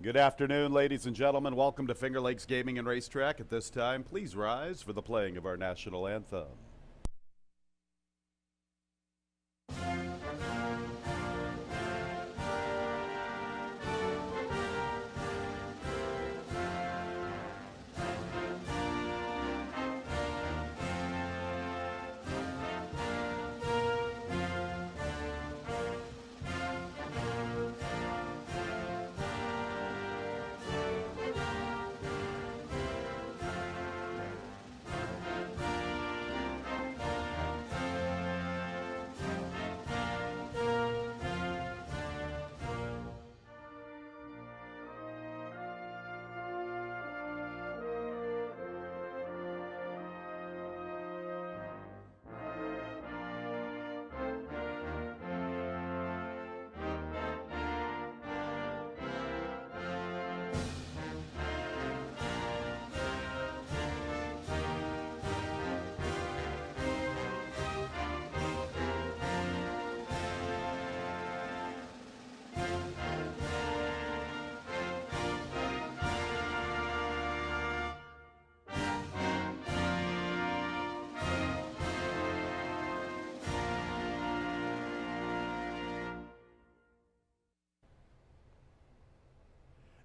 Good afternoon, ladies and gentlemen. Welcome to Finger Lakes Gaming and Racetrack. At this time, please rise for the playing of our national anthem.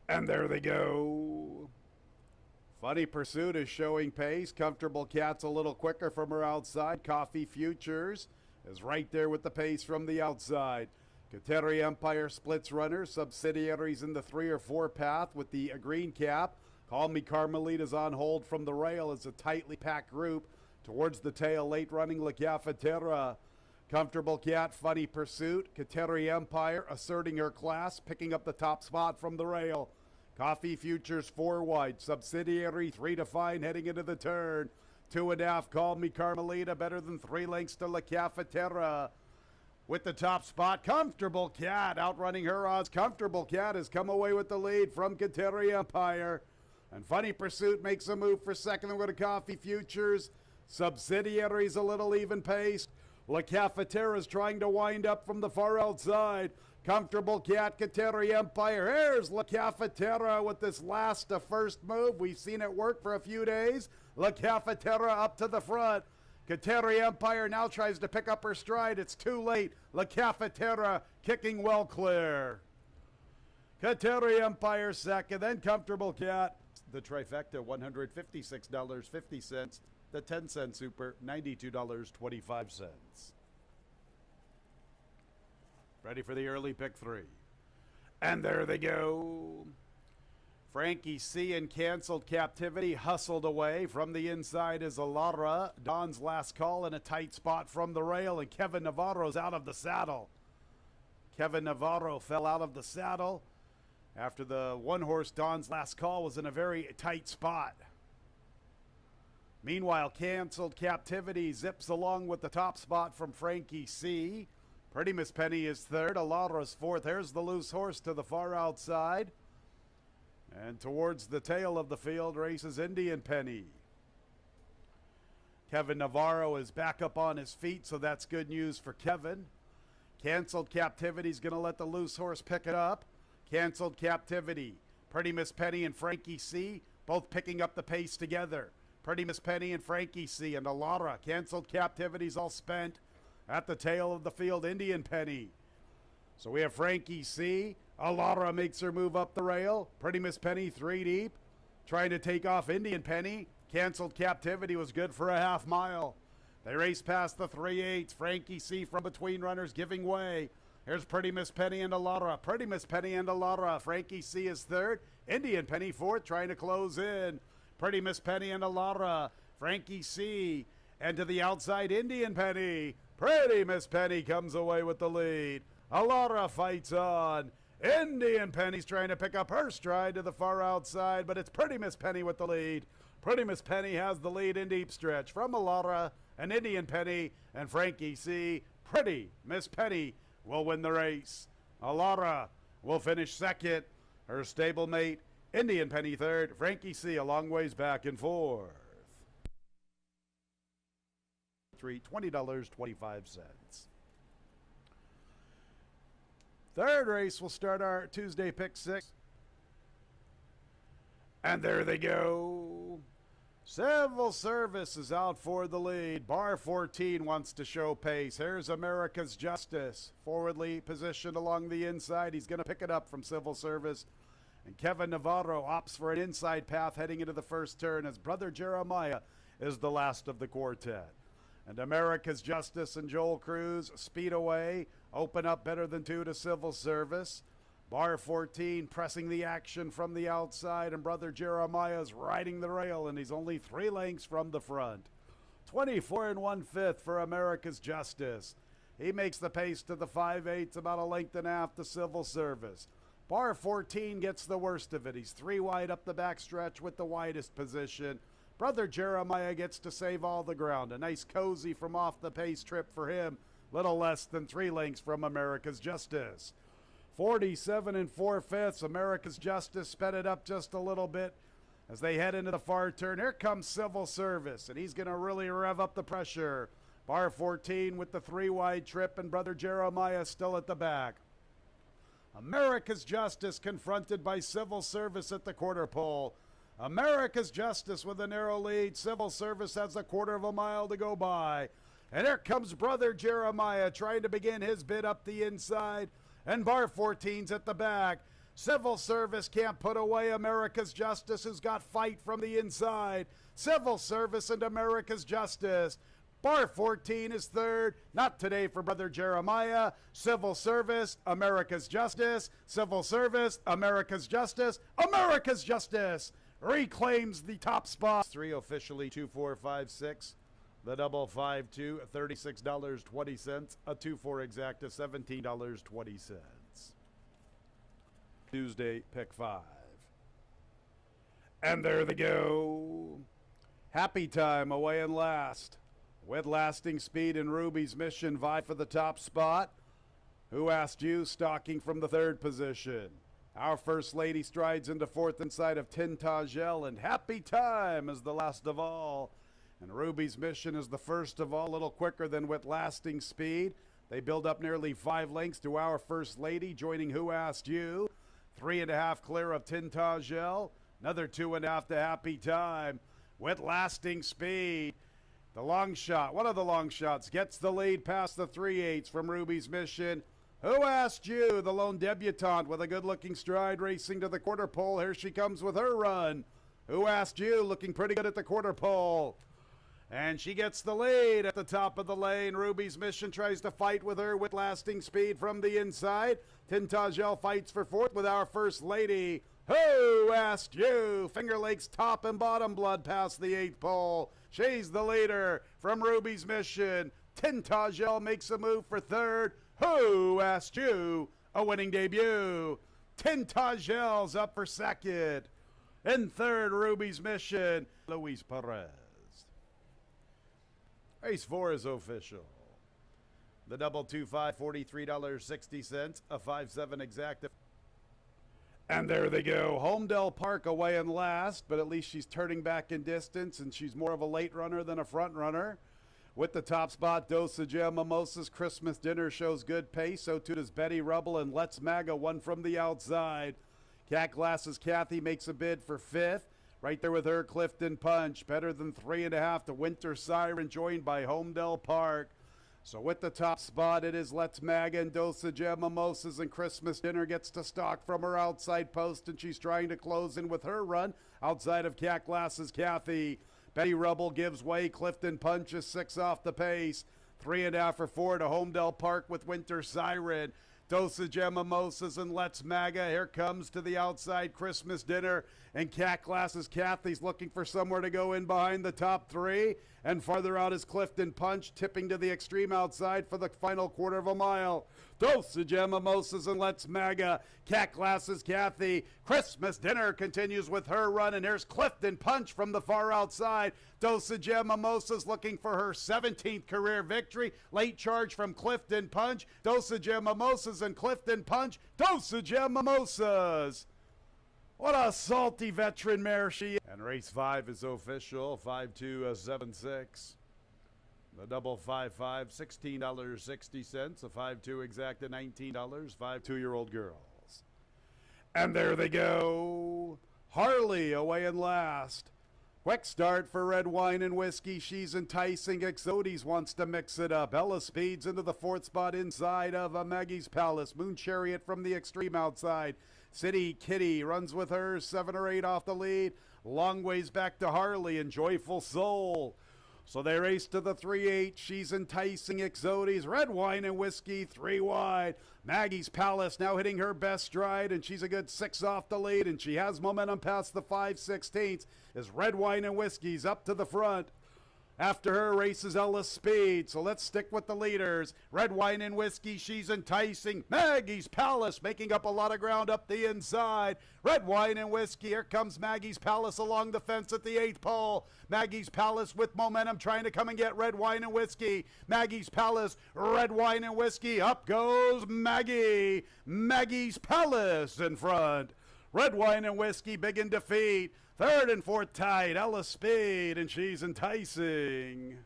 And there they go. Funny Pursuit is showing pace. Comfortable Cat's a little quicker from her outside. Coffee Futures is right there with the pace from the outside. Kateri Empire splits runners. Subsidiaries in the 3 or 4 path with the green cap. Call Me Carmelita's on hold from the rail as a tightly packed group towards the tail. Late running La Cafetera. Comfortable Cat, Funny Pursuit. Kateri Empire asserting her class, picking up the top spot from the rail. Coffee Futures 4 wide. Subsidiary 3 to fine heading into the turn. 2.5 Call Me Carmelita, better than 3 lengths to La Cafetera. With the top spot, Comfortable Cat outrunning her odds. Comfortable Cat has come away with the lead from Kateri Empire. And Funny Pursuit makes a move for second. Then we're going to Coffee Futures. Subsidiaries a little even paced. La Cafetera is trying to wind up from the far outside. Comfortable Cat, Kateri Empire. Here's La Cafetera with this last first move. We've seen it work for a few days. La Cafetera up to the front. Kateri Empire now tries to pick up her stride. It's too late. La Cafetera kicking well clear. Kateri Empire second, then Comfortable Cat. The trifecta, $156.50. The 10-cent super, $92.25. Ready for the early pick 3. And there they go. Frankie C in Canceled Captivity hustled away. From the inside is Alara. Don's Last Call in a tight spot from the rail, and Kevin Navarro's out of the saddle. Kevin Navarro fell out of the saddle after the one-horse Don's Last Call was in a very tight spot. Meanwhile, Canceled Captivity zips along with the top spot from Frankie C. Pretty Miss Penny is third. Alara's fourth. There's the loose horse to the far outside. And towards the tail of the field races Indian Penny. Kevin Navarro is back up on his feet, so that's good news for Kevin. Canceled Captivity is going to let the loose horse pick it up. Canceled Captivity. Pretty Miss Penny and Frankie C. both picking up the pace together. Pretty Miss Penny and Frankie C. and Alara. Canceled Captivity's all spent. At the tail of the field, Indian Penny. So we have Frankie C. Alara makes her move up the rail. Pretty Miss Penny 3 deep. Trying to take off Indian Penny. Canceled Captivity was good for a half mile. They race past the 3/8. Frankie C. from between runners giving way. Here's Pretty Miss Penny and Alara. Pretty Miss Penny and Alara. Frankie C. is third. Indian Penny fourth, trying to close in. Pretty Miss Penny and Alara. Frankie C. And to the outside, Indian Penny. Pretty Miss Penny comes away with the lead. Alara fights on. Indian Penny's trying to pick up her stride to the far outside, but it's Pretty Miss Penny with the lead. Pretty Miss Penny has the lead in deep stretch from Alara and Indian Penny and Frankie C. Pretty Miss Penny will win the race. Alara will finish second. Her stablemate, Indian Penny third. Frankie C. a long ways back in fourth. $20.25. Third race will start our Tuesday pick 6. And there they go. Civil Service is out for the lead. Bar 14 wants to show pace. Here's America's Justice. Forwardly positioned along the inside. He's going to pick it up from Civil Service. And Kevin Navarro opts for an inside path heading into the first turn as Brother Jeremiah is the last of the quartet. And America's Justice and Joel Cruz speed away. Open up better than two to Civil Service. Bar 14 pressing the action from the outside, and Brother Jeremiah's riding the rail, and he's only 3 lengths from the front. 24 1/5 for America's Justice. He makes the pace to the 5/8, about a length and a half to Civil Service. Bar 14 gets the worst of it. He's 3 wide up the backstretch with the widest position. Brother Jeremiah gets to save all the ground. A nice cozy from off the pace trip for him. Little less than 3 lengths from America's Justice. 47 4/5. America's Justice sped it up just a little bit as they head into the far turn. Here comes Civil Service, and he's going to really rev up the pressure. Bar 14 with the 3 wide trip, and Brother Jeremiah still at the back. America's Justice confronted by Civil Service at the quarter pole. America's Justice with a narrow lead. Civil Service has a 1/4 mile to go by. And here comes Brother Jeremiah trying to begin his bid up the inside. And Bar 14's at the back. Civil Service can't put away America's Justice, who's got fight from the inside. Civil Service and America's Justice. Bar 14 is third. Not today for Brother Jeremiah. Civil Service, America's Justice. Civil Service, America's Justice. America's Justice reclaims the top spot. 3 officially 2, 4, 5, 6. The double 5-2, $36.20. A 2-4 exacta, $17.20. Tuesday, pick 5. And there they go. Happy Time away in last. With lasting speed and Ruby's Mission vie for the top spot. Who Asked You stalking from the 3rd position. Our First Lady strides into 4th inside of Tintagel, and Happy Time is the last of all. And Ruby's Mission is the first of all, a little quicker than With Lasting Speed. They build up nearly 5 lengths to Our First Lady, joining Who Asked You. 3.5 clear of Tintagel. Another 2.5 to Happy Time. With Lasting Speed. The long shot, one of the long shots, gets the lead past the 3/8 from Ruby's Mission. Who Asked You, the lone debutante with a good-looking stride, racing to the quarter pole. Here she comes with her run. Who Asked You, looking pretty good at the quarter pole. And she gets the lead at the top of the lane. Ruby's Mission tries to fight with her With Lasting Speed from the inside. Tintagel fights for 4th with Our First Lady. Who Asked You? Finger Lakes top and bottom blood past the 8th pole. She's the leader from Ruby's Mission. Tintagel makes a move for 3rd. Who Asked You? A winning debut. Tintagel's up for 2nd. In 3rd, Ruby's Mission, Luis Perez. Race 4 is official. The double 2-5, $43.60, a 5-7 exacta. And there they go. Homedale Park away in last, but at least she's turning back in distance, and she's more of a late runner than a front runner. With the top spot, Dosage Mimosa's Christmas Dinner shows good pace. So too does Betty Rubble and Let's Maga, one from the outside. Cat Glasses Kathy makes a bid for 5th. Right there with her, Clifton Punch. Better than 3.5 to Winter Siren, joined by Homedale Park. So with the top spot, it is Let's Maga and Dosage Mimosas, and Christmas Dinner gets to stalk from her outside post, and she's trying to close in with her run outside of Cat Glasses Kathy. Betty Rubble gives way. Clifton Punch is 6 off the pace. 3.5 for 4 to Homedale Park with Winter Siren. Dosage Mimosas and Let's Maga. Here comes to the outside Christmas Dinner, and Cat Glasses Kathy's looking for somewhere to go in behind the top 3. And farther out is Clifton Punch, tipping to the extreme outside for the final 1/4 mile. Dosage Mimosas and Let's Maga. Cat Glasses Kathy. Christmas Dinner continues with her run, and here's Clifton Punch from the far outside. Dosage Mimosas looking for her 17th career victory. Late charge from Clifton Punch. Dosage Mimosas and Clifton Punch. Dosage Mimosas. What a salty veteran mare she is. And race 5 is official. 5-2-7-6. The double 5-5, $16.60. A 5-2 exacta, $19. 5 2-year-old girls. And there they go. Harley away in last. Quick start for Red Wine and Whiskey. She's enticing. Exodes wants to mix it up. Ella speeds into the fourth spot inside of Maggie's Palace. Moon Chariot from the extreme outside. City Kitty runs with her, 7 or 8 off the lead. Long ways back to Harley and Joyful Soul. So they race to the 3-8. She's enticing. Exodes. Red Wine and Whiskey 3 wide. Maggie's Palace now hitting her best stride, and she's a good 6 off the lead, and she has momentum past the 5/16 as Red Wine and Whiskey's up to the front. After her races Ella Speed, so let's stick with the leaders. Red Wine and Whiskey, she's enticing. Maggie's Palace making up a lot of ground up the inside. Red Wine and Whiskey, here comes Maggie's Palace along the fence at the 8th pole. Maggie's Palace with momentum trying to come and get Red Wine and Whiskey. Maggie's Palace, Red Wine and Whiskey, up goes Maggie. Maggie's Palace in front. Red Wine and Whiskey big in defeat. 3rd and 4th tied, Ella Speed, and she's enticing.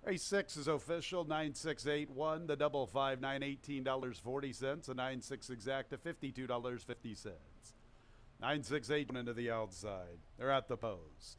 Race 6 is official, 9-6-8-1, the double 5-9, $18.40, a 9-6 exacta, $52.50. 9-6-8 into the outside. They're at the post.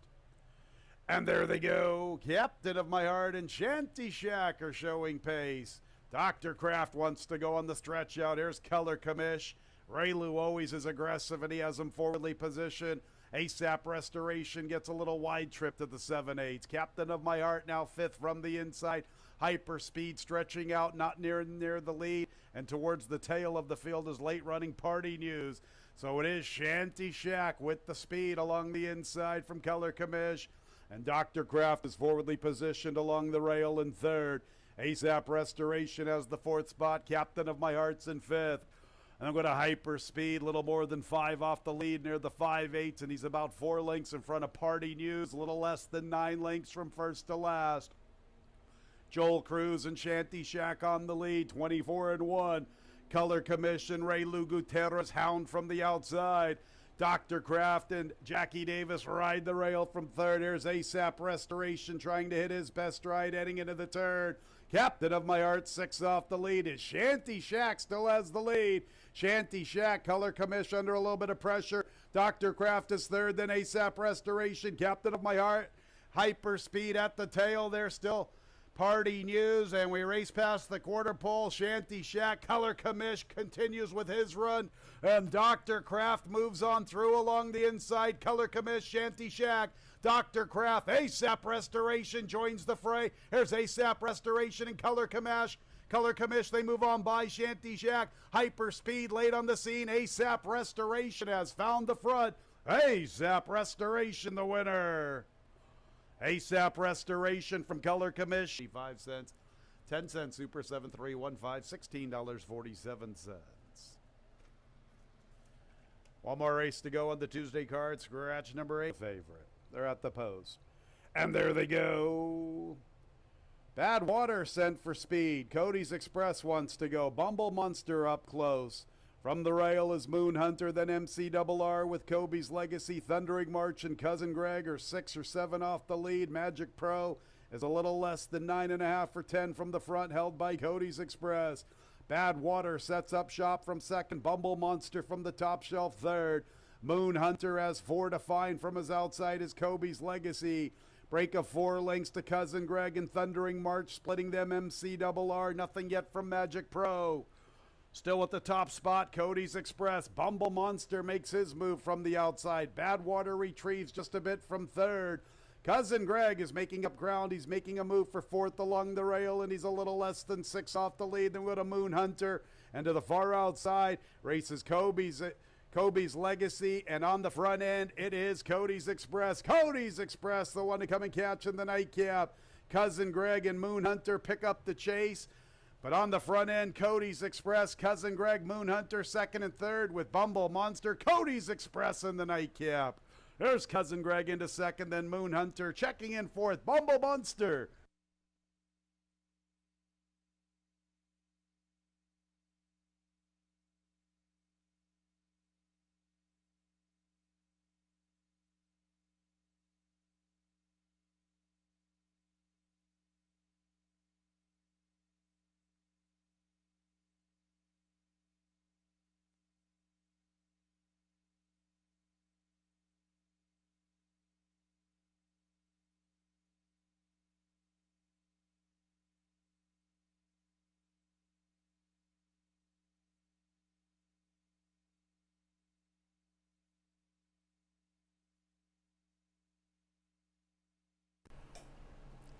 And there they go. Captain of My Heart and Shanty Shack are showing pace. Dr. Kraft wants to go on the stretch out. Here's Color Commish. Raylu always is aggressive, and he has him forwardly positioned. ASAP Restoration gets a little wide trip to the 7/8. Captain of My Heart now 5th from the inside. Hyper Speed stretching out, not near the lead. And towards the tail of the field is late running Party News. So it is Shanty Shack with the speed along the inside from Color Commish. And Dr. Kraft is forwardly positioned along the rail in 3rd. ASAP Restoration has the 4th spot. Captain of My Heart's in 5th. And I'm going to Hyper Speed, a little more than 5 off the lead near the 5/8, and he's about 4 lengths in front of Party News, a little less than 9 lengths from first to last. Joel Cruz and Shanty Shack on the lead, 24 and 1. Color Commission, Raylu Gutierrez, Hound from the outside. Dr. Kraft and Jackie Davis ride the rail from 3rd. Here's ASAP Restoration trying to hit his best ride heading into the turn. Captain of My Heart, 6 off the lead. Is Shanty Shack still has the lead. Shanty Shack, Color Commission under a little bit of pressure. Dr. Kraft is 3rd, then ASAP Restoration. Captain of My Heart, Hyper Speed at the tail. They're still Party News, and we race past the quarter pole. Shanty Shack, Color Commish continues with his run, and Dr. Kraft moves on through along the inside. Color Commish, Shanty Shack, Dr. Kraft, ASAP Restoration joins the fray. Here's ASAP Restoration and Color Commish. Color Commish, they move on by Shanty Shack. Hyper Speed late on the scene. ASAP Restoration has found the front. ASAP Restoration the winner. ASAP Restoration from Color Commish, 5 cents, 10 cents Super 7315, $16.47. One more race to go on the Tuesday card. Scratch number 8 favorite. They're at the post. And there they go. Bad Water sent for speed. Cody's Express wants to go. Bumble Monster up close. From the rail is Moon Hunter, then MCRR with Kobe's Legacy, Thundering March, and Cousin Greg are 6 or 7 off the lead. Magic Pro is a little less than 9.5 or 10 from the front, held by Cody's Express. Bad Water sets up shop from 2nd. Bumble Monster from the top shelf 3rd. Moon Hunter has 4 to find from his outside is Kobe's Legacy. Break of 4 lengths to Cousin Greg and Thundering March, splitting them MCRR. Nothing yet from Magic Pro. Still at the top spot, Cody's Express. Bumble Monster makes his move from the outside. Badwater retrieves just a bit from 3rd. Cousin Greg is making up ground. He's making a move for 4th along the rail, and he's a little less than 6 off the lead. Then we go to Moon Hunter. And to the far outside, races Kobe's Legacy, and on the front end, it is Cody's Express. Cody's Express, the one to come and catch in the nightcap. Cousin Greg and Moon Hunter pick up the chase. But on the front end, Cody's Express, Cousin Greg, Moon Hunter, 2nd and 3rd with Bumble Monster. Cody's Express in the nightcap. There's Cousin Greg into 2nd, then Moon Hunter checking in 4th. Bumble Monster.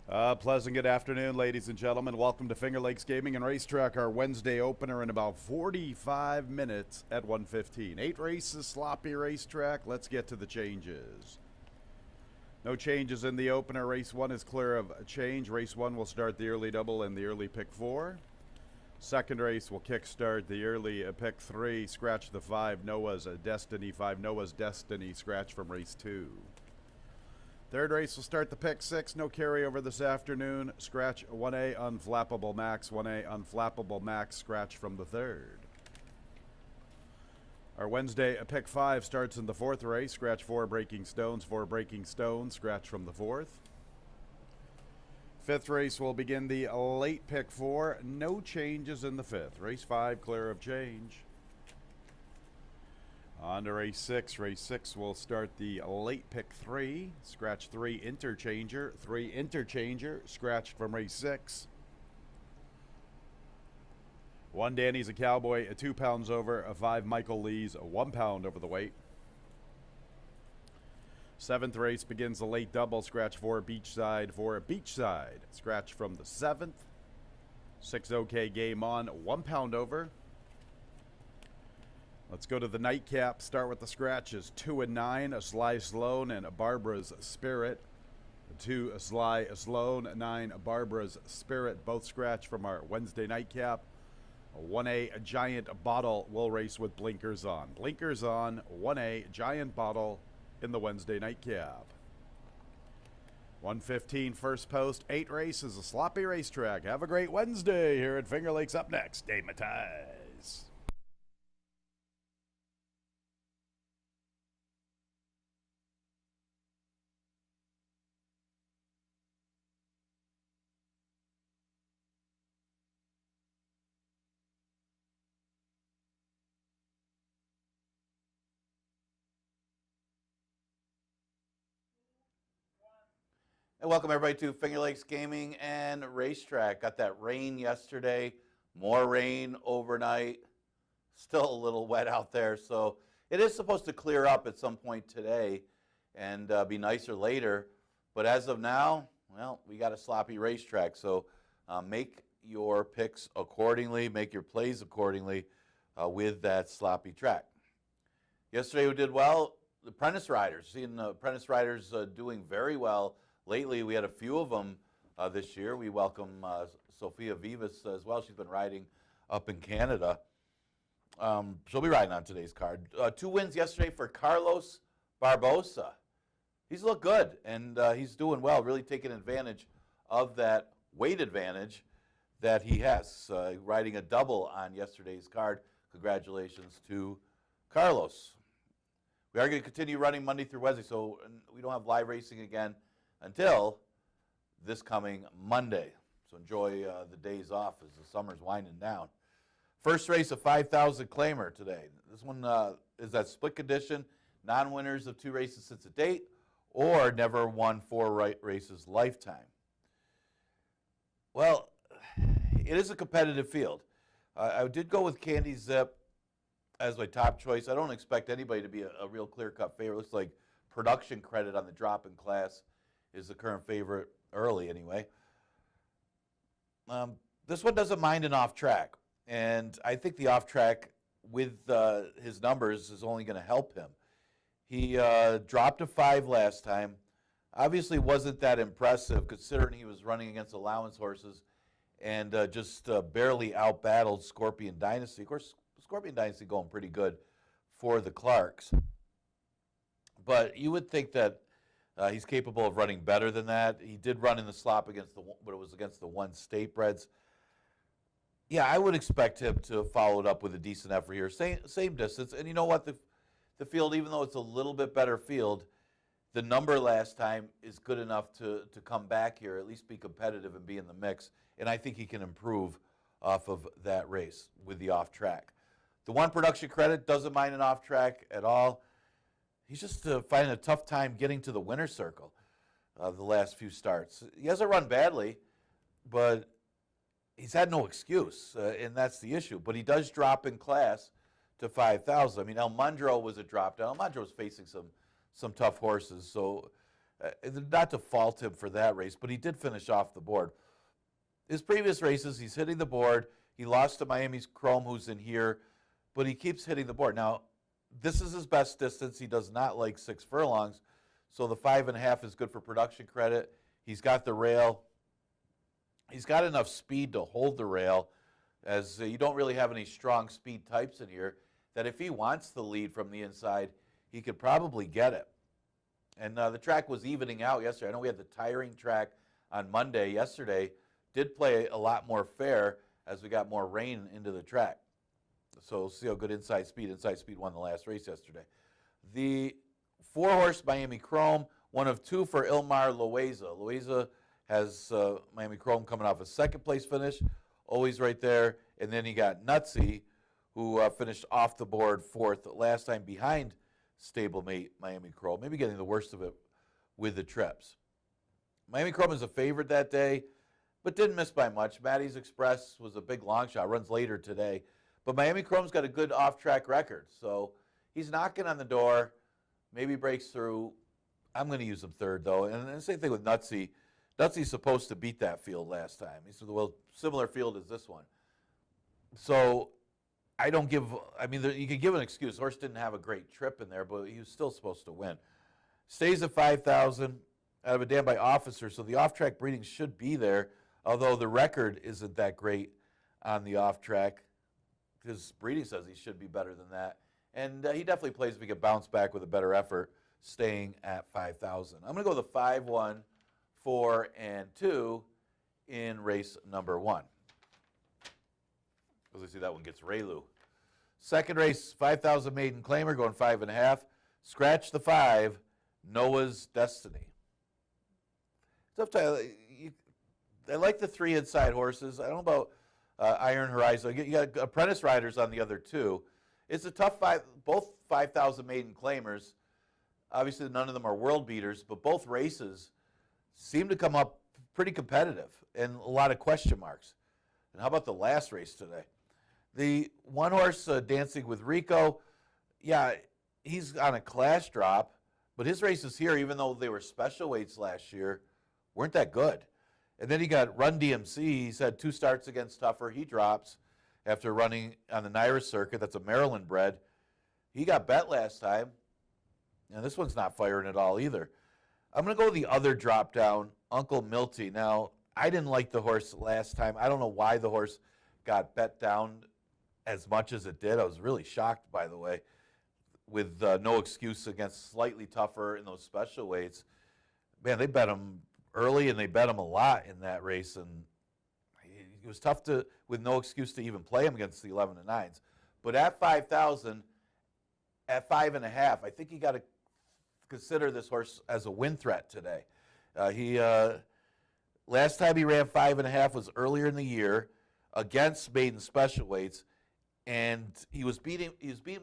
Pleasant good afternoon, ladies and gentlemen. Welcome to Finger Lakes Gaming and Racetrack, our Wednesday opener in about 45 minutes at 1:15. 8 races, sloppy racetrack. Let's get to the changes. No changes in the opener. Race 1 is clear of a change. Race 1 will start the early double and the early pick 4. Second race will kickstart the early pick 3. Scratch the 5, Noah's Destiny. 5, Noah's Destiny. Scratch from race 2. Third race will start the pick 6. No carryover this afternoon. Scratch 1A Unflappable Max. 1A Unflappable Max. Scratch from the third. Our Wednesday pick 5 starts in the fourth race. Scratch 4 Breaking Stones. 4 Breaking Stones. Scratch from the fourth. Fifth race will begin the late pick 4. No changes in the fifth. Race 5 clear of change. On to race 6. Race 6 will start the late pick 3. Scratch 3 Interchanger. 3 Interchanger. Scratched from race 6. 1 Danny's a Cowboy, 2 pounds over. 5 Michael Lee's 1 pound over the weight. Seventh race begins the late double. Scratch 4 Beachside. 4 Beachside. Scratch from the 7th. 6 OK Game On, 1 pound over. Let's go to the nightcap. Start with the scratches. 2 and 9, a Sly Sloan and Barbara's Spirit. 2 Sly Sloan, 9 Barbara's Spirit. Both scratch from our Wednesday nightcap. 1A a Giant Bottle will race with blinkers on. Blinkers on, 1A Giant Bottle in the Wednesday nightcap. 1:15 first post. 8 races, a sloppy racetrack. Have a great Wednesday here at Finger Lakes. Up next, Dave Mattias. And welcome everybody to Finger Lakes Gaming and Racetrack. Got that rain yesterday, more rain overnight, still a little wet out there. So it is supposed to clear up at some point today and be nicer later. But as of now, well, we got a sloppy racetrack. So make your picks accordingly, make your plays accordingly with that sloppy track. Yesterday we did well. The Apprentice Riders, seeing the Apprentice Riders doing very well. Lately, we had a few of them this year. We welcome Sophia Vivas as well. She's been riding up in Canada. She'll be riding on today's card. 2 wins yesterday for Carlos Barbosa. He's looked good, and he's doing well, really taking advantage of that weight advantage that he has. Riding a double on yesterday's card. Congratulations to Carlos. We are going to continue running Monday through Wednesday, so we don't have live racing again until this coming Monday. So enjoy the days off as the summer's winding down. First race, a 5,000 claimer today. This one is that split condition, non-winners of 2 races since a date, or never won 4 races lifetime. Well, it is a competitive field. I did go with Candy Zip as my top choice. I don't expect anybody to be a real clear-cut favorite. It looks like Production Credit on the drop-in class is the current favorite, early anyway. This one doesn't mind an off-track, and I think the off-track with his numbers is only going to help him. He dropped a 5 last time. Obviously wasn't that impressive considering he was running against allowance horses and just barely out-battled Scorpion Dynasty. Of course, Scorpion Dynasty going pretty good for the Clarks. But you would think that he's capable of running better than that. He did run in the slop against but it was against the 1 State Breds. Yeah, I would expect him to follow it up with a decent effort here. Same distance. And you know what? The field, even though it's a little bit better field, the number last time is good enough to come back here, at least be competitive and be in the mix. And I think he can improve off of that race with the off-track. The 1 Production Credit doesn't mind an off-track at all. He's just finding a tough time getting to the winner's circle the last few starts. He hasn't run badly, but he's had no excuse, and that's the issue. But he does drop in class to 5,000. I mean, El Mundro was a drop down. El Mundro was facing some tough horses, so Not to fault him for that race, but he did finish off the board. His previous races, he's hitting the board. He lost to Miami's Chrome, who's in here, but he keeps hitting the board. Now, this is his best distance. He does not like 6 furlongs, so the 5.5 is good for production credit. He's got the rail. He's got enough speed to hold the rail, as you don't really have any strong speed types in here, that if he wants the lead from the inside, he could probably get it. And the track was evening out yesterday. I know we had the tiring track on Monday. Yesterday did play a lot more fair as we got more rain into the track. So we'll see how good Inside Speed won the last race yesterday. The 4-horse Miami Chrome, one of 2 for Ilmar Loaiza. Loaiza has Miami Chrome coming off a second-place finish, always right there. And then he got Nutsy, who finished off the board 4th last time behind stablemate Miami Chrome, maybe getting the worst of it with the trips. Miami Chrome is a favorite that day, but didn't miss by much. Maddie's Express was a big long shot, runs later today. But Miami Chrome's got a good off-track record, so he's knocking on the door, maybe breaks through. I'm going to use him 3rd, though. And the same thing with Nutsy. Nutsy's supposed to beat that field last time. He's a similar field as this one. So I don't give, I mean, you can give an excuse. Horse didn't have a great trip in there, but he was still supposed to win. Stays at 5,000 out of a dam by Officer, so the off-track breeding should be there, although the record isn't that great on the off-track, because breeding says he should be better than that. And he definitely plays if he can bounce back with a better effort, staying at 5,000. I'm going to go with the 5, 1, 4, and 2 in race number 1. As I see, that one gets Raylu. Second race, 5,000 maiden claimer, going 5.5. Scratch the 5, Noah's Destiny. Tough to, I like the 3 inside horses. I don't know about Iron Horizon. You got apprentice riders on the other 2. It's a tough 5, both 5,000 maiden claimers. Obviously, none of them are world beaters, but both races seem to come up pretty competitive and a lot of question marks. And how about the last race today? The 1-horse Dancing with Rico, yeah, he's on a class drop, but his races here, even though they were special weights last year, weren't that good. And then he got Run DMC. He's had 2 starts against Tougher. He drops after running on the Naira circuit. That's a Maryland bred. He got bet last time, and this one's not firing at all either. I'm going to go the other drop down, Uncle Milty. Now, I didn't like the horse last time. I don't know why the horse got bet down as much as it did. I was really shocked, by the way, with no excuse against Slightly Tougher in those special weights. Man, they bet him early, and they bet him a lot in that race, and it was tough to, with no excuse to even play him against the 11 and 9s. But at 5,000, at 5.5, I think you got to consider this horse as a win threat today. Last time he ran 5.5 was earlier in the year against maiden special weights, and he was beaten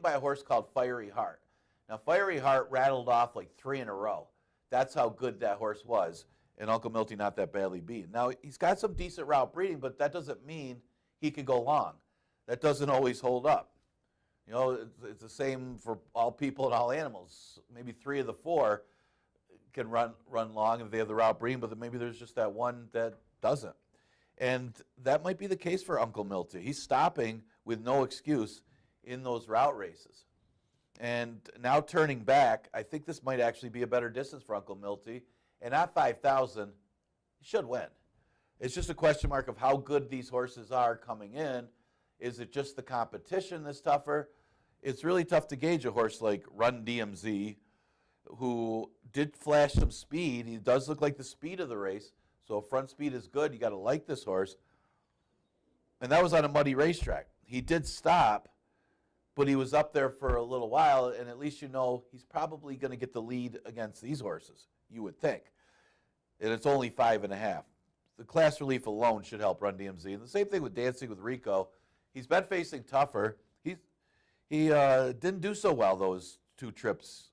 by a horse called Fiery Heart. Now, Fiery Heart rattled off like 3 in a row. That's how good that horse was, and Uncle Milty not that badly beaten. Now, he's got some decent route breeding, but that doesn't mean he can go long. That doesn't always hold up. You know, it's the same for all people and all animals. Maybe 3 of the 4 can run long if they have the route breeding, but maybe there's just that one that doesn't. And that might be the case for Uncle Milty. He's stopping with no excuse in those route races. And now turning back, I think this might actually be a better distance for Uncle Milty. And at 5,000, he should win. It's just a question mark of how good these horses are coming in. Is it just the competition that's tougher? It's really tough to gauge a horse like Run DMZ, who did flash some speed. He does look like the speed of the race. So if front speed is good, you got to like this horse. And that was on a muddy racetrack. He did stop, but he was up there for a little while, and at least you know he's probably going to get the lead against these horses, you would think. And it's only 5.5. The class relief alone should help Run DMZ. And the same thing with Dancing with Rico. He's been facing tougher. He didn't do so well those 2 trips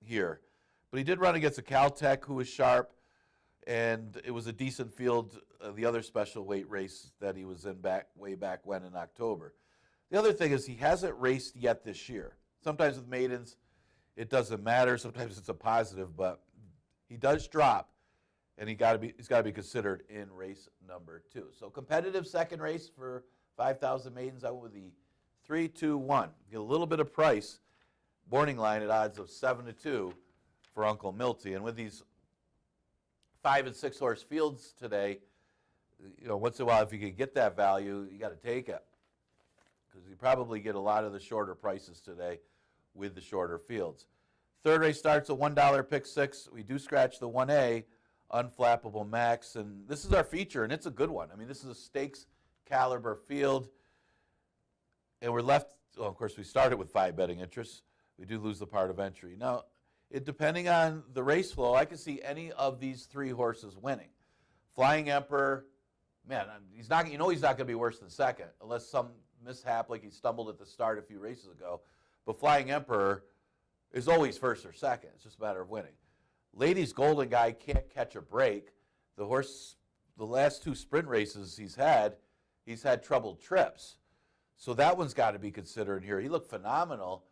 here. But he did run against a Caltech who was sharp, and it was a decent field, the other special weight race that he was in way back when in October. The other thing is he hasn't raced yet this year. Sometimes with maidens, it doesn't matter. Sometimes it's a positive, but he does drop, and he's got to be considered in race number 2. So competitive second race for 5,000 maidens. I went with the 3-2-1. Get a little bit of price. Morning line at odds of 7-2 for Uncle Milty. And with these 5 and 6 horse fields today, once in a while, if you can get that value, you got to take it, because you probably get a lot of the shorter prices today with the shorter fields. Third race starts at $1 pick 6. We do scratch the 1A, Unflappable Max, and this is our feature, and it's a good one. I mean, this is a stakes caliber field, and we're left, well, of course, we started with 5 betting interests. We do lose the part of entry. Now, depending on the race flow, I can see any of these 3 horses winning. Flying Emperor, man, he's not going to be worse than second, unless some mishap like he stumbled at the start a few races ago. But Flying Emperor is always first or second. It's just a matter of winning. Ladies Golden Guy can't catch a break. The horse, the last 2 sprint races he's had troubled trips. So that one's got to be considered here. He looked phenomenal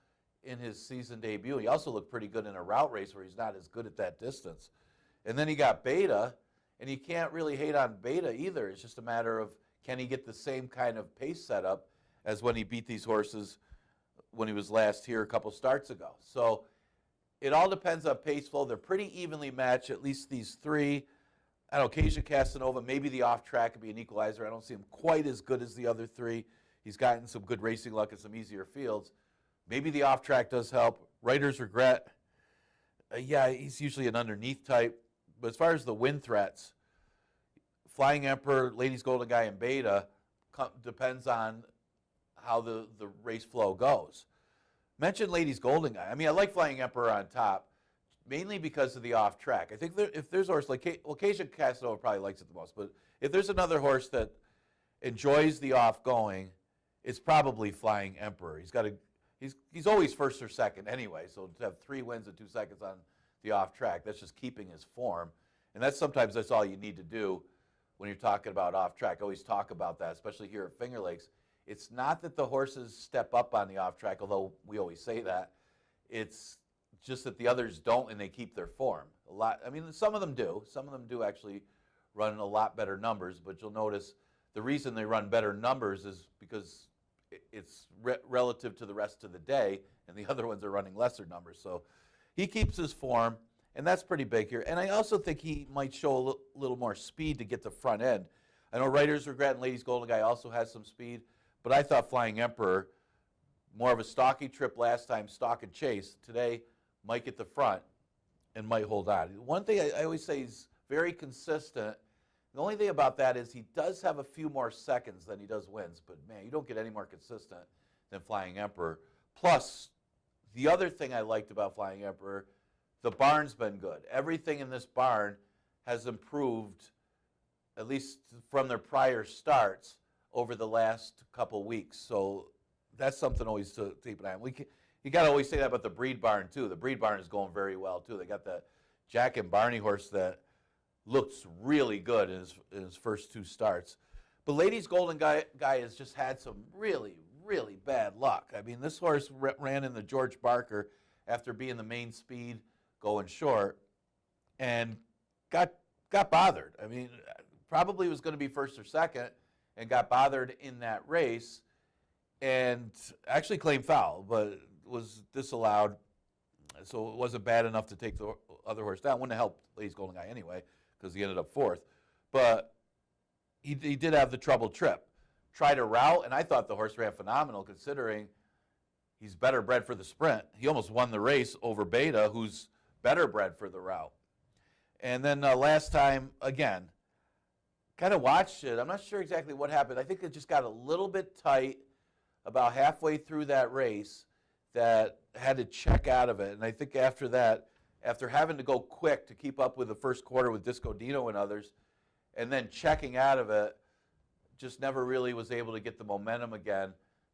in his season debut. He also looked pretty good in a route race where he's not as good at that distance. And then he got Beta, and you can't really hate on Beta either. It's just a matter of, can he get the same kind of pace setup as when he beat these horses when he was last here a couple starts ago. So it all depends on pace flow. They're pretty evenly matched, at least these 3. I don't know, Acacia Casanova, maybe the off track could be an equalizer. I don't see him quite as good as the other 3. He's gotten some good racing luck in some easier fields. Maybe the off track does help. Writer's Regret, yeah, he's usually an underneath type. But as far as the win threats, Flying Emperor, Ladies Golden Guy, and Beta depends on how the race flow goes. Mention Ladies Golden Guy. I mean, I like Flying Emperor on top, mainly because of the off track. I think if there's a horse like, well, Acacia Casanova probably likes it the most, but if there's another horse that enjoys the off going, it's probably Flying Emperor. He's always first or second anyway, so to have 3 wins and 2 seconds on the off track, that's just keeping his form. And sometimes that's all you need to do when you're talking about off track. I always talk about that, especially here at Finger Lakes. It's not that the horses step up on the off track, although we always say that. It's just that the others don't, and they keep their form. Some of them do. Some of them do actually run a lot better numbers, but you'll notice the reason they run better numbers is because it's relative to the rest of the day, and the other ones are running lesser numbers. So he keeps his form, and that's pretty big here. And I also think he might show a little more speed to get the front end. I know Writer's Regret and Ladies Golden Guy also has some speed, but I thought Flying Emperor, more of a stocky trip last time, stalk and chase. Today, might get the front and might hold on. One thing I always say, he's very consistent. The only thing about that is he does have a few more seconds than he does wins, but man, you don't get any more consistent than Flying Emperor. Plus, the other thing I liked about Flying Emperor, the barn's been good. Everything in this barn has improved, at least from their prior starts, over the last couple weeks. So that's something always to keep an eye on. You got to always say that about the breed barn, too. The breed barn is going very well, too. They got that Jack and Barney horse that looks really good in his first 2 starts. But Ladies Golden Guy has just had some really, really bad luck. I mean, this horse ran in the George Barker after being the main speed going short and got bothered. I mean, probably was going to be first or second and got bothered in that race and actually claimed foul, but was disallowed. So it wasn't bad enough to take the other horse down. Wouldn't have helped Ladies Golden Guy anyway, because he ended up 4th. But he did have the troubled trip. Tried a route, and I thought the horse ran phenomenal considering he's better bred for the sprint. He almost won the race over Beta, who's better bred for the route. And then last time, again, kind of watched it. I'm not sure exactly what happened. I think it just got a little bit tight about halfway through that race that had to check out of it. And I think after that, after having to go quick to keep up with the first quarter with Disco Dino and others, and then checking out of it, just never really was able to get the momentum again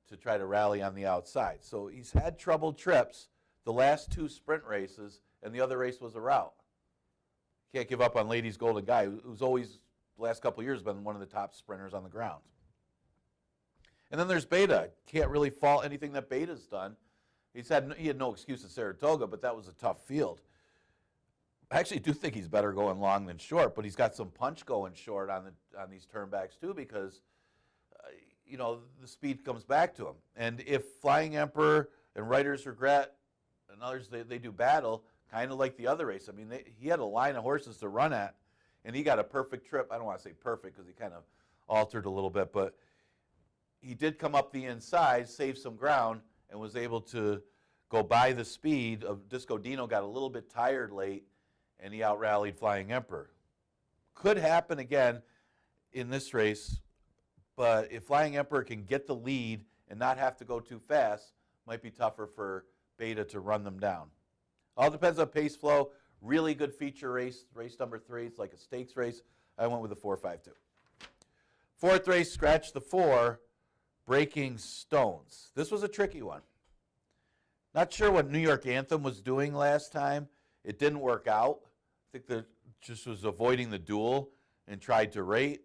to try to rally on the outside. So he's had troubled trips the last 2 sprint races, and the other race was a route. Can't give up on Ladies Golden Guy, who's always, the last couple of years, been one of the top sprinters on the ground. And then there's Beta. Can't really fault anything that Beta's done. He had no excuse at Saratoga, but that was a tough field. I actually do think he's better going long than short, but he's got some punch going short on these turnbacks too, because you know, the speed comes back to him. And if Flying Emperor and Writer's Regret and others, they do battle, kind of like the other race. I mean, he had a line of horses to run at, and he got a perfect trip. I don't want to say perfect because he kind of altered a little bit, but he did come up the inside, save some ground, and was able to go by the speed of Disco Dino. Got a little bit tired late, and he out-rallied Flying Emperor. Could happen again in this race, but if Flying Emperor can get the lead and not have to go too fast, might be tougher for Beta to run them down. All depends on pace flow. Really good feature race, race number 3. It's like a stakes race. I went with a 4-5-2. Fourth race, scratch the 4, Breaking Stones. This was a tricky one. Not sure what New York Anthem was doing last time. It didn't work out. I think that just was avoiding the duel and tried to rate.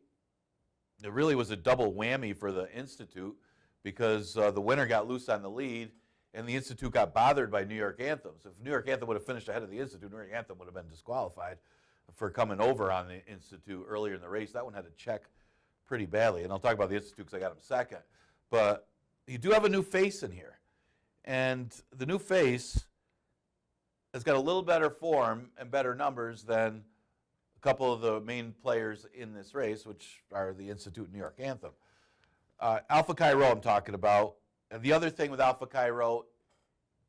It really was a double whammy for the Institute because the winner got loose on the lead and the Institute got bothered by New York Anthem. So if New York Anthem would have finished ahead of the Institute, New York Anthem would have been disqualified for coming over on the Institute earlier in the race. That one had to check pretty badly. And I'll talk about the Institute because I got him second. But you do have a new face in here. And the new face has got a little better form and better numbers than a couple of the main players in this race, which are the Institute and New York Anthem. Alpha Cairo I'm talking about. And the other thing with Alpha Cairo,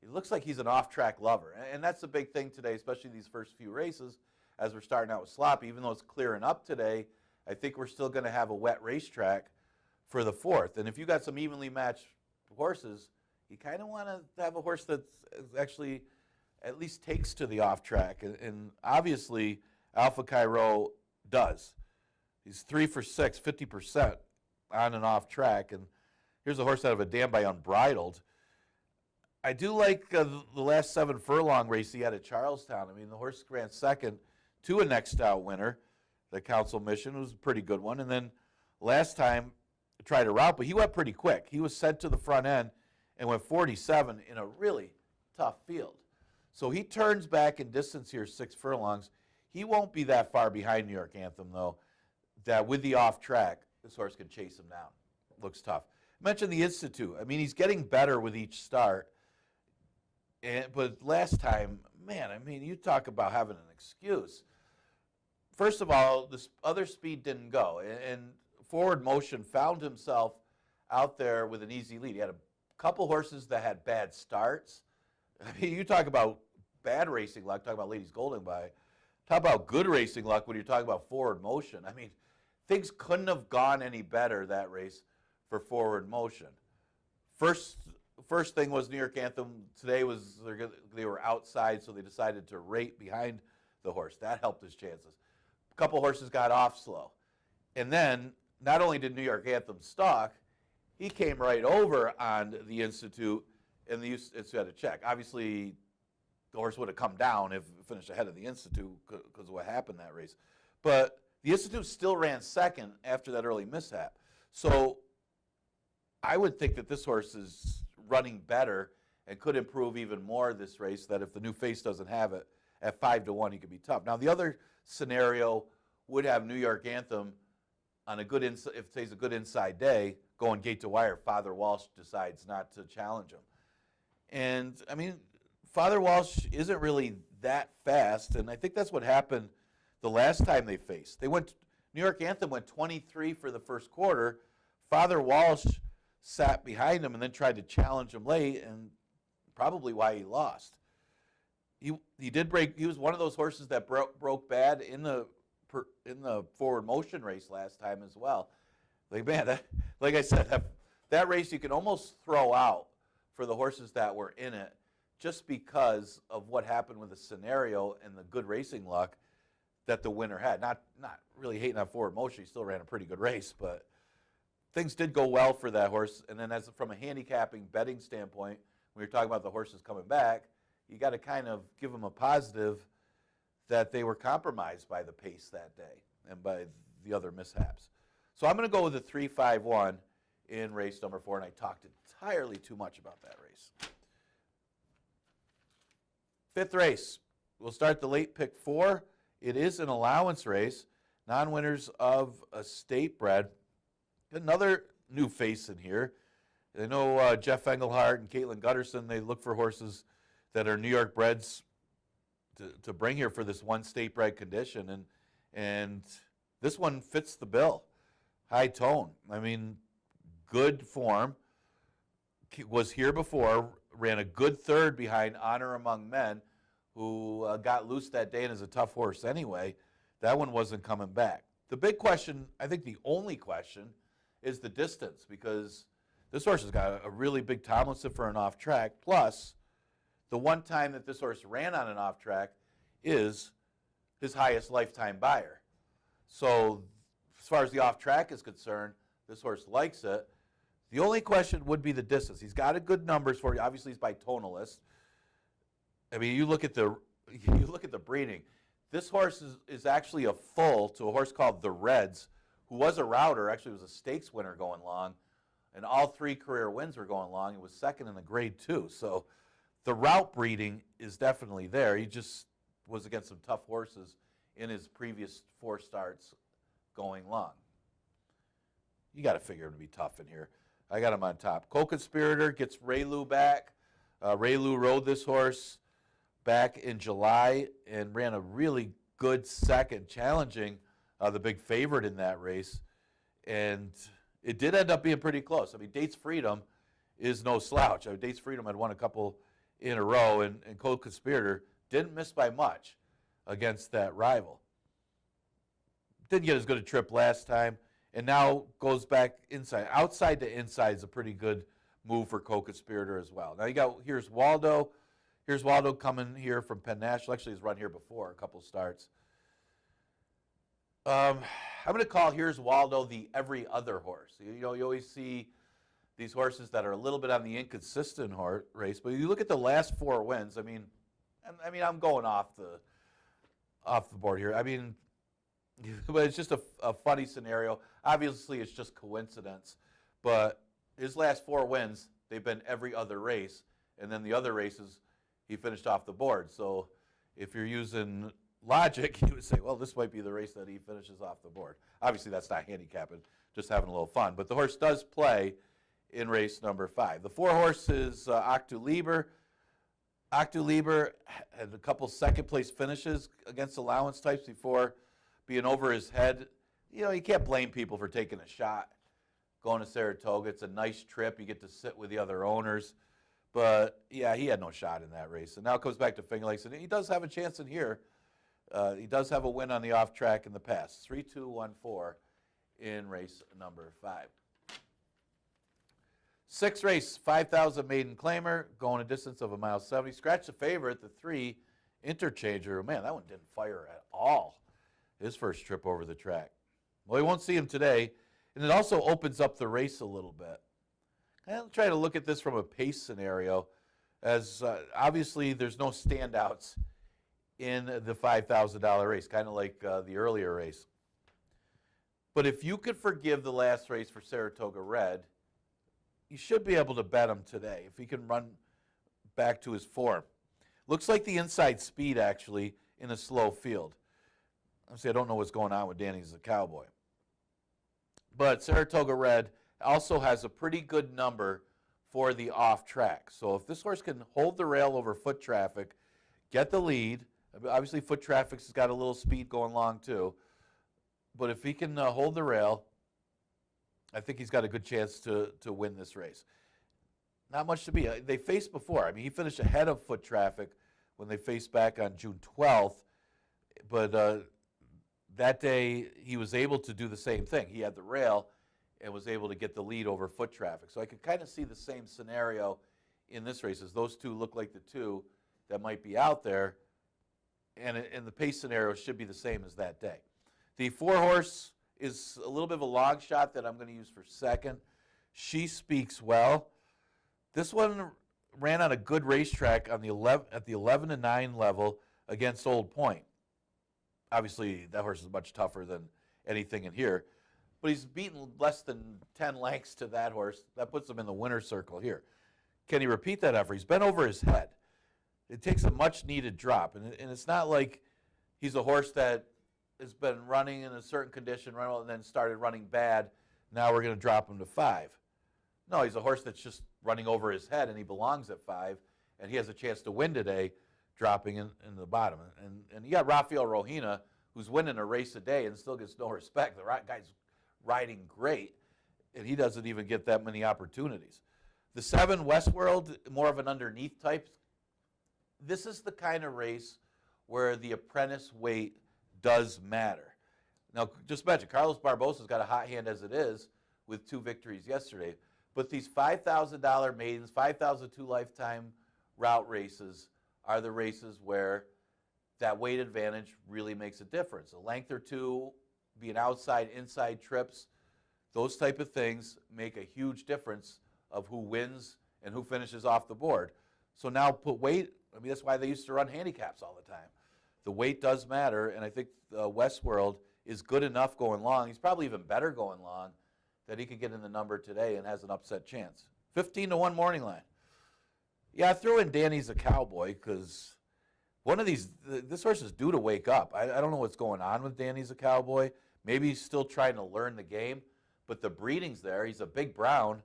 it looks like he's an off-track lover. And that's the big thing today, especially these first few races, as we're starting out with Sloppy. Even though it's clearing up today, I think we're still going to have a wet racetrack for the 4th. And if you got some evenly matched horses, you kind of want to have a horse that actually at least takes to the off-track. And obviously, Alpha Cairo does. He's 3 for 6, 50% on and off track. And here's a horse out of a dam by Unbridled. I do like the last 7 furlong race he had at Charlestown. I mean, the horse ran second to a next out winner. The Council Mission was a pretty good one. And then last time, tried a route, but he went pretty quick. He was sent to the front end and went 47 in a really tough field. So he turns back in distance here 6 furlongs. He won't be that far behind New York Anthem, though, that with the off track, this horse can chase him down. Looks tough. I mentioned the Institute. I mean, he's getting better with each start. But last time, man, I mean, you talk about having an excuse. First of all, this other speed didn't go. And Forward Motion found himself out there with an easy lead. He had a couple horses that had bad starts. I mean, you talk about bad racing luck, talk about Ladies Golden by. Talk about good racing luck when you're talking about Forward Motion. I mean, things couldn't have gone any better that race for Forward Motion. First thing was New York Anthem today was they were outside, so they decided to rate behind the horse. That helped his chances. A couple horses got off slow. And then not only did New York Anthem stalk, he came right over on the Institute, and the Institute had to check. Obviously, the horse would have come down if it finished ahead of the Institute because of what happened that race. But the Institute still ran second after that early mishap. So I would think that this horse is running better and could improve even more this race, that if the new face doesn't have it, at 5-1, he could be tough. Now, the other scenario would have New York Anthem on a good, if today's a good inside day, going gate to wire. Father Walsh decides not to challenge him. And, I mean, Father Walsh isn't really that fast, and I think that's what happened the last time they faced. New York Anthem went 23 for the first quarter. Father Walsh sat behind him and then tried to challenge him late, and probably why he lost. He did break. He was one of those horses that broke bad in the Forward Motion race last time as well. Like, man, like I said, that race you can almost throw out for the horses that were in it, just because of what happened with the scenario and the good racing luck that the winner had. Not really hating on Forward Motion. He still ran a pretty good race, but things did go well for that horse. And then from a handicapping betting standpoint, when you're talking about the horses coming back, you got to kind of give them a positive that they were compromised by the pace that day and by the other mishaps. So I'm going to go with the 3-5-1 in race number 4, and I talked entirely too much about that race. Fifth race, we'll start the late pick 4. It is an allowance race. Non-winners of a state bred. Another new face in here. I know Jeff Engelhardt and Caitlin Gutterson, they look for horses that are New York breds to bring here for this one state bred condition. And this one fits the bill. High tone. I mean, good form. Was here before, ran a good third behind Honor Among Men, who got loose that day and is a tough horse anyway. That one wasn't coming back. The big question, I think the only question, is the distance, because this horse has got a really big Tomlinson for an off track, plus the one time that this horse ran on an off track is his highest lifetime buyer. So as far as the off track is concerned, this horse likes it. The only question would be the distance. He's got a good numbers for you. Obviously, he's by Tonalist. I mean, you look at the breeding. This horse is actually a foal to a horse called the Reds, who was a router, actually was a stakes winner going long, and all 3 career wins were going long. He was second in the grade 2. So the route breeding is definitely there. He just was against some tough horses in his previous 4 starts going long. You got to figure him to be tough in here. I got him on top. Co-Conspirator gets Raylu back. Raylu rode this horse back in July and ran a really good second, challenging the big favorite in that race. And it did end up being pretty close. I mean, Dates Freedom is no slouch. I mean, Dates Freedom had won a couple in a row, and Co-Conspirator didn't miss by much against that rival. Didn't get as good a trip last time, and now goes back inside. Outside to inside is a pretty good move for Co-Conspirator as well. Now here's Waldo. Here's Waldo coming here from Penn National. Actually, he's run here before, a couple starts. I'm going to call Here's Waldo the every other horse. You know, you always see these horses that are a little bit on the inconsistent race, but you look at the last 4 wins. I mean, I'm going off the board here. I mean, but it's just a funny scenario. Obviously, it's just coincidence, but his last 4 wins, they've been every other race, and then the other races, he finished off the board. So if you're using logic, you would say, well, this might be the race that he finishes off the board. Obviously, that's not handicapping, just having a little fun. But the horse does play in race number 5. The 4 horse is Octu Lieber. Octu Lieber had a couple second-place finishes against allowance types before being over his head. You know, you can't blame people for taking a shot going to Saratoga. It's a nice trip. You get to sit with the other owners. But, yeah, he had no shot in that race. And now it comes back to Finger Lakes, and he does have a chance in here. He does have a win on the off track in the past. 3-2-1-4 in race number 5. 6th race, 5,000 maiden claimer, going a distance of 1.70 miles. Scratch the favorite, the 3 Interchanger. Man, that one didn't fire at all his first trip over the track. Well, we won't see him today, and it also opens up the race a little bit. I'll try to look at this from a pace scenario, as obviously there's no standouts in the $5,000 race, kind of like the earlier race. But if you could forgive the last race for Saratoga Red, you should be able to bet him today if he can run back to his form. Looks like the inside speed, actually, in a slow field. Obviously, I don't know what's going on with Danny as a cowboy. But Saratoga Red also has a pretty good number for the off track. So if this horse can hold the rail over foot traffic, get the lead, obviously foot traffic's got a little speed going long too, but if he can hold the rail, I think he's got a good chance to win this race. Not much to be. They faced before. I mean, he finished ahead of foot traffic when they faced back on June 12th, but that day he was able to do the same thing. He had the rail and was able to get the lead over foot traffic. So I could kind of see the same scenario in this race, as those two look like the two that might be out there, and the pace scenario should be the same as that day. The 4 horse is a little bit of a long shot that I'm going to use for second. She Speaks Well. This one ran on a good racetrack on the 11-9 level against Old Point. Obviously, that horse is much tougher than anything in here, but he's beaten less than 10 lengths to that horse. That puts him in the winner's circle here. Can he repeat that effort? He's been over his head. It takes a much-needed drop, and it's not like he's a horse that has been running in a certain condition, and then started running bad. Now we're going to drop him to 5. No, he's a horse that's just running over his head, and he belongs at 5, and he has a chance to win today, dropping in the bottom. And you got Rafael Rohina, who's winning a race a day and still gets no respect. The guy's riding great, and he doesn't even get that many opportunities. The 7, Westworld, more of an underneath type. This is the kind of race where the apprentice weight does matter. Now, just imagine, Carlos Barbosa's got a hot hand as it is with 2 victories yesterday. But these $5,000 maidens, $5,002 lifetime route races are the races where that weight advantage really makes a difference. A length or two, being outside, inside trips, those type of things make a huge difference of who wins and who finishes off the board. So now put weight, I mean, that's why they used to run handicaps all the time. The weight does matter, and I think Westworld is good enough going long. He's probably even better going long that he could get in the number today and has an upset chance. 15-1 morning line. Yeah, I threw in Danny's a Cowboy because one of these, this horse is due to wake up. I don't know what's going on with Danny's a Cowboy. Maybe he's still trying to learn the game, but the breeding's there. He's a big brown,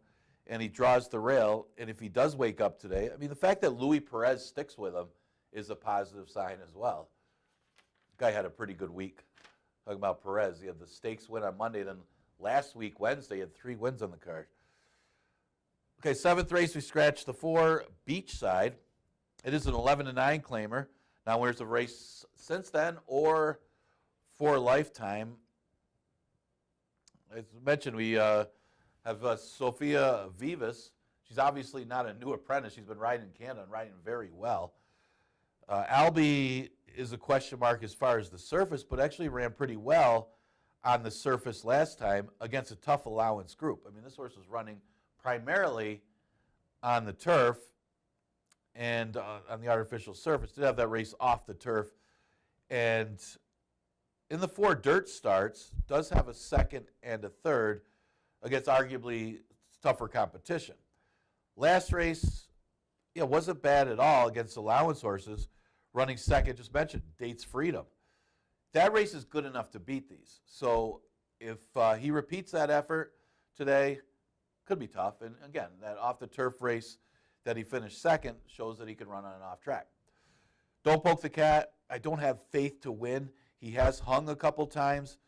and he draws the rail, and if he does wake up today, I mean, the fact that Luis Perez sticks with him is a positive sign as well. The guy had a pretty good week. Talking about Perez, he had the stakes win on Monday, then last week, Wednesday, he had 3 wins on the card. Okay, 7th race, we scratched the 4, Beachside. It is an 11-9 claimer. Now, where's the race since then or for lifetime? As mentioned, we have Sophia Vivas. She's obviously not a new apprentice. She's been riding in Canada and riding very well. Albie is a question mark as far as the surface, but actually ran pretty well on the surface last time against a tough allowance group. I mean, this horse was running primarily on the turf and on the artificial surface. Did have that race off the turf. And in the 4 dirt starts, does have a 2nd and a 3rd against arguably tougher competition. Last race, yeah, wasn't bad at all against allowance horses. Running 2nd, just mentioned, Dates Freedom. That race is good enough to beat these. So if he repeats that effort today, could be tough. And again, that off-the-turf race that he finished 2nd shows that he can run on an off-track. Don't Poke the Cat, I don't have faith to win. He has hung a couple times,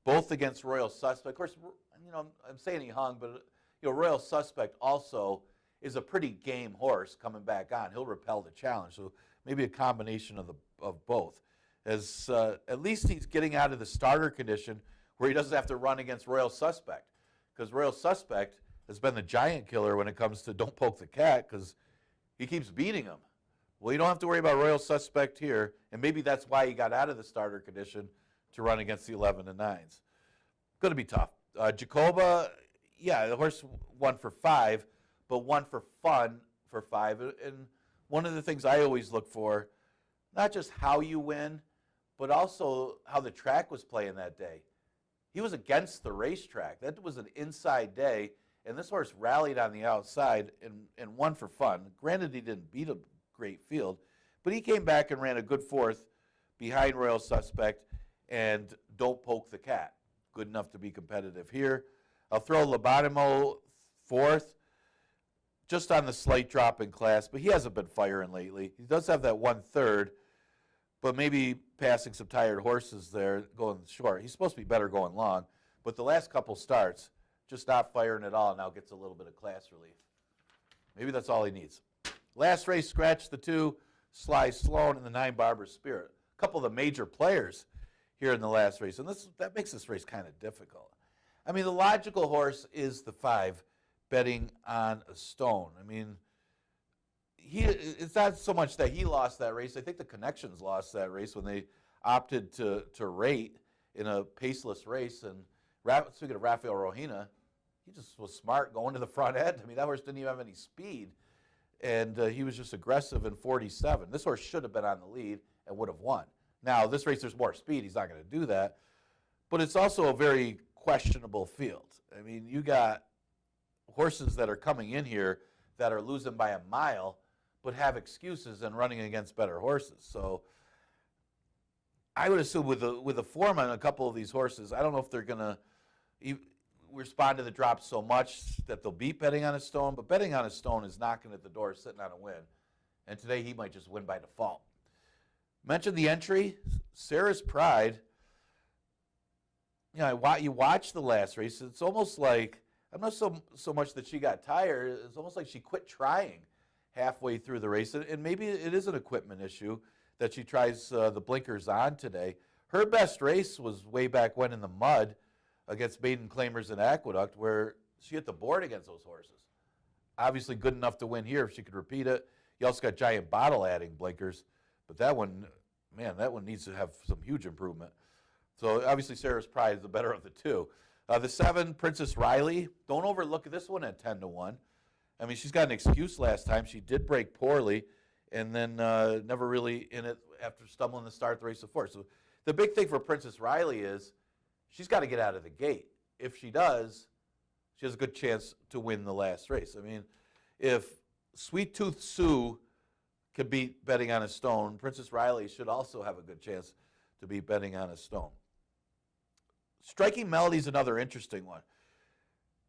both against Royal Suspect. Of course, you know, I'm saying he hung, but you know, Royal Suspect also is a pretty game horse coming back on. He'll repel the challenge. So maybe a combination of both. As at least he's getting out of the starter condition where he doesn't have to run against Royal Suspect, because Royal Suspect has been the giant killer when it comes to Don't Poke the Cat because he keeps beating him. Well, you don't have to worry about Royal Suspect here, and maybe that's why he got out of the starter condition to run against the 11 and 9s. Going to be tough. Jacoba, yeah, the horse won for 5, but won for fun for 5. And one of the things I always look for, not just how you win, but also how the track was playing that day. He was against the racetrack. That was an inside day, and this horse rallied on the outside and won for fun. Granted, he didn't beat a great field, but he came back and ran a good 4th behind Royal Suspect and Don't Poke the Cat. Good enough to be competitive here. I'll throw Lobotomo 4th, just on the slight drop in class, but he hasn't been firing lately. He does have that 1/3, but maybe passing some tired horses there going short. He's supposed to be better going long, but the last couple starts, just not firing at all, now gets a little bit of class relief. Maybe that's all he needs. Last race, scratch the 2, Sly Sloan and the 9, Barber Spirit. A couple of the major players here in the last race, and that makes this race kind of difficult. I mean, the logical horse is the 5, betting on a stone. I mean, it's not so much that he lost that race. I think the Connections lost that race when they opted to rate in a paceless race. And speaking of Rafael Rohina, he just was smart going to the front end. I mean, that horse didn't even have any speed, and he was just aggressive in 47. This horse should have been on the lead and would have won. Now, this race, there's more speed. He's not going to do that. But it's also a very questionable field. I mean, you got horses that are coming in here that are losing by a mile, but have excuses and running against better horses. So I would assume with the form on a couple of these horses, I don't know if they're going to respond to the drop so much that they'll beat Betting on a Stone, but Betting on a Stone is knocking at the door, sitting on a win. And today he might just win by default. Mentioned the entry, Sarah's Pride. You know, you watch the last race, it's almost like, I'm not so much that she got tired, it's almost like she quit trying halfway through the race. And maybe it is an equipment issue that she tries the blinkers on today. Her best race was way back when in the mud against Maiden Claimers and Aqueduct, where she hit the board against those horses. Obviously good enough to win here if she could repeat it. You also got Giant Bottle adding blinkers, but that one, man, that one needs to have some huge improvement. So obviously Sarah's Pride is the better of the two. The 7, Princess Riley. Don't overlook this one at 10-1. I mean, she's got an excuse last time. She did break poorly, and then never really in it after stumbling to start the race before. So the big thing for Princess Riley is she's got to get out of the gate. If she does, she has a good chance to win the last race. I mean, if Sweet Tooth Sue could beat Betting on a Stone, Princess Riley should also have a good chance to beat Betting on a Stone. Striking Melody is another interesting one.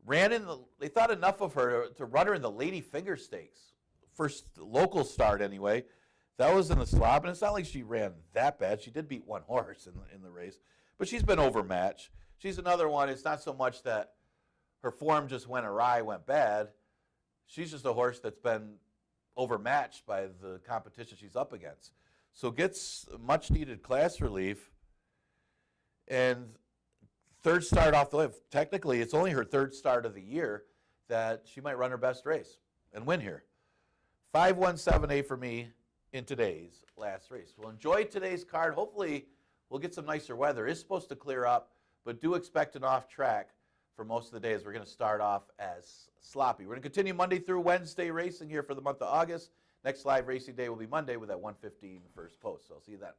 They thought enough of her to run her in the Lady Finger Stakes. First local start anyway. That was in the slop, and it's not like she ran that bad. She did beat one horse in the race, but she's been overmatched. She's another one. It's not so much that her form just went awry, went bad. She's just a horse that's been overmatched by the competition she's up against. So gets much needed class relief. And third start off the lift. Technically, it's only her third start of the year that she might run her best race and win here. 5-1-7-8 for me in today's last race. Well, enjoy today's card. Hopefully, we'll get some nicer weather. It's supposed to clear up, but do expect an off track for most of the days. We're going to start off as sloppy. We're going to continue Monday through Wednesday racing here for the month of August. Next live racing day will be Monday with that 1:15 first post. So I'll see you then.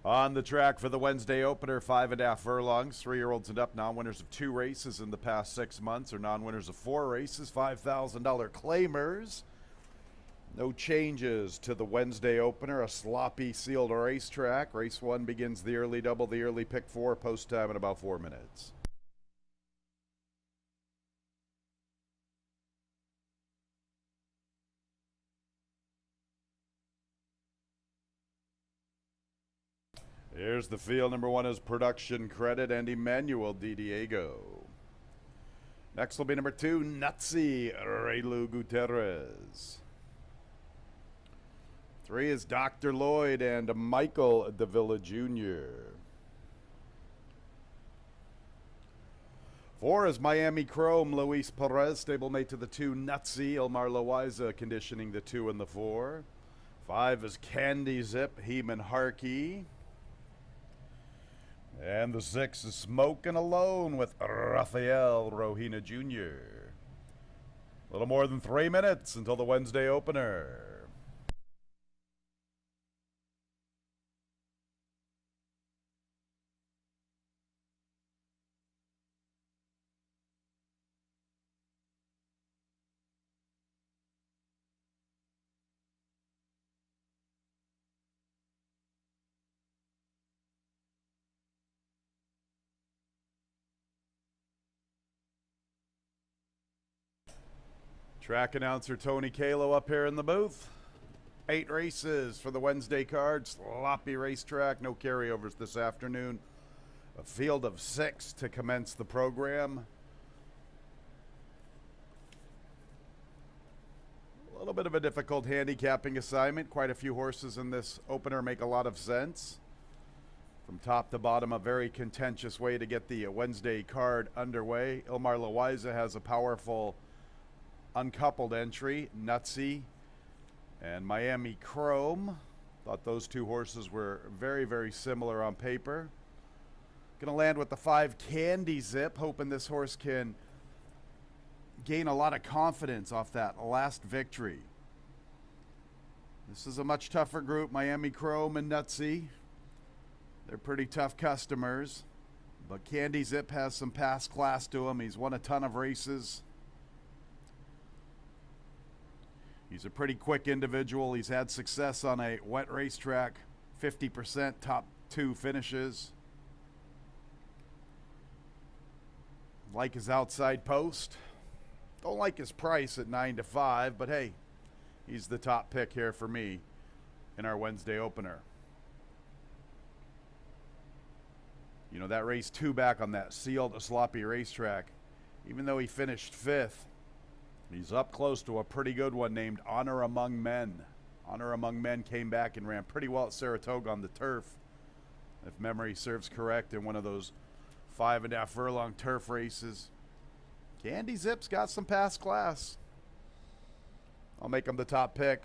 On the track for the Wednesday opener, 5.5 furlongs, 3-year-olds and up, non-winners of 2 races in the past 6 months, or non-winners of 4 races, $5,000 claimers. No changes to the Wednesday opener, a sloppy sealed racetrack. Race 1 begins the early double, the early pick 4, post time in about 4 minutes. Here's the field. Number 1 is Production Credit and Emmanuel Di Diego. Next will be number 2, Nutsy Relu Gutierrez. 3 is Dr. Lloyd and Michael Davila Jr. 4 is Miami Chrome, Luis Perez, stablemate to the 2, Nutsy, Elmar Loaiza conditioning the 2 and the 4. 5 is Candy Zip, Heeman Harkey. And the 6 is Smokin' Alone with Rafael Rohina Jr. A little more than 3 minutes until the Wednesday opener. Track announcer Tony Kalo up here in the booth. 8 races for the Wednesday card. Sloppy racetrack, no carryovers this afternoon. A field of 6 to commence the program. A little bit of a difficult handicapping assignment. Quite a few horses in this opener make a lot of sense. From top to bottom, a very contentious way to get the Wednesday card underway. Elmar Loaiza has a powerful uncoupled entry, Nutsy and Miami Chrome. Thought those 2 horses were very, very similar on paper. Gonna land with the 5, Candy Zip, hoping this horse can gain a lot of confidence off that last victory. This is a much tougher group, Miami Chrome and Nutsy. They're pretty tough customers, but Candy Zip has some past class to him. He's won a ton of races. He's a pretty quick individual. He's had success on a wet racetrack, 50% top 2 finishes. Like his outside post. Don't like his price at 9-5, but hey, he's the top pick here for me in our Wednesday opener. You know, that race 2 back on that sealed sloppy racetrack, even though he finished 5th, he's up close to a pretty good one named Honor Among Men. Honor Among Men came back and ran pretty well at Saratoga on the turf, if memory serves correct, in one of those 5.5 furlong turf races. Candy Zip's got some past class. I'll make him the top pick.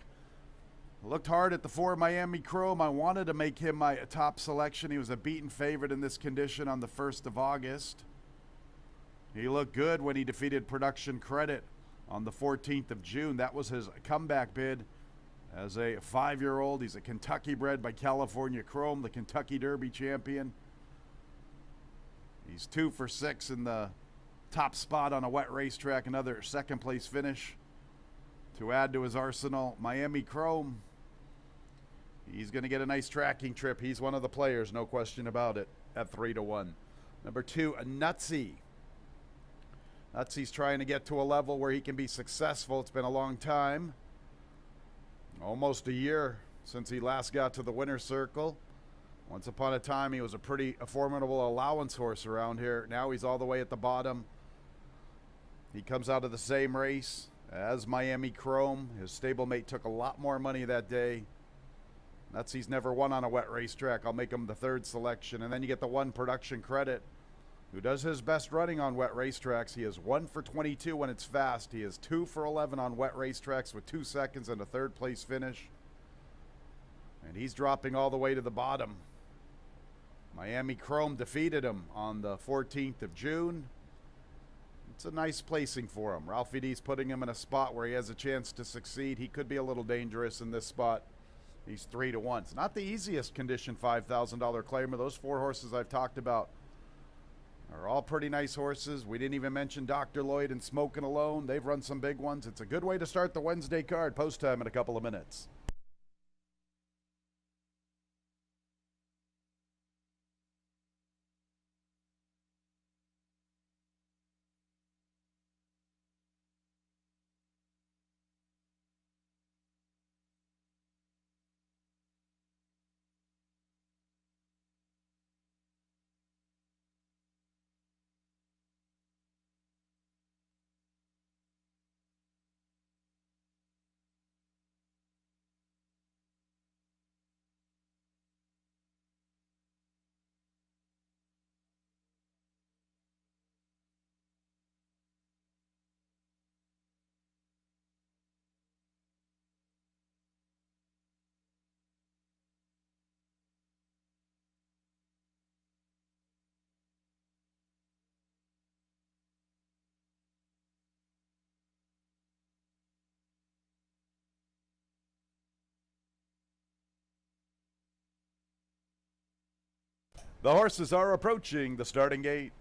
Looked hard at the 4 Miami Chrome. I wanted to make him my top selection. He was a beaten favorite in this condition on the 1st of August. He looked good when he defeated Production Credit on the 14th of June. That was his comeback bid as a 5-year-old. He's a Kentucky bred by California Chrome, the Kentucky Derby champion. He's 2 for 6 in the top spot on a wet racetrack, another 2nd place finish to add to his arsenal. Miami Chrome, he's going to get a nice tracking trip. He's one of the players, no question about it, at 3-1. Number 2, Nutsy. Nutsy's trying to get to a level where he can be successful. It's been a long time, almost a year since he last got to the winner's circle. Once upon a time, he was a pretty formidable allowance horse around here. Now he's all the way at the bottom. He comes out of the same race as Miami Chrome. His stablemate took a lot more money that day. Nutsy's never won on a wet racetrack. I'll make him the 3rd selection. And then you get the 1 Production Credit, who does his best running on wet racetracks. He is 1 for 22 when it's fast. He is 2 for 11 on wet racetracks with 2 seconds and a 3rd place finish. And he's dropping all the way to the bottom. Miami Chrome defeated him on the 14th of June. It's a nice placing for him. Ralphie D's putting him in a spot where he has a chance to succeed. He could be a little dangerous in this spot He's 3-1. It's not the easiest condition $5,000 claimer. Those 4 horses I've talked about are all pretty nice horses. We didn't even mention Dr. Lloyd and Smokin' Alone. They've run some big ones. It's a good way to start the Wednesday card. Post time in a couple of minutes. The horses are approaching the starting gate.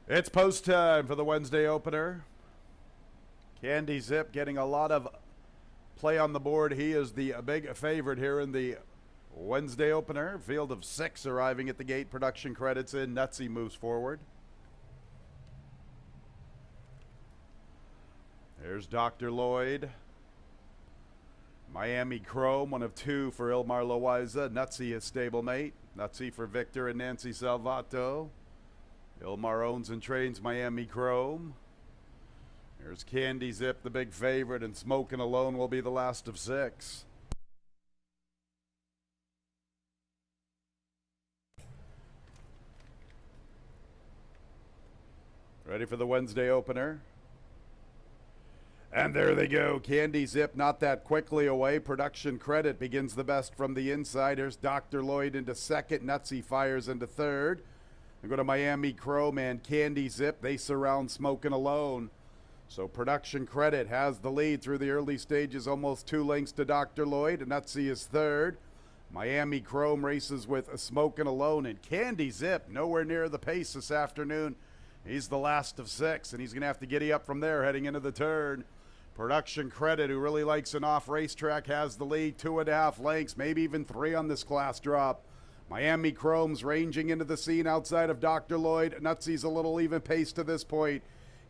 It's post time for the Wednesday opener. Candy Zip getting a lot of play on the board. He is the big favorite here in the Wednesday opener. Field of 6 arriving at the gate. Production credits in. Nutsy moves forward. There's Dr. Lloyd. Miami Chrome, one of 2 for Ilmar Loiza. Nutsy, his stablemate. Nutsy for Victor and Nancy Salvato. Ilmar owns and trains Miami Chrome. There's Candy Zip, the big favorite, and Smokin' Alone will be the last of 6. Ready for the Wednesday opener. And there they go. Candy Zip not that quickly away. Production credit begins the best from the inside. Here's Dr. Lloyd into second. Nutsy fires into third. They go to Miami Chrome and Candy Zip. They surround Smokin' Alone. So production credit has the lead through the early stages. Almost 2 lengths to Dr. Lloyd. And Nutsy is third. Miami Chrome races with a Smokin' Alone. And Candy Zip nowhere near the pace this afternoon. He's the last of 6, and he's going to have to giddy up from there heading into the turn. Production credit, who really likes an off racetrack, has the lead. 2.5 lengths, maybe even 3 on this class drop. Miami Chrome's ranging into the scene outside of Dr. Lloyd. Nutsy's a little even pace to this point.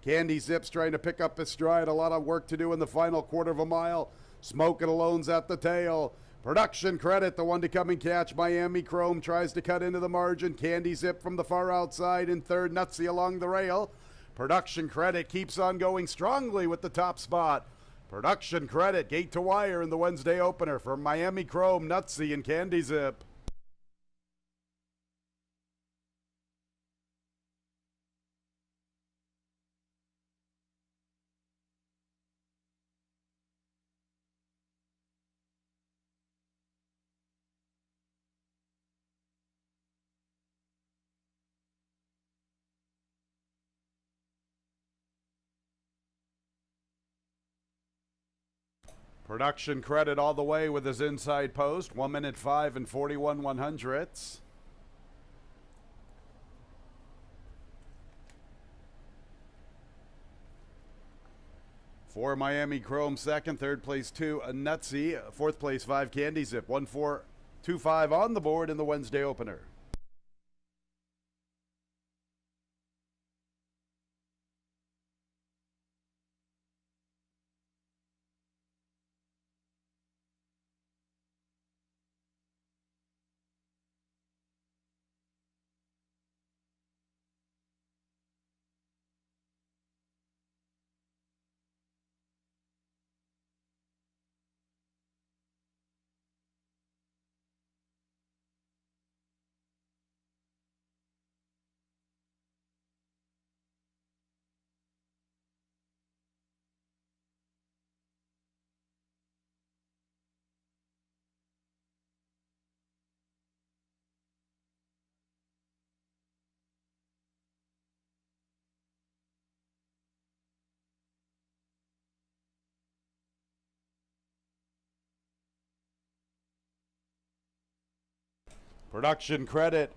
Candy Zip's trying to pick up his stride. A lot of work to do in the final quarter of a mile. Smokin' Alone's at the tail. Production credit, the one to come and catch. Miami Chrome tries to cut into the margin. Candy Zip from the far outside in third. Nutsy along the rail. Production credit keeps on going strongly with the top spot. Production credit, gate to wire in the Wednesday opener for Miami Chrome, Nutsy, and Candy Zip. Production credit all the way with his inside post. 1 minute 5 and 41 100ths. For Miami Chrome second, third place 2 Nutsy, fourth place 5 Candy Zip. 1-4-2-5 on the board in the Wednesday opener. Production credit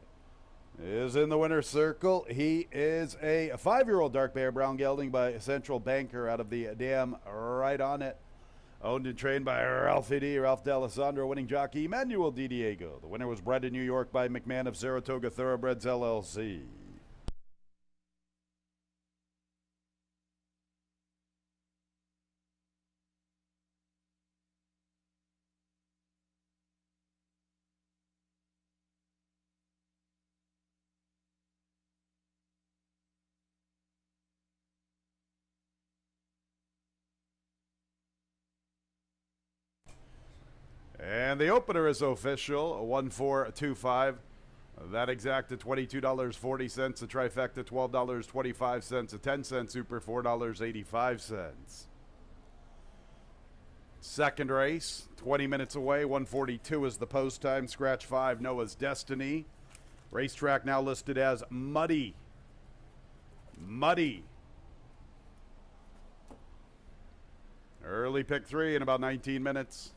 is in the winner's circle. He is a 5-year-old dark bear brown gelding by Central Banker out of the dam right on it. Owned and trained by Ralphie D. Ralph D'Alessandro, winning jockey Emmanuel Di Diego. The winner was bred in New York by McMahon of Saratoga Thoroughbreds LLC. And the opener is official, 1425. That exacta $22.40, a trifecta $12.25, a 10-cent super $4.85. Second race, 20 minutes away, 142 is the post time. Scratch 5, Noah's Destiny. Racetrack now listed as Muddy. Muddy. Early pick 3 in about 19 minutes.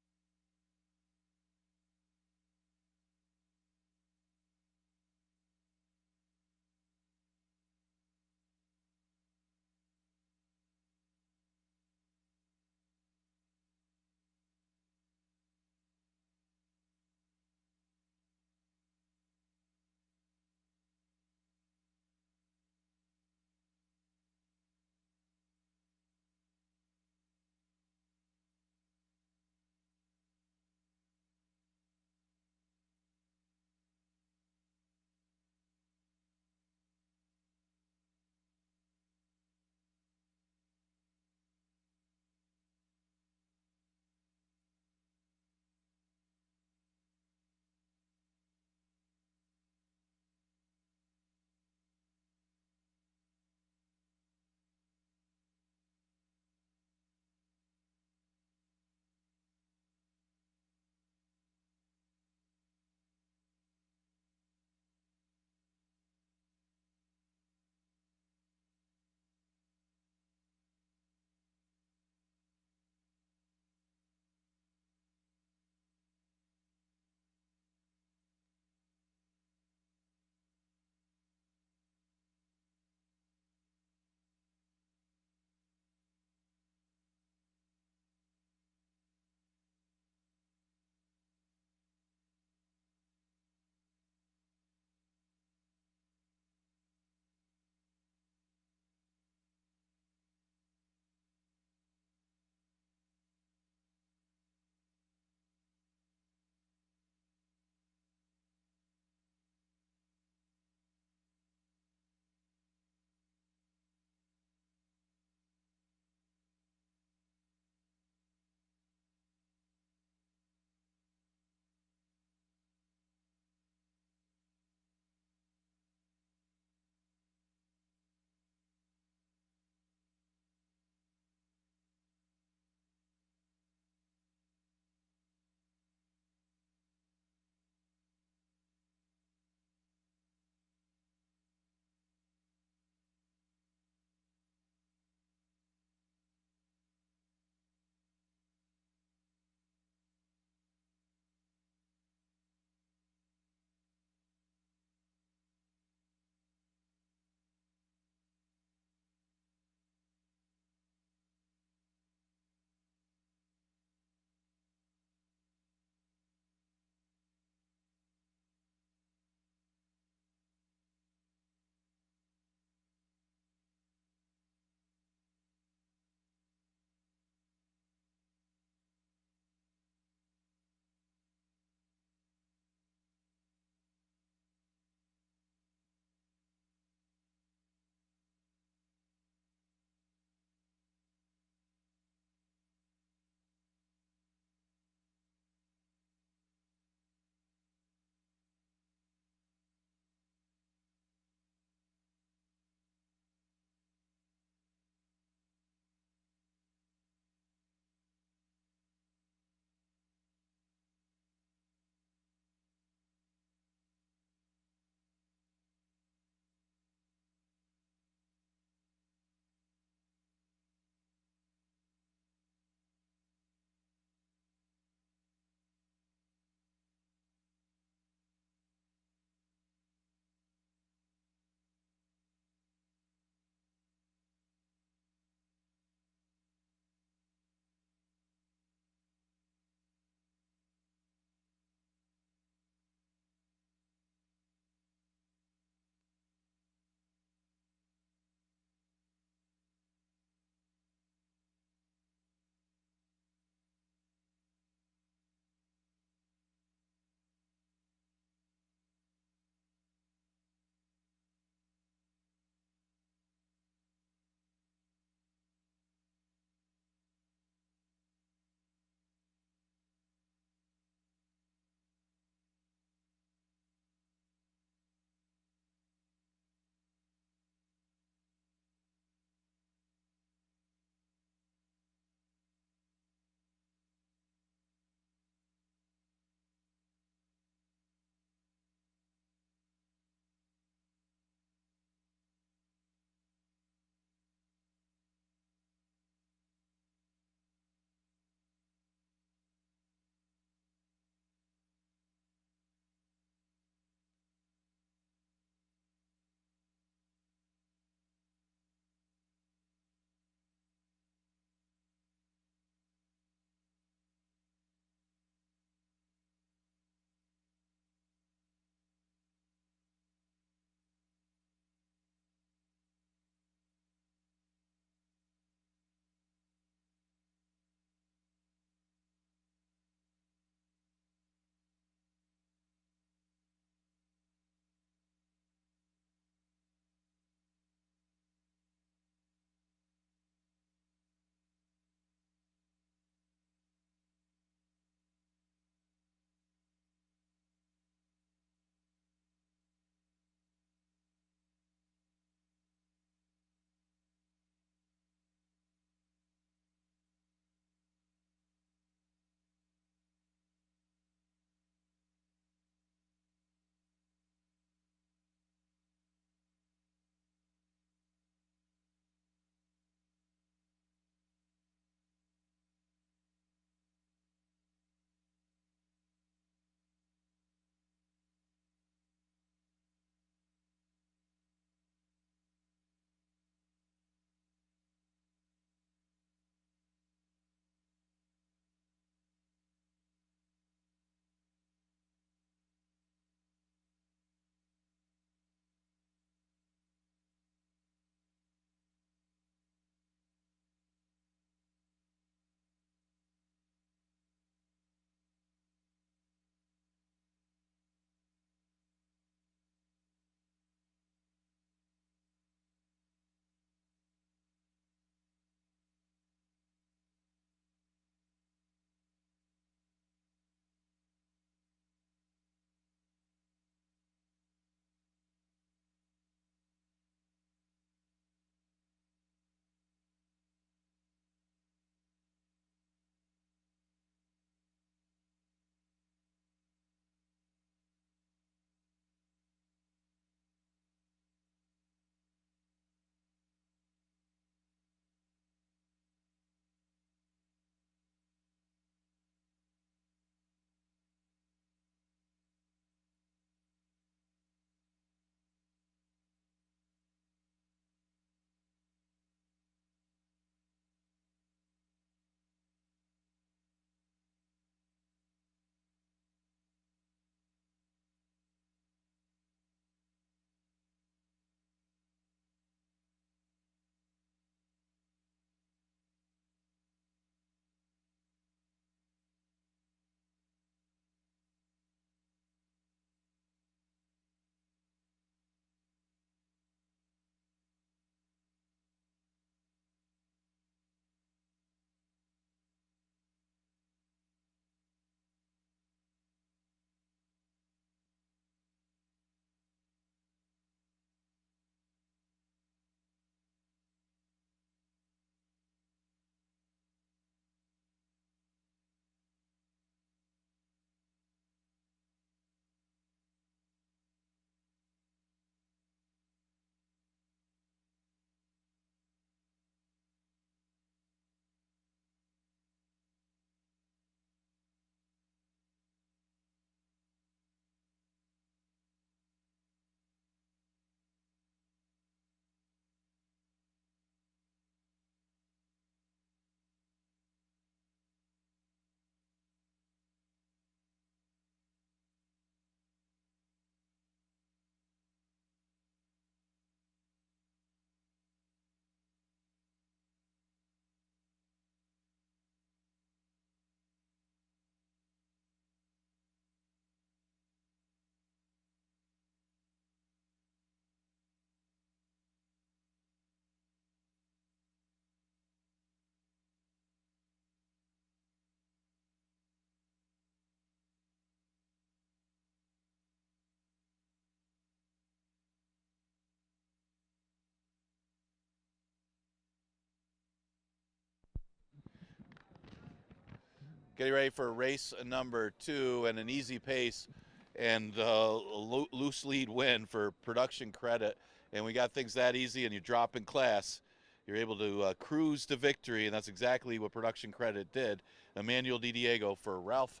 Getting ready for race number 2 and an easy pace and loose lead win for production credit. And we got things that easy, and you drop in class, you're able to cruise to victory, and that's exactly what production credit did. Emmanuel DiDiego for Ralph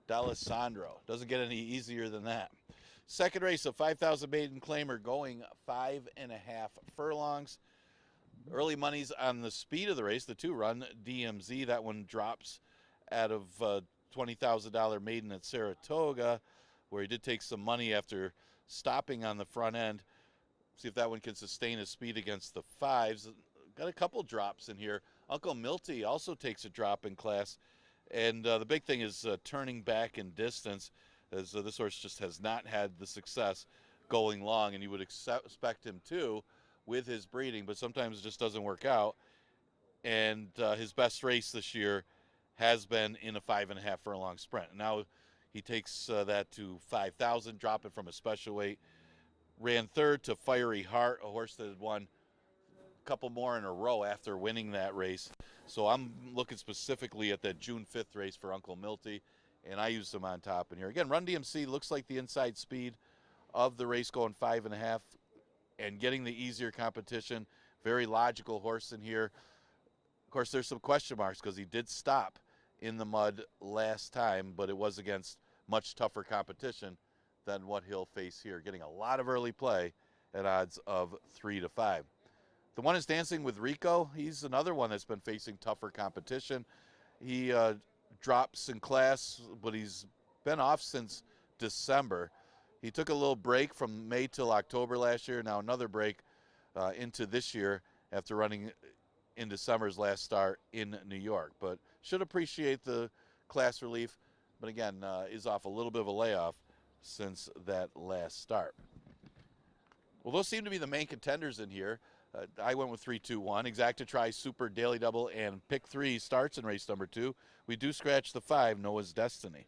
D'Alessandro. Doesn't get any easier than that. Second race, a 5,000 maiden claimer going 5.5 furlongs. Early money's on the speed of the race, the 2-run DMZ. That one drops out of $20,000 maiden at Saratoga, where he did take some money after stopping on the front end. See if that one can sustain his speed against the 5s. Got a couple drops in here. Uncle Milty also takes a drop in class. And the big thing is turning back in distance, as this horse just has not had the success going long, and you would expect him to with his breeding, but sometimes it just doesn't work out. And his best race this year has been in a 5.5 furlong sprint. Now he takes that to 5,000, dropping from a special weight. Ran third to Fiery Heart, a horse that had won a couple more in a row after winning that race. So I'm looking specifically at that June 5th race for Uncle Milty, and I used him on top in here. Again, Run DMC looks like the inside speed of the race, going 5.5 and getting the easier competition. Very logical horse in here. Of course, there's some question marks because he did stop in the mud last time, but it was against much tougher competition than what he'll face here. Getting a lot of early play at odds of 3 to 5. The One is Dancing with Rico. He's another one that's been facing tougher competition. He drops in class, but he's been off since December. He took a little break from May till October last year. Now another break into this year after running in December's last start in New York. But should appreciate the class relief. But again, is off a little bit of a layoff since that last start. Well, those seem to be the main contenders in here. I went with 3-2-1. Exacta Try, Super, Daily Double, and Pick 3 starts in race number 2. We do scratch the 5, Noah's Destiny.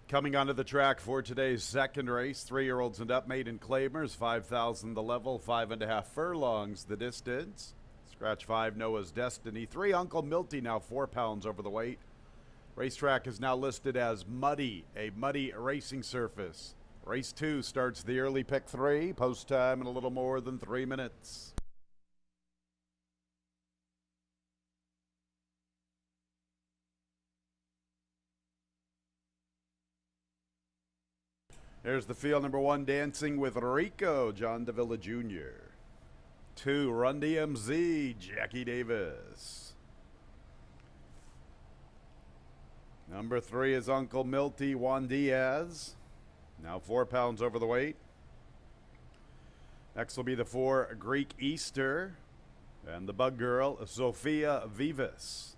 Coming onto the track for today's second race, 3-year-olds and up, maiden claimers, 5,000 the level, 5.5 furlongs the distance. Scratch 5, Noah's Destiny. 3, Uncle Milty, now 4 pounds over the weight. Racetrack is now listed as muddy, a muddy racing surface. Race 2 starts the early pick 3, post time in a little more than 3 minutes. There's the field. Number 1, Dancing with Rico, John Davila Jr. 2, Run DMZ, Jackie Davis. Number 3 is Uncle Milty, Juan Diaz, now 4 pounds over the weight. Next will be the 4, Greek Easter, and the bug girl, Sophia Vivas.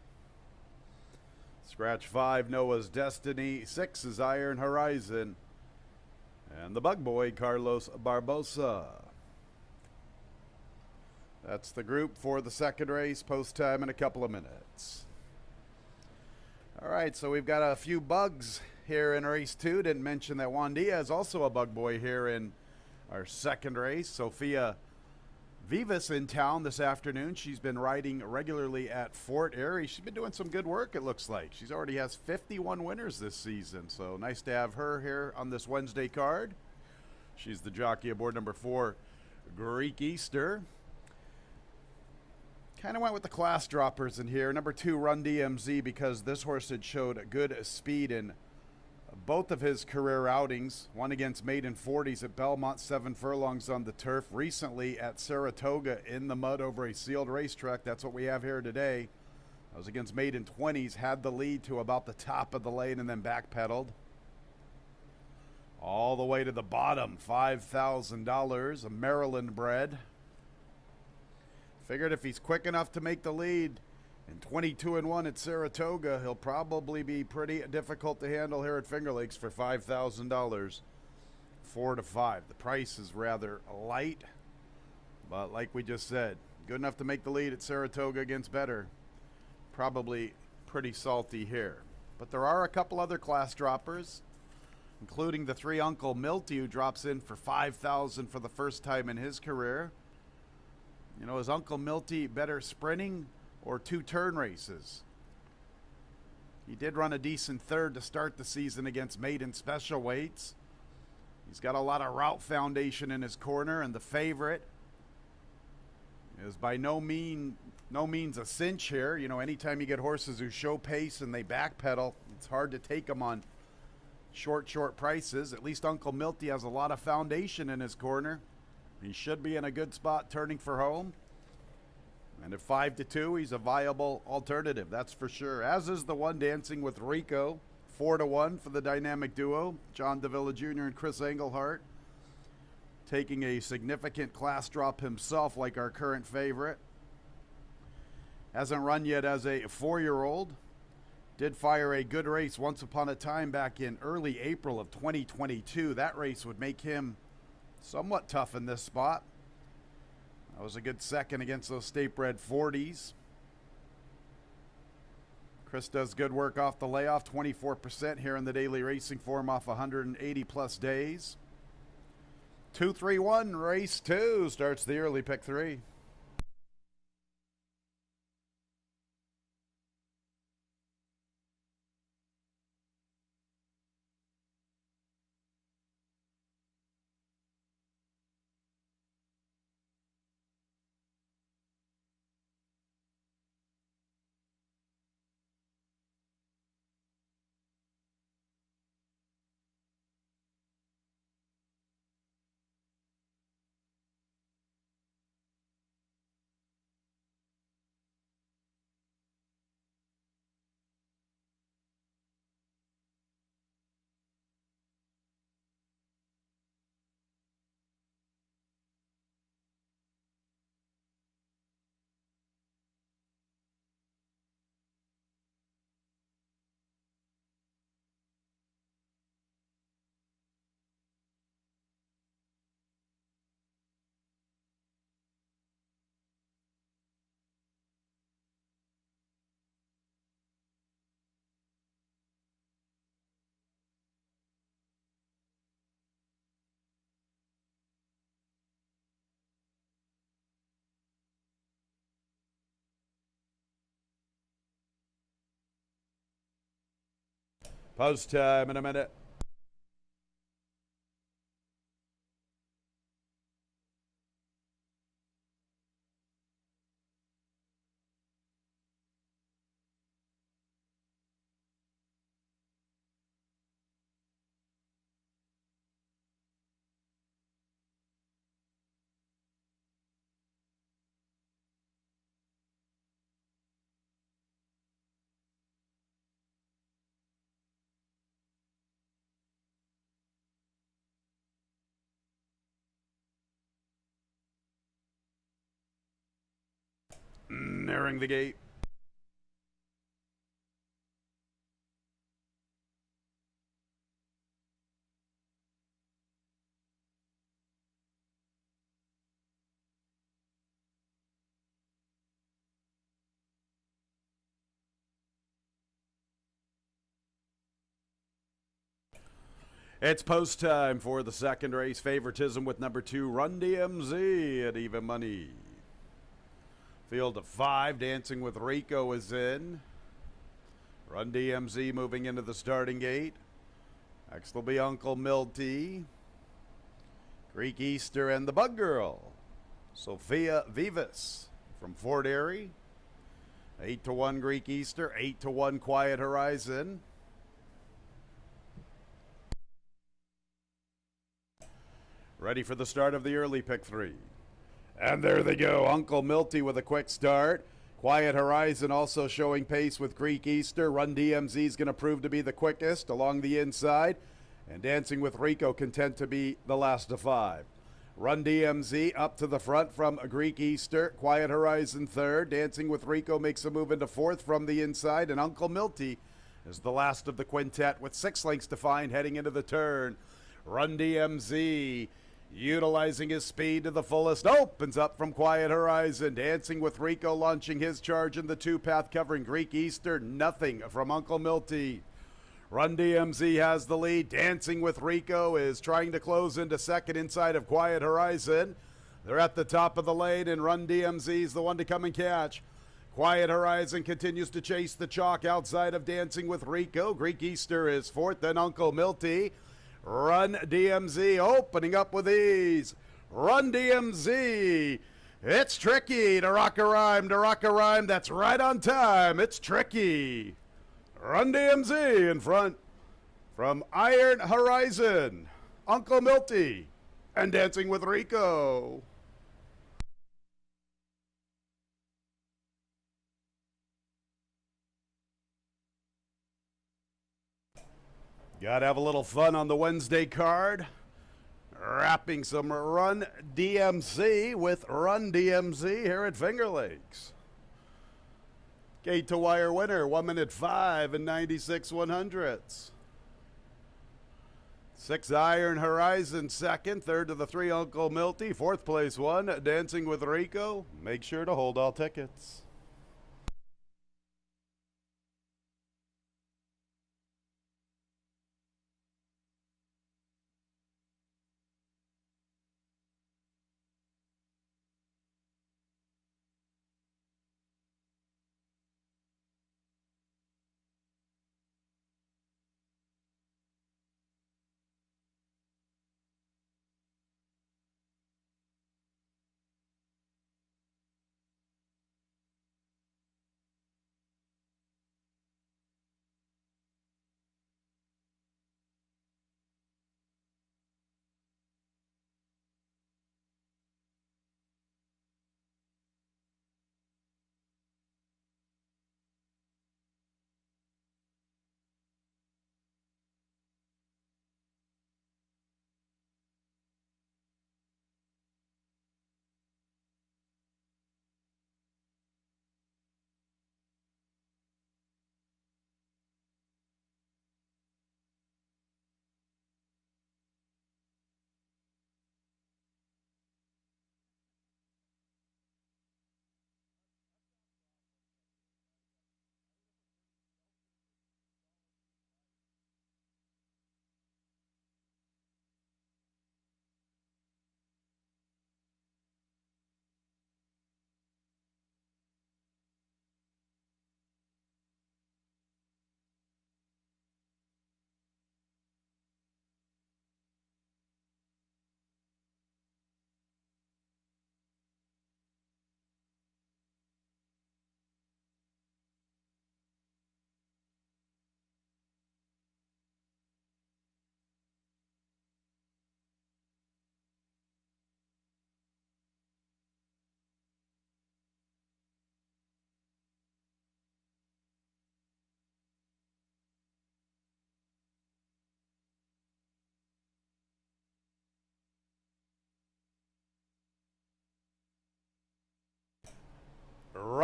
Scratch 5, Noah's Destiny. 6 is Iron Horizon, and the bug boy, Carlos Barbosa. That's the group for the second race, post time in a couple of minutes. All right, so we've got a few bugs here in race 2. Didn't mention that Juan Diaz, also a bug boy here in our second race. Sophia Vivas in town this afternoon. She's been riding regularly at Fort Erie. She's been doing some good work, it looks like. She's already has 51 winners this season, so nice to have her here on this Wednesday card. She's the jockey aboard number 4, Greek Easter. Kind of went with the class droppers in here. Number 2, Run DMZ, because this horse had showed good speed in both of his career outings. One against maiden 40s at Belmont, 7 furlongs on the turf. Recently at Saratoga in the mud over a sealed racetrack. That's what we have here today. That was against maiden 20s, had the lead to about the top of the lane and then backpedaled all the way to the bottom. $5,000, a Maryland bred. Figured if he's quick enough to make the lead in 22-1 at Saratoga, he'll probably be pretty difficult to handle here at Finger Lakes for $5,000. 4 to 5. The price is rather light, but like we just said, good enough to make the lead at Saratoga against better. Probably pretty salty here. But there are a couple other class droppers, including the 3, Uncle Milty, who drops in for $5,000 for the first time in his career. You know, is Uncle Milty better sprinting or 2-turn races? He did run a decent third to start the season against maiden special weights. He's got a lot of route foundation in his corner, and the favorite is by no means a cinch here. You know, anytime you get horses who show pace and they backpedal, it's hard to take them on short prices. At least Uncle Milty has a lot of foundation in his corner. He should be in a good spot turning for home. And at 5 to 2, he's a viable alternative, that's for sure. As is the 1, Dancing with Rico. 4 to 1 for the dynamic duo, John Davila Jr. and Chris Englehart. Taking a significant class drop himself, like our current favorite. Hasn't run yet as a 4-year-old. Did fire a good race once upon a time back in early April of 2022. That race would make him somewhat tough in this spot. That was a good second against those state-bred 40s. Chris does good work off the layoff, 24% here in the daily racing form off 180-plus days. 2-3-1, race 2 starts the early pick 3. Post time in a minute. Nearing the gate. It's post time for the second race. Favoritism with number 2, Run DMZ at even money. Field of 5, Dancing with Rico is in. Run DMZ moving into the starting gate. Next will be Uncle Milty, Greek Easter, and the Bug Girl, Sophia Vivas from Fort Erie. 8-1 Greek Easter, 8-1 Quiet Horizon. Ready for the start of the early pick 3. And there they go. Uncle Milty with a quick start. Quiet Horizon also showing pace with Greek Easter. Run DMZ is going to prove to be the quickest along the inside. And Dancing with Rico content to be the last of 5. Run DMZ up to the front from Greek Easter. Quiet Horizon third. Dancing with Rico makes a move into fourth from the inside. And Uncle Milty is the last of the quintet with 6 lengths to find heading into the turn. Run DMZ, utilizing his speed to the fullest, opens up from Quiet Horizon. Dancing with Rico launching his charge in the 2-path, covering Greek Easter. Nothing from Uncle Milty. Run DMZ has the lead. Dancing with Rico is trying to close into second inside of Quiet Horizon. They're at the top of the lane, and Run DMZ is the one to come and catch. Quiet Horizon continues to chase the chalk outside of Dancing with Rico. Greek Easter is fourth, then Uncle Milty. Run DMZ opening up with ease. Run DMZ. It's tricky to rock a rhyme, that's right on time. It's tricky. Run DMZ in front from Iron Horizon, Uncle Milty, and Dancing with Rico. Got to have a little fun on the Wednesday card. Wrapping some Run DMZ with Run DMZ here at Finger Lakes. Gate to wire winner, 1 minute 5 and 96/100ths. 6 Iron Horizon second, third to the 3 Uncle Milty, fourth place 1 Dancing with Rico. Make sure to hold all tickets.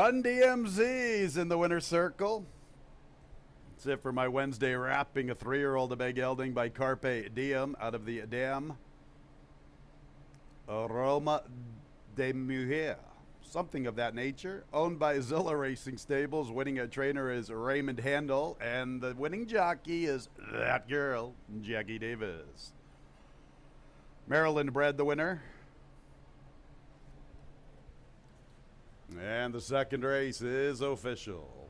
Run DMZ's in the winner's circle. That's it for my Wednesday wrapping. A 3-year-old, a big gelding by Carpe Diem out of the Dam Aroma de Mujer. Something of that nature. Owned by Zilla Racing Stables. Winning a trainer is Raymond Handel. And the winning jockey is that girl, Jackie Davis. Maryland bred the winner. And the second race is official.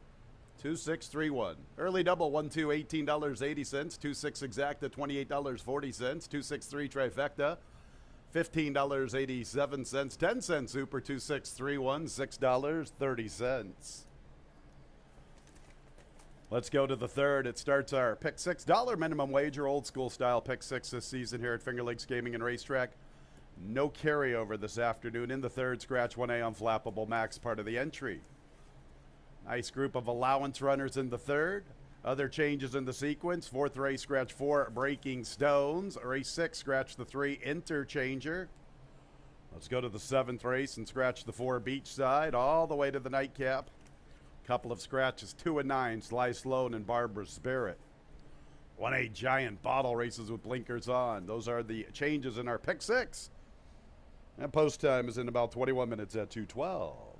2631. Early double 1-2 $18.80. 2-6 exacta $28.40. 263 trifecta $15.87. 10 cent super 2631 $6.30. Let's go to the third. It starts our pick $6 minimum wager, old school style pick six this season here at Finger Lakes Gaming and Racetrack. No carryover this afternoon. In the third, scratch 1A on Flappable Max, part of the entry. Nice group of allowance runners in the third. Other changes in the sequence. Fourth race, scratch 4, Breaking Stones. Race 6, scratch the 3, Interchanger. Let's go to the seventh race and scratch the 4, Beachside, all the way to the nightcap. Couple of scratches, 2 and 9, Sly Sloan and Barbara Spirit. 1A giant bottle races with blinkers on. Those are the changes in our pick six. And post time is in about 21 minutes at 2:12.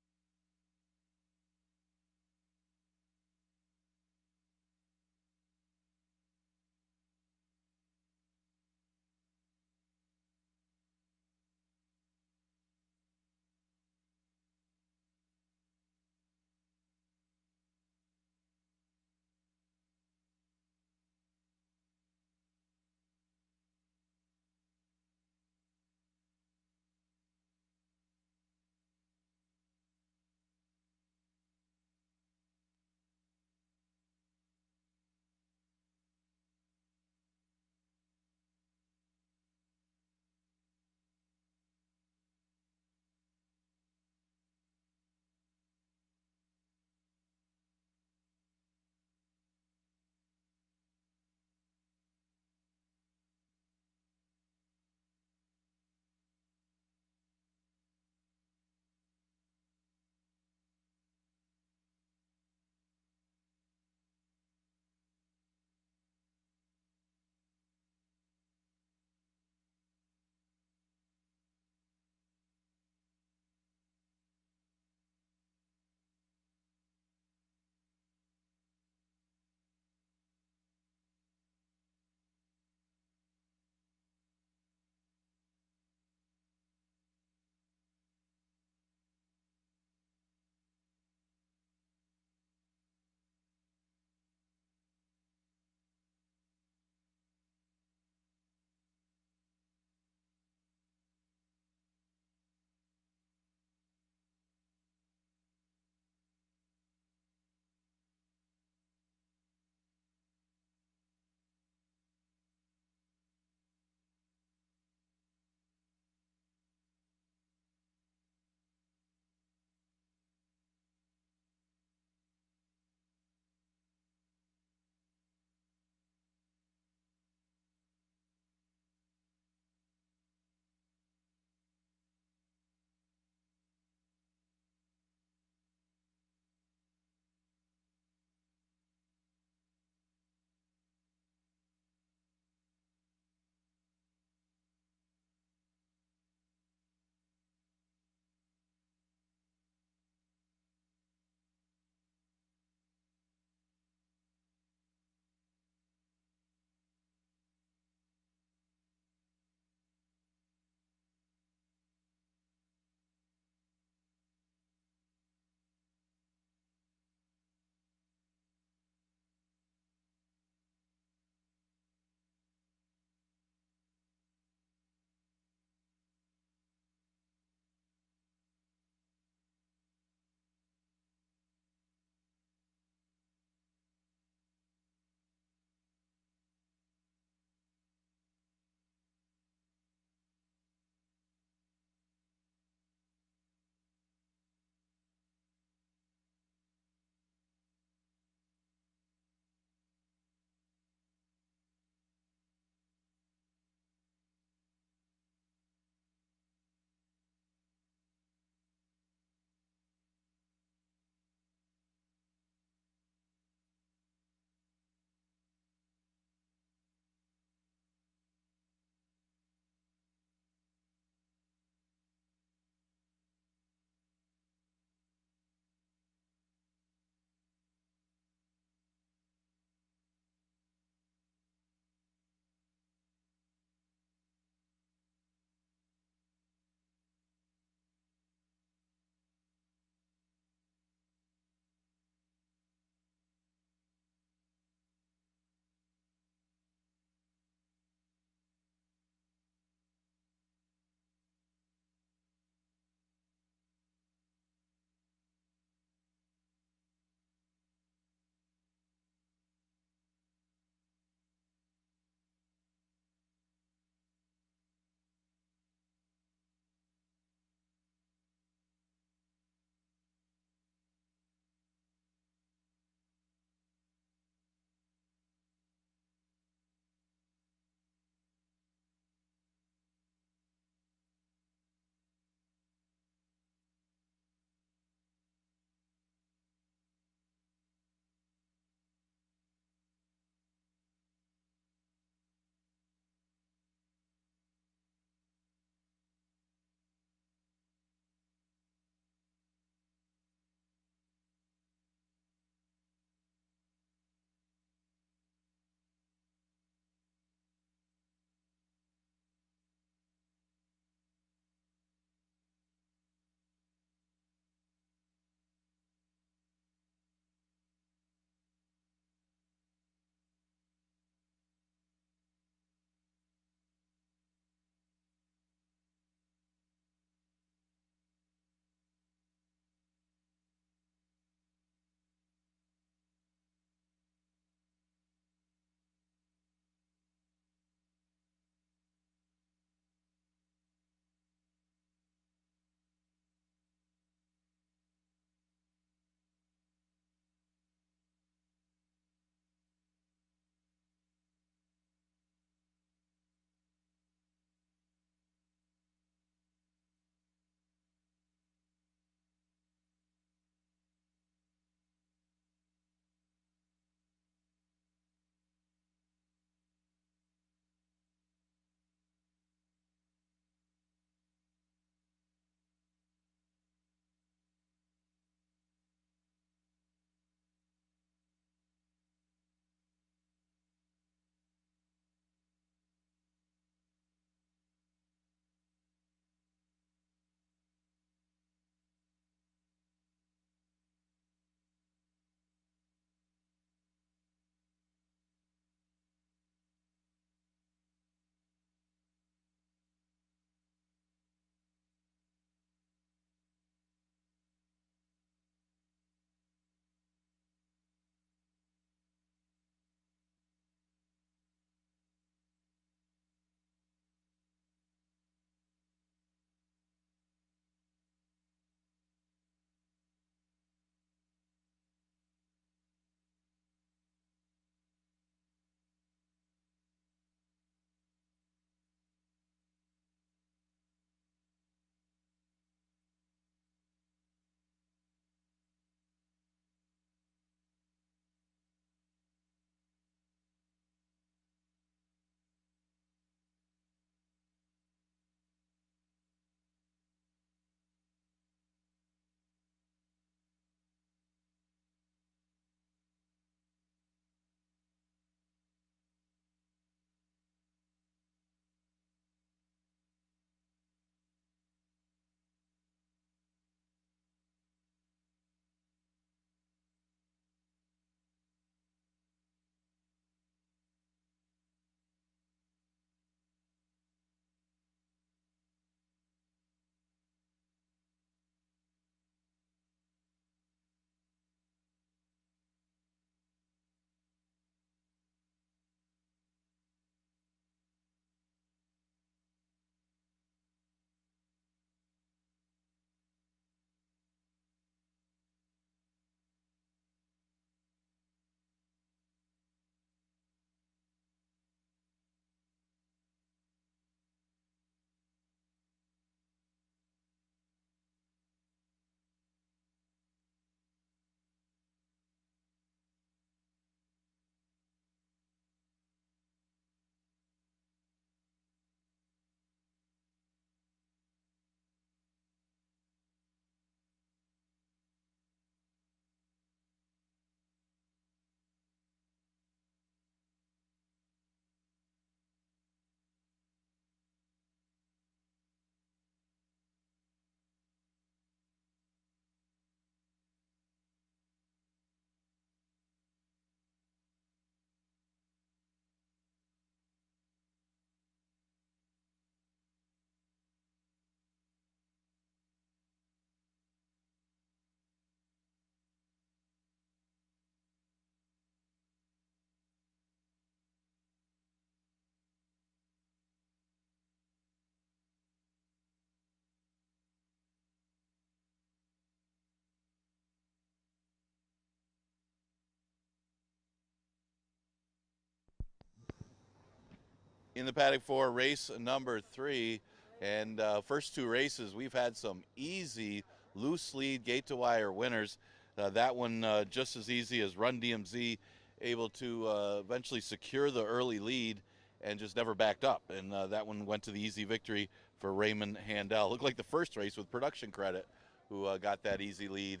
in the paddock for race number 3. And first 2 races, we've had some easy loose lead gate to wire winners. That one just as easy as Run DMZ, able to eventually secure the early lead and just never backed up. And that one went to the easy victory for Raymond Handel. Looked like the first race with production credit, who got that easy lead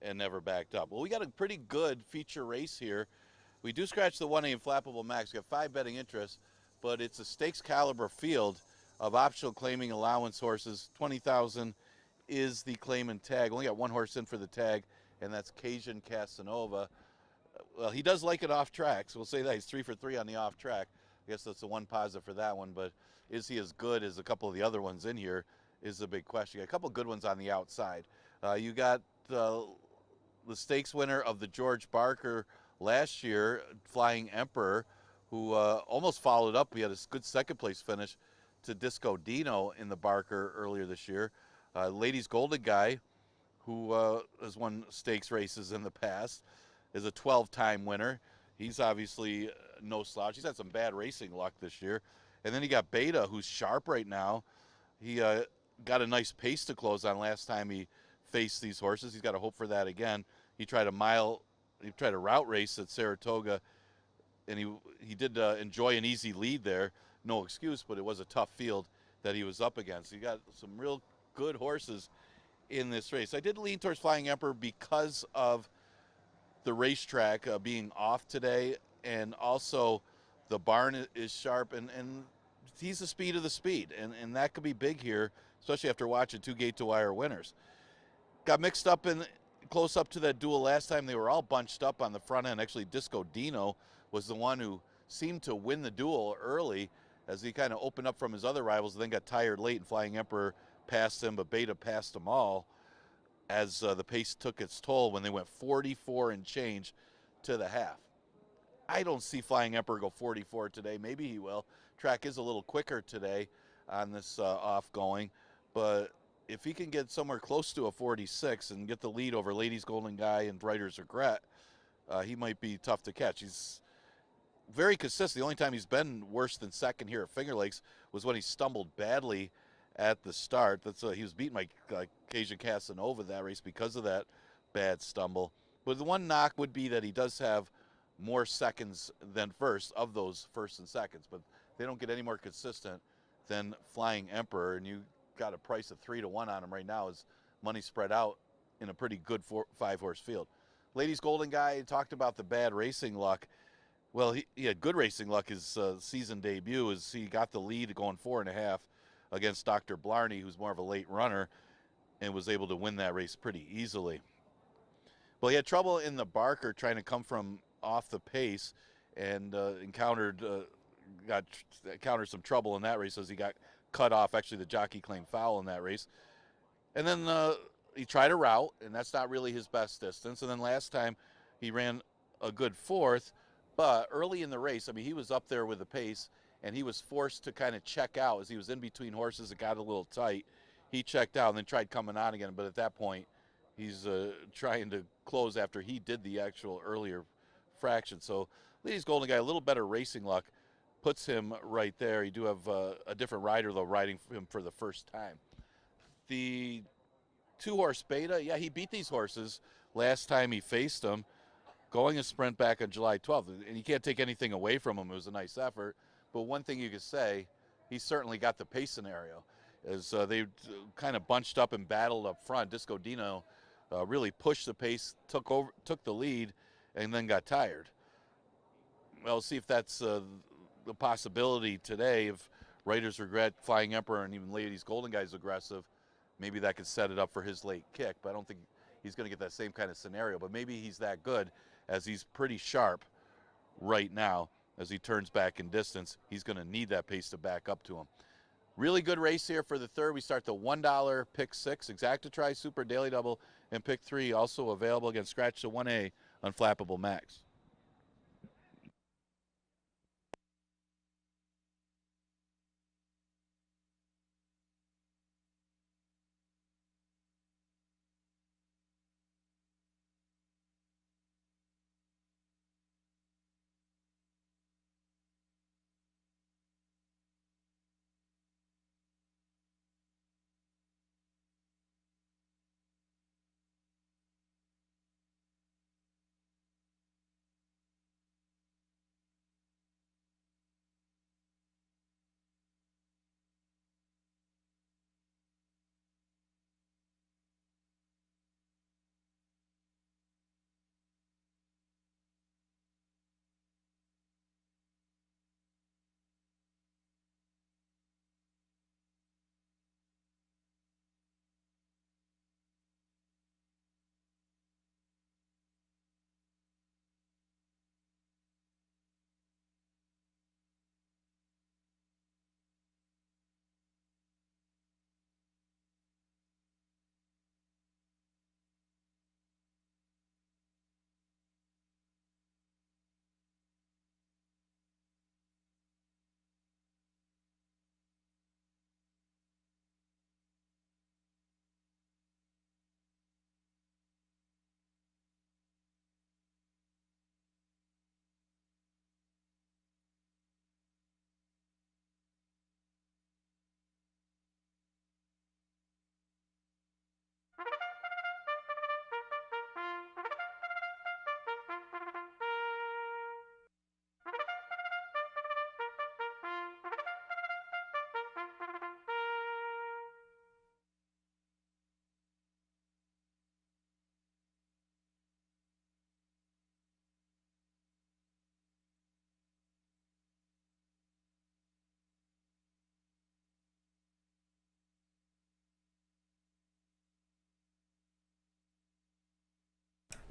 and never backed up. Well, we got a pretty good feature race here. We do scratch the 1A Inflappable Max. We have 5 betting interests, but it's a stakes caliber field of optional claiming allowance horses. 20,000 is the claim and tag. Only got 1 horse in for the tag, and that's Cajun Casanova. Well, he does like it off track, so we'll say that. He's 3 for 3 on the off track. I guess that's the one positive for that one, but is he as good as a couple of the other ones in here is the big question. You got a couple good ones on the outside. You got the stakes winner of the George Barker last year, Flying Emperor, who almost followed up. He had a good second place finish to Disco Dino in the Barker earlier this year. Ladies Golden Guy, who has won stakes races in the past, is a 12-time winner. He's obviously no slouch. He's had some bad racing luck this year. And then you got Beta, who's sharp right now. He got a nice pace to close on last time he faced these horses. He's got to hope for that again. He tried a route race at Saratoga, and he did enjoy an easy lead there. No excuse, but it was a tough field that he was up against. You got some real good horses in this race. I did lean towards Flying Emperor because of the racetrack being off today, and also the barn is sharp, and he's the speed of the speed, and that could be big here, especially after watching 2 gate to wire winners. Got mixed up in close up to that duel last time. They were all bunched up on the front end. Actually, Disco Dino was the one who seemed to win the duel early as he kind of opened up from his other rivals, and then got tired late, and Flying Emperor passed him, but Beta passed them all as the pace took its toll when they went 44 and change to the half. I don't see Flying Emperor go 44 today. Maybe he will. Track is a little quicker today on this off-going, but if he can get somewhere close to a 46 and get the lead over Ladies Golden Guy and Writer's Regret, he might be tough to catch. He's very consistent. The only time he's been worse than second here at Finger Lakes was when he stumbled badly at the start. He was beaten by Cajun Casanova that race because of that bad stumble. But the one knock would be that he does have more seconds than first of those first and seconds, but they don't get any more consistent than Flying Emperor, and you got a price of 3 to 1 on him right now as money spread out in a pretty good 5-horse field. Ladies Golden Guy talked about the bad racing luck. Well, he had good racing luck. His season debut is he got the lead going 4.5 against Dr. Blarney, who's more of a late runner, and was able to win that race pretty easily. Well, he had trouble in the Barker trying to come from off the pace, and encountered some trouble in that race as he got cut off. Actually, the jockey claimed foul in that race. And then he tried a route, and that's not really his best distance. And then last time he ran a good 4th, but early in the race, I mean, he was up there with the pace, and he was forced to kind of check out as he was in between horses. It got a little tight. He checked out and then tried coming on again, but at that point, he's trying to close after he did the actual earlier fraction. So Ladies Golden Guy, a little better racing luck, puts him right there. You do have a different rider, though, riding him for the first time. The 2-horse Beta, yeah, he beat these horses last time he faced them, going a sprint back on July 12th. And you can't take anything away from him. It was a nice effort. But one thing you could say, he certainly got the pace scenario. As they kind of bunched up and battled up front, Disco Dino really pushed the pace, took the lead, and then got tired. Well, we'll see if that's the possibility today. If Writer's Regret, Flying Emperor, and even Ladies Golden Guy's aggressive, maybe that could set it up for his late kick. But I don't think he's going to get that same kind of scenario. But maybe he's that good, as he's pretty sharp right now. As he turns back in distance, he's going to need that pace to back up to him. Really good race here for the third. We start the $1 pick 6, Exacta-Tri, Super Daily Double, and pick 3, also available against Scratch the 1A Unflappable Max.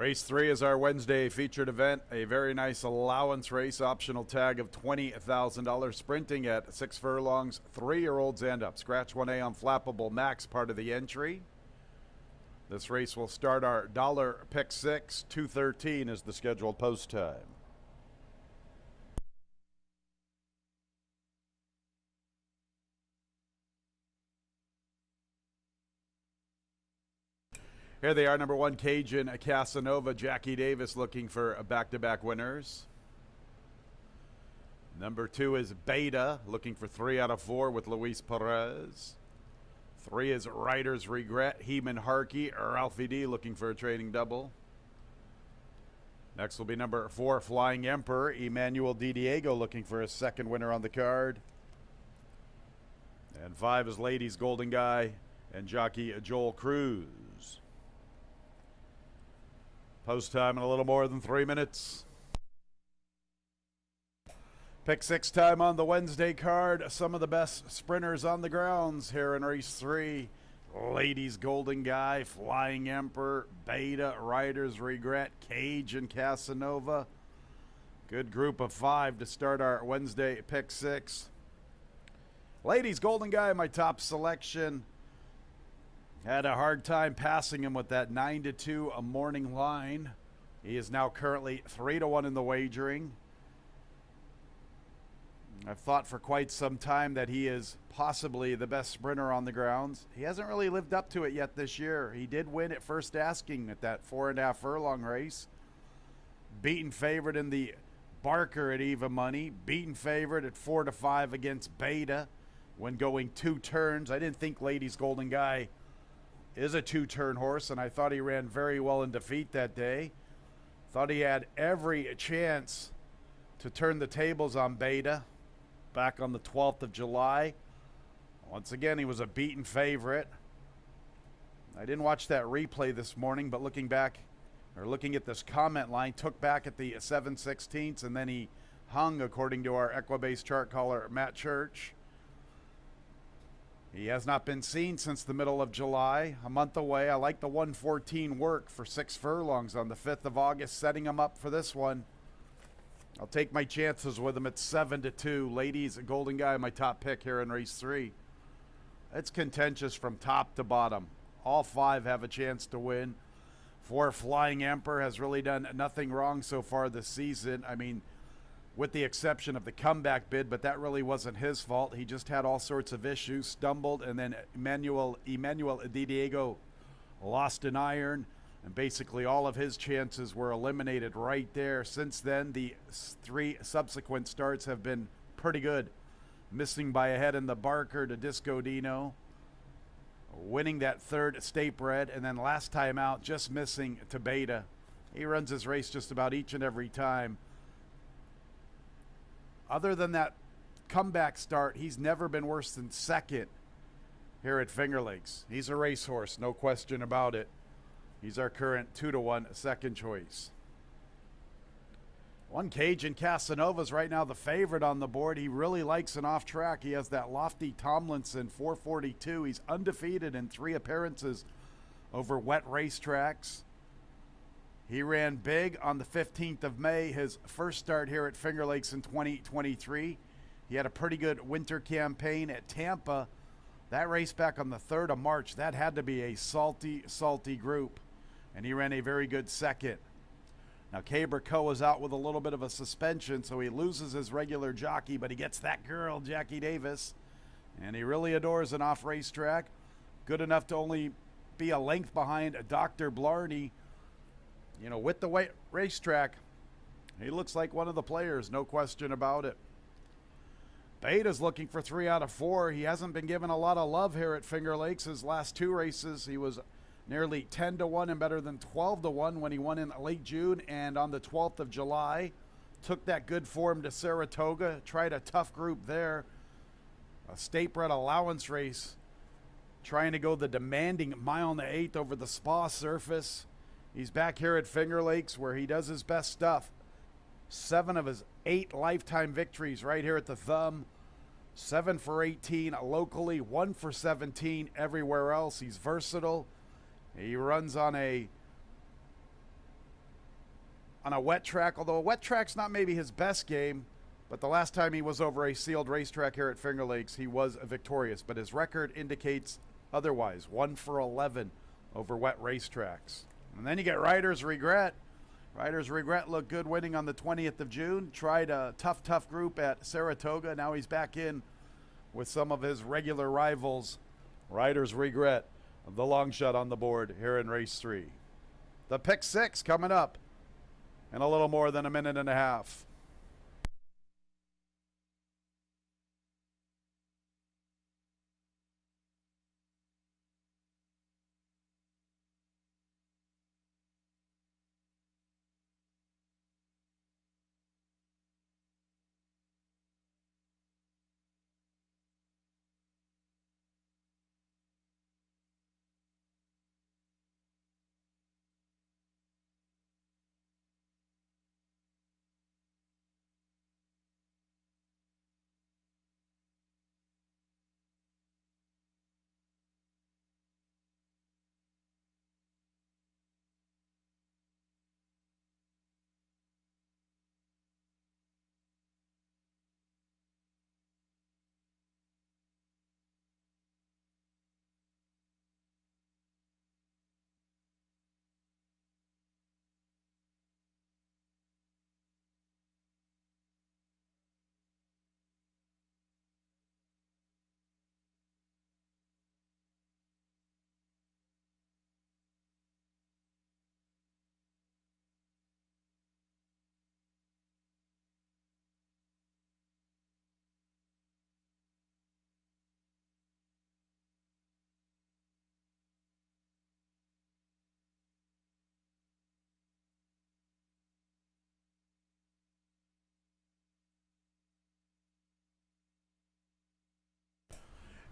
Race 3 is our Wednesday featured event. A very nice allowance race, optional tag of $20,000, sprinting at 6 furlongs, 3-year-olds and up. Scratch 1A on Flappable Max, part of the entry. This race will start our dollar pick 6. 2:13 is the scheduled post time. Here they are, number 1, Cajun Casanova, Jackie Davis looking for back-to-back winners. Number 2 is Beta, looking for 3 out of 4 with Luis Perez. 3 is Rider's Regret, Heeman Harkey, Ralphie D looking for a trading double. Next will be number 4, Flying Emperor, Emmanuel Di Diego looking for a second winner on the card. And 5 is Ladies Golden Guy and jockey Joel Cruz. Post time in a little more than 3 minutes. Pick 6 time on the Wednesday card. Some of the best sprinters on the grounds here in race 3. Ladies Golden Guy, Flying Emperor, Beta, Rider's Regret, Cage and Casanova. Good group of 5 to start our Wednesday pick 6. Ladies Golden Guy, my top selection. Had a hard time passing him with that 9-2 a morning line. He is now currently 3-1 in the wagering. I've thought for quite some time that he is possibly the best sprinter on the grounds. He hasn't really lived up to it yet this year. He did win at first asking at that 4.5 furlong race. Beaten favorite in the Barker at even money. Beaten favorite at 4-5 against Beta when going 2 turns. I didn't think Ladies Golden Guy is a 2-turn horse, and I thought he ran very well in defeat that day. Thought he had every chance to turn the tables on Beta back on the 12th of July. Once again, he was a beaten favorite. I didn't watch that replay this morning, but looking at this comment line, took back at the 7/16, and then he hung, according to our Equibase chart caller, Matt Church. He has not been seen since the middle of July, a month away. I like the 114 work for 6 furlongs on the 5th of August, setting him up for this one. I'll take my chances with him at 7-2. Ladies Golden Guy, my top pick here in race 3. It's contentious from top to bottom. All 5 have a chance to win. 4, Flying Emperor, has really done nothing wrong so far this season. I mean, with the exception of the comeback bid, but that really wasn't his fault. He just had all sorts of issues, stumbled, and then Emmanuel Di Diego lost an iron, and basically all of his chances were eliminated right there. Since then, the 3 subsequent starts have been pretty good. Missing by a head in the Barker to Disco Dino, winning that 3rd State Bred, and then last time out, just missing to Beta. He runs his race just about each and every time. Other than that comeback start, he's never been worse than 2nd here at Finger Lakes. He's a racehorse, no question about it. He's our current 2-1 second choice. 1, Cajun Casanova's right now the favorite on the board. He really likes an off track. He has that lofty Tomlinson 442. He's undefeated in 3 appearances over wet racetracks. He ran big on the 15th of May, his first start here at Finger Lakes in 2023. He had a pretty good winter campaign at Tampa. That race back on the 3rd of March, that had to be a salty, salty group. And he ran a very good 2nd. Now, Caberco is out with a little bit of a suspension, so he loses his regular jockey, but he gets that girl, Jackie Davis. And he really adores an off racetrack. Good enough to only be a length behind Dr. Blarney. You know, with the white racetrack, he looks like one of the players, no question about it. Beta's looking for 3 out of 4. He hasn't been given a lot of love here at Finger Lakes. His last 2 races, he was nearly 10-1 and better than 12-1 when he won in late June and on the 12th of July. Took that good form to Saratoga, tried a tough group there. A state bred allowance race, trying to go the demanding mile and 1/8 over the spa surface. He's back here at Finger Lakes where he does his best stuff. 7 of his 8 lifetime victories right here at the Thumb. 7 for 18 locally, 1 for 17 everywhere else. He's versatile. He runs on a on a wet track, although a wet track's not maybe his best game, but the last time he was over a sealed racetrack here at Finger Lakes, he was victorious, but his record indicates otherwise. 1 for 11 over wet racetracks. And then you get Riders Regret. Riders Regret looked good winning on the 20th of June. Tried a tough group at Saratoga. Now he's back in with some of his regular rivals. Riders Regret, the long shot on the board here in race 3. The pick 6 coming up in a little more than a minute and a half.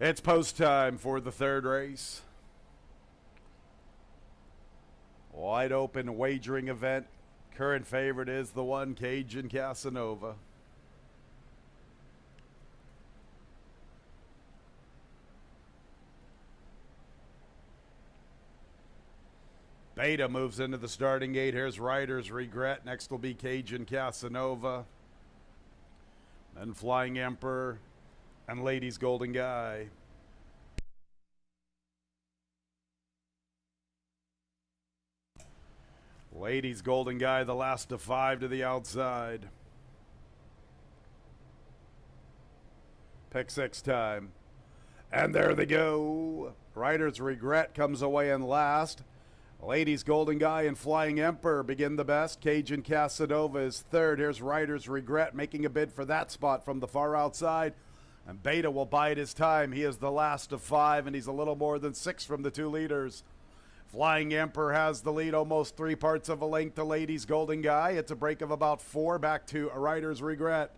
It's post time for the third race. Wide open wagering event. Current favorite is the one, Cajun Casanova. Beta moves into the starting gate. Here's Riders Regret. Next will be Cajun Casanova. Then Flying Emperor and Ladies Golden Guy. Ladies Golden Guy, the last of 5 to the outside. Pick 6 time. And there they go. Riders Regret comes away in last. Ladies Golden Guy and Flying Emperor begin the best. Cajun Casanova is third. Here's Riders Regret making a bid for that spot from the far outside. And Beta will bide his time. He is the last of 5, and he's a little more than 6 from the 2 leaders. Flying Emperor has the lead, almost 3 parts of a length to Ladies Golden Guy. It's a break of about 4 back to a Riders Regret.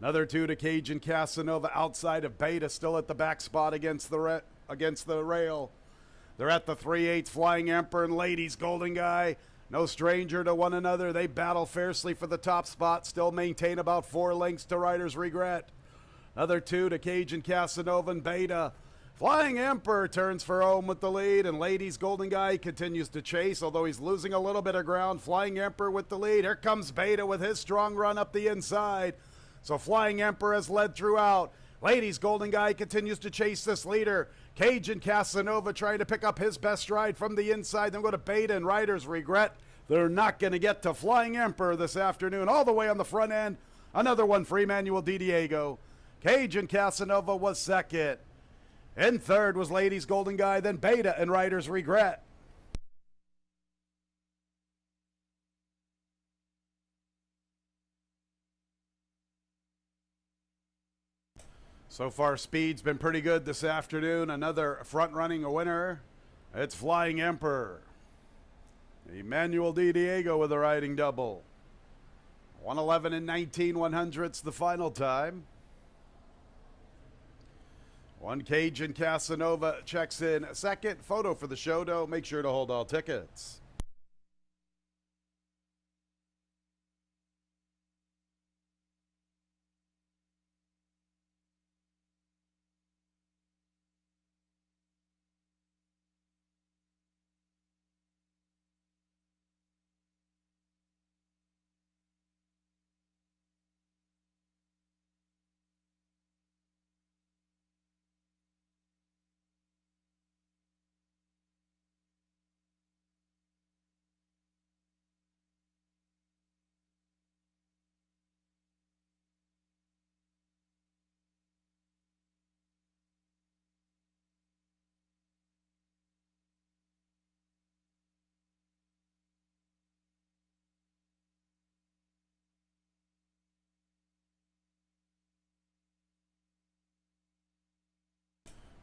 Another 2 to Cajun Casanova outside of Beta, still at the back spot against the rail. They're at the 3/8 Flying Emperor and Ladies Golden Guy. No stranger to one another. They battle fiercely for the top spot, still maintain about 4 lengths to Riders Regret. Another 2 to Cajun Casanova and Beta. Flying Emperor turns for home with the lead, and Ladies Golden Guy continues to chase, although he's losing a little bit of ground. Flying Emperor with the lead. Here comes Beta with his strong run up the inside. So Flying Emperor has led throughout. Ladies Golden Guy continues to chase this leader. Cajun Casanova trying to pick up his best stride from the inside. Then go to Beta and Riders Regret. They're not going to get to Flying Emperor this afternoon. All the way on the front end. Another one for Emmanuel Di Diego. Cajun Casanova was second. In third was Ladies Golden Guy, then Beta and Riders Regret. So far, speed's been pretty good this afternoon. Another front-running winner. It's Flying Emperor. Emmanuel Di Diego with a riding double. 111 and 19/100ths the final time. One Cajun Casanova checks in second. Photo for the show, though. Make sure to hold all tickets.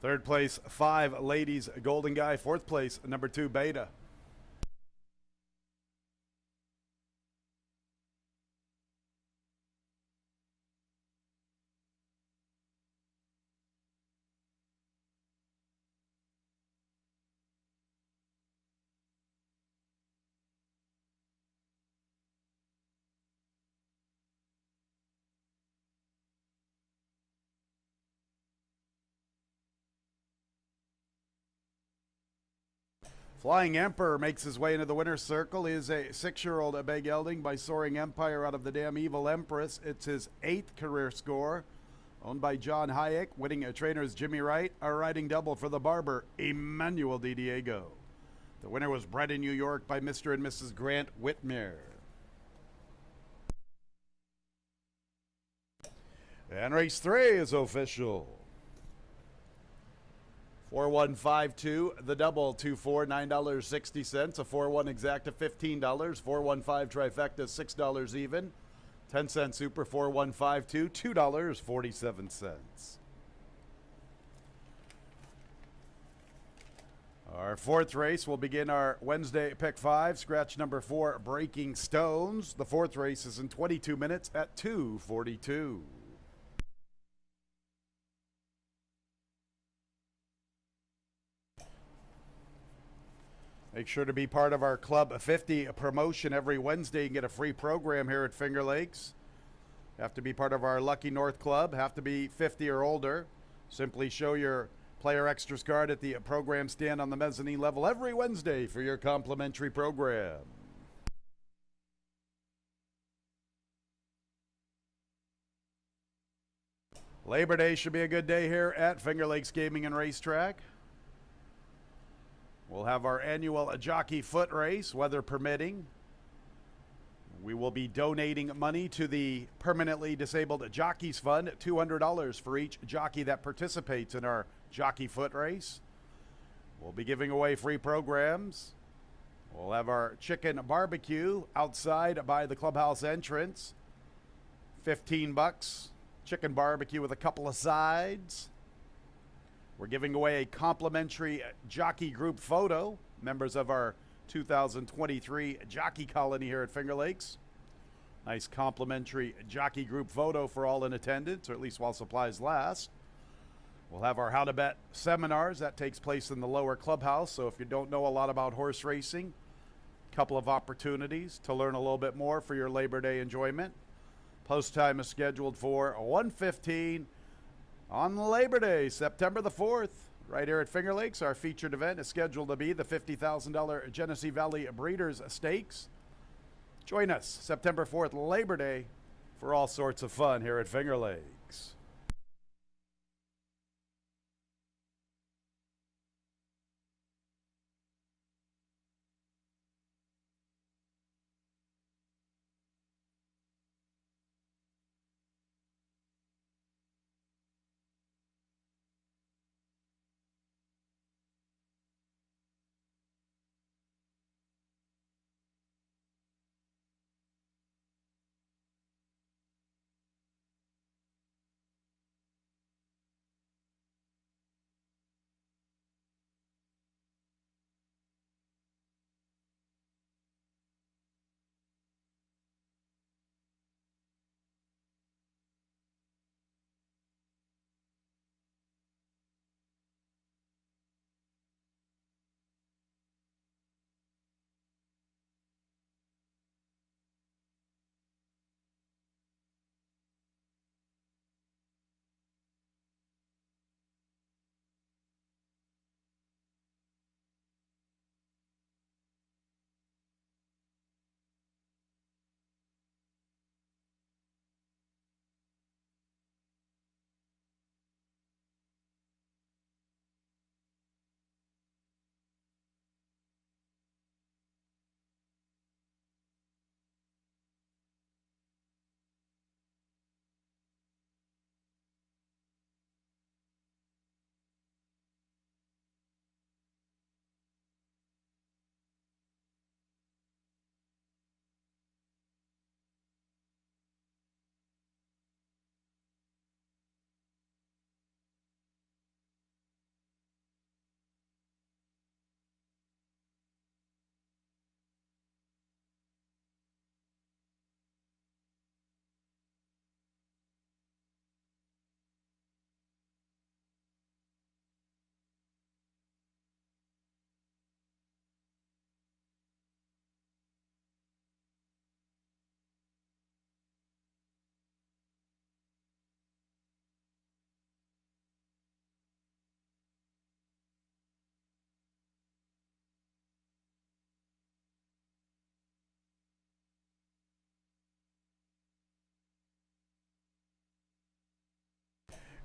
Third place, 5 Ladies Golden Guy. Fourth place, number 2 Beta. Flying Emperor makes his way into the winner's circle. He is a 6-year-old bay gelding by Soaring Empire out of the Damn Evil Empress. It's his 8th career score. Owned by John Hayek, winning trainers Jimmy Wright, a riding double for the barber, Emmanuel Di Diego. The winner was bred in New York by Mr. and Mrs. Grant Whitmere. And race 3 is official. 4152, the double, 2-4, $9.60. A 4-1 exacta, $15. 4-1-5 trifecta, $6 even. 10-cent super, 4152, $2.47. Our fourth race will begin our Wednesday pick 5, scratch number 4, Breaking Stones. The fourth race is in 22 minutes at 2:42. Make sure to be part of our Club 50 promotion every Wednesday. You can get a free program here at Finger Lakes. Have to be part of our Lucky North Club. Have to be 50 or older. Simply show your Player Extras card at the program stand on the mezzanine level every Wednesday for your complimentary program. Labor Day should be a good day here at Finger Lakes Gaming and Racetrack. We'll have our annual jockey foot race, weather permitting. We will be donating money to the Permanently Disabled Jockeys Fund, $200 for each jockey that participates in our jockey foot race. We'll be giving away free programs. We'll have our chicken barbecue outside by the clubhouse entrance. $15. Chicken barbecue with a couple of sides. We're giving away a complimentary jockey group photo, members of our 2023 jockey colony here at Finger Lakes. Nice complimentary jockey group photo for all in attendance, or at least while supplies last. We'll have our How to Bet seminars. That takes place in the lower clubhouse, so if you don't know a lot about horse racing, a couple of opportunities to learn a little bit more for your Labor Day enjoyment. Post time is scheduled for 1:15 on Labor Day, September the 4th, right here at Finger Lakes. Our featured event is scheduled to be the $50,000 Genesee Valley Breeders' Stakes. Join us September 4th, Labor Day, for all sorts of fun here at Finger Lakes.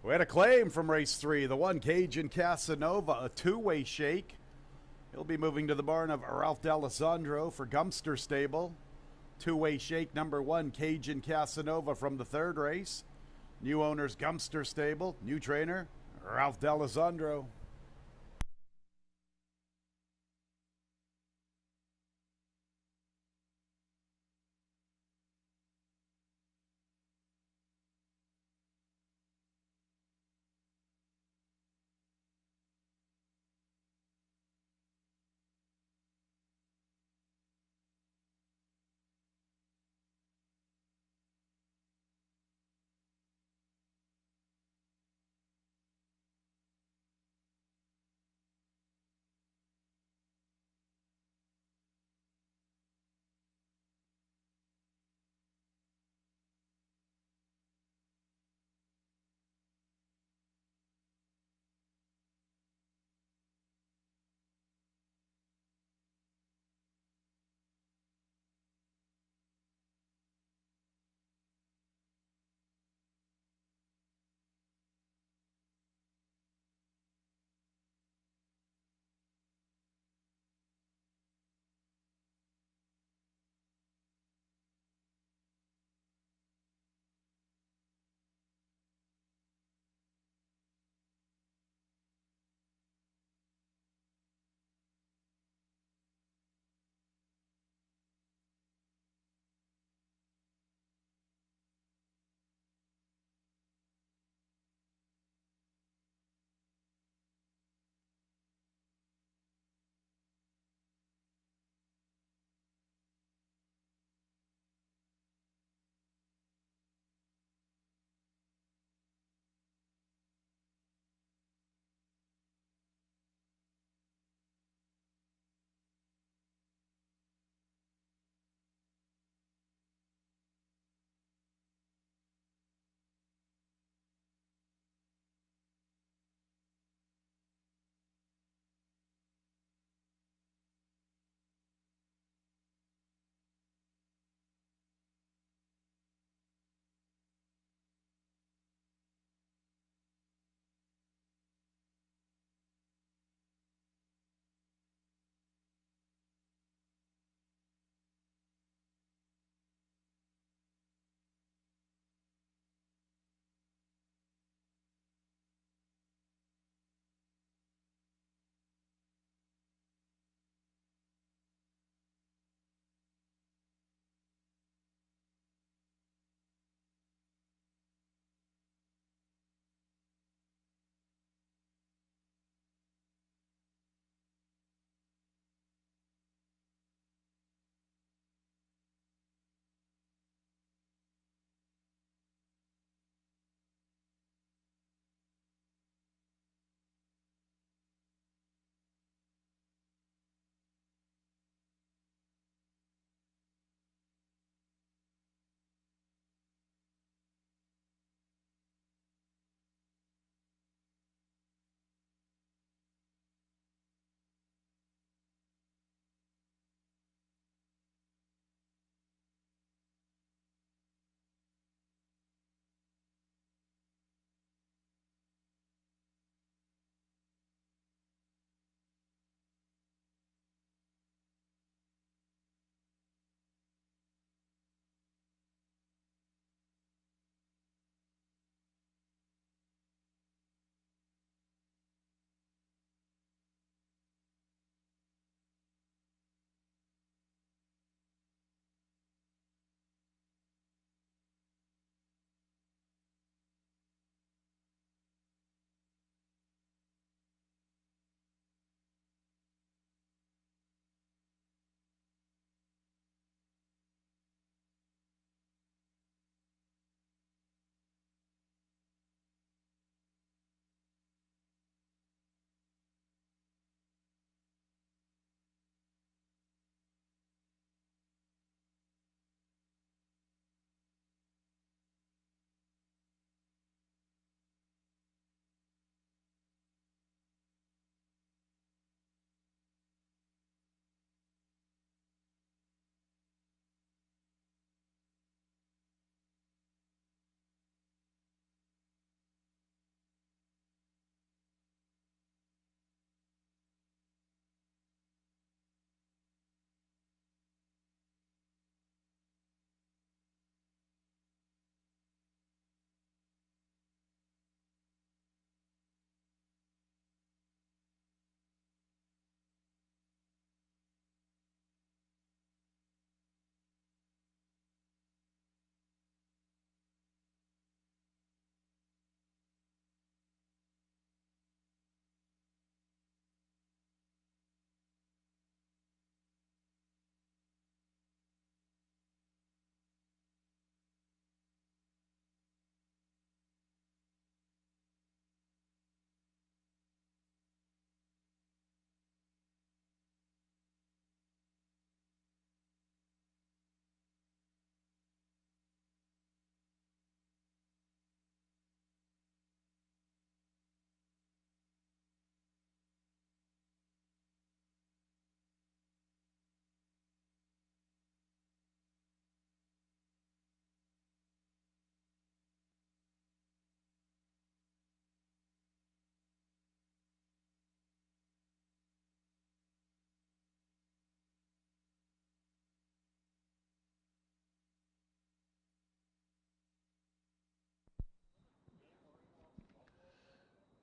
We had a claim from race 3, the one Cajun Casanova, a two-way shake. He'll be moving to the barn of Ralph D'Alessandro for Gumster Stable. Two-way shake number 1, Cajun Casanova from the third race. New owners Gumster Stable, new trainer Ralph D'Alessandro.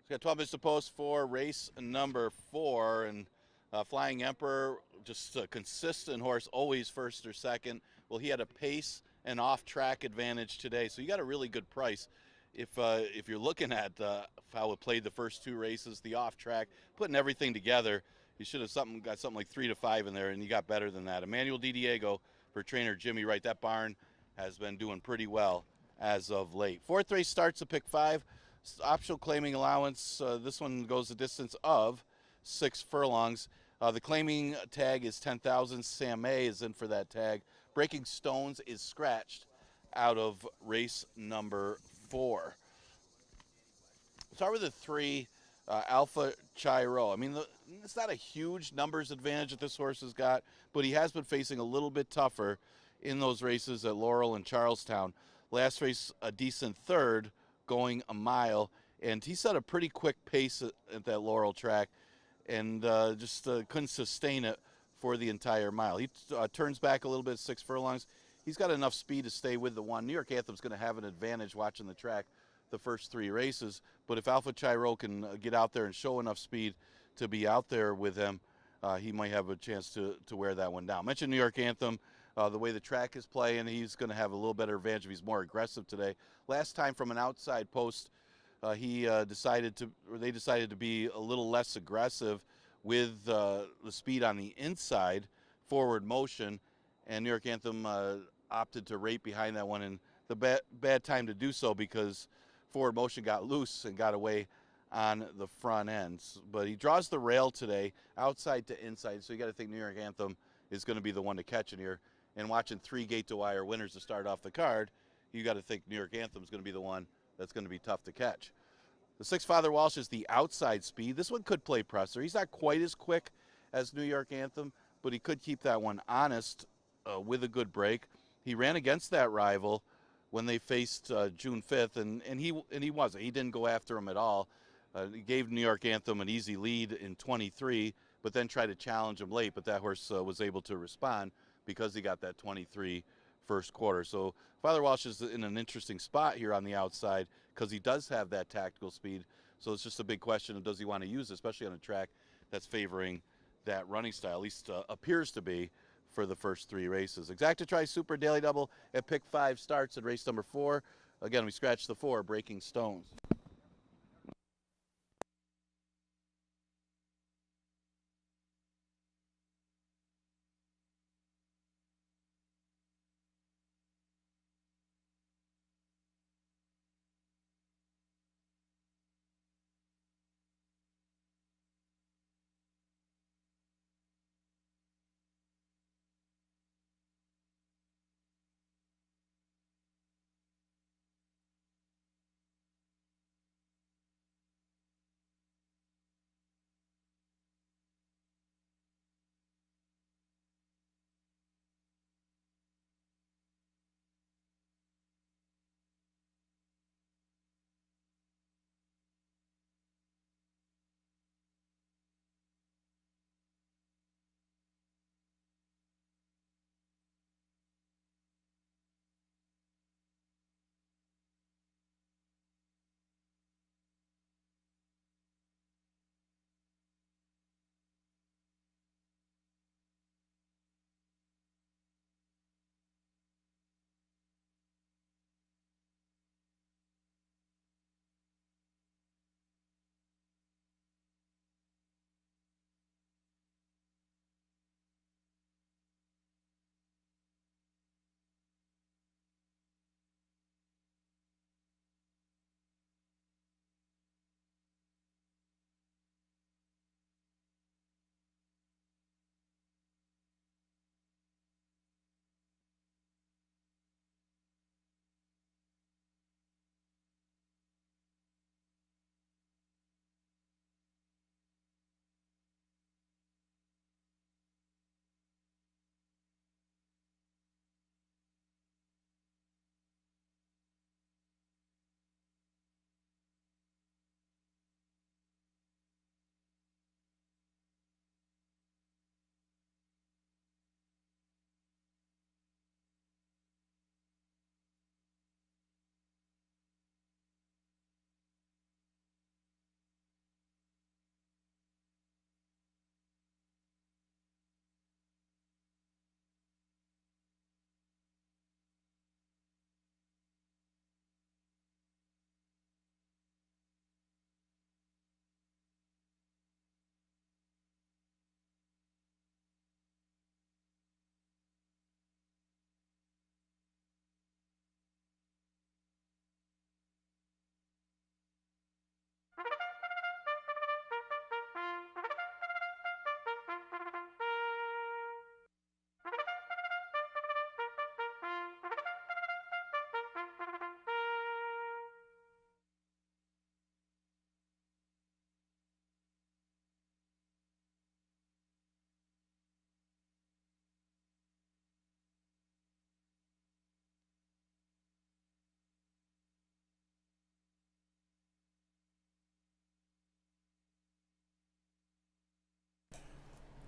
Got 12 minutes to post for race number 4, and Flying Emperor, just a consistent horse, always first or second. Well, he had a pace and off-track advantage today, so you got a really good price. If you're looking at how it played the first 2 races, the off-track, putting everything together, you should have got something like 3 to 5 in there, and you got better than that. Emmanuel Di Diego for trainer Jimmy Wright. That barn has been doing pretty well as of late. 4th race starts at pick 5. Optional claiming allowance, this one goes a distance of 6 furlongs. The claiming tag is 10,000. Sam May is in for that tag. Breaking Stones is scratched out of race number 4. Start with the 3, Alpha Chiro. I mean, it's not a huge numbers advantage that this horse has got, but he has been facing a little bit tougher in those races at Laurel and Charlestown. Last race, a decent 3rd, going a mile, and he set a pretty quick pace at that Laurel track, and just couldn't sustain it for the entire mile. He turns back a little bit, 6 furlongs. He's got enough speed to stay with the 1. New York Anthem's going to have an advantage watching the track the first 3 races, but if Alpha Chiro can get out there and show enough speed to be out there with him, he might have a chance to wear that one down. I mentioned New York Anthem. The way the track is playing, he's going to have a little better advantage if he's more aggressive today. Last time from an outside post, they decided to be a little less aggressive with the speed on the inside, forward motion, and New York Anthem opted to rate behind that one, and the bad time to do so because forward motion got loose and got away on the front ends. But he draws the rail today, outside to inside, so you got to think New York Anthem is going to be the one to catch it here. And watching 3 gate-to-wire winners to start off the card, you got to think New York Anthem is going to be the one that's going to be tough to catch. The 6 Father Walsh is the outside speed. This one could play presser. He's not quite as quick as New York Anthem, but he could keep that one honest with a good break. He ran against that rival when they faced June 5th, and he wasn't. He didn't go after him at all. He gave New York Anthem an easy lead in 23, but then tried to challenge him late, but that horse was able to respond because he got that 23 first quarter. So Father Walsh is in an interesting spot here on the outside because he does have that tactical speed. So it's just a big question of does he want to use it, especially on a track that's favoring that running style, at least appears to be for the first 3 races. Exacta Tri Super Daily Double at pick 5 starts at race number 4. Again, we scratched the 4, Breaking Stones.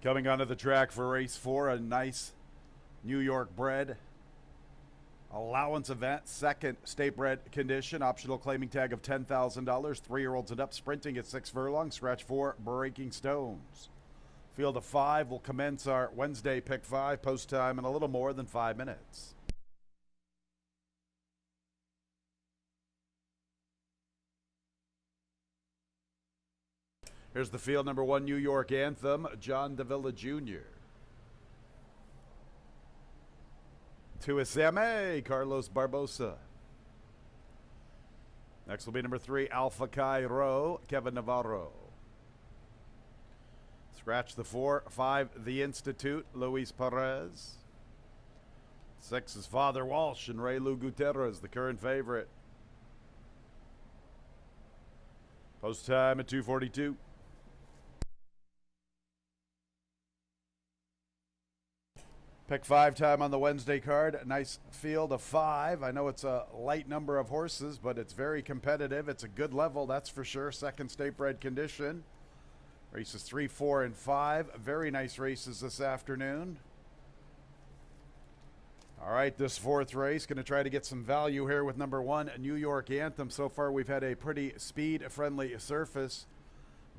Coming onto the track for race 4, a nice New York bred allowance event, second state bred condition, optional claiming tag of $10,000, 3-year-olds and up, sprinting at 6 furlongs, scratch 4, breaking stones. Field of 5 will commence our Wednesday pick 5, post time in a little more than 5 minutes. Here's the field. Number 1, New York Anthem, John Davila Jr. 2 Isame, Carlos Barbosa. Next will be number 3, Alpha Cairo, Kevin Navarro. Scratch the 4, 5, The Institute, Luis Perez. 6 is Father Walsh and Ray Lou Gutierrez, the current favorite. Post time at 2:42. Pick 5 time on the Wednesday card. A nice field of 5. I know it's a light number of horses, but it's very competitive. It's a good level, that's for sure. Second state bred condition. Races 3, 4, and 5. Very nice races this afternoon. All right, this 4th race, going to try to get some value here with number 1, New York Anthem. So far, we've had a pretty speed-friendly surface.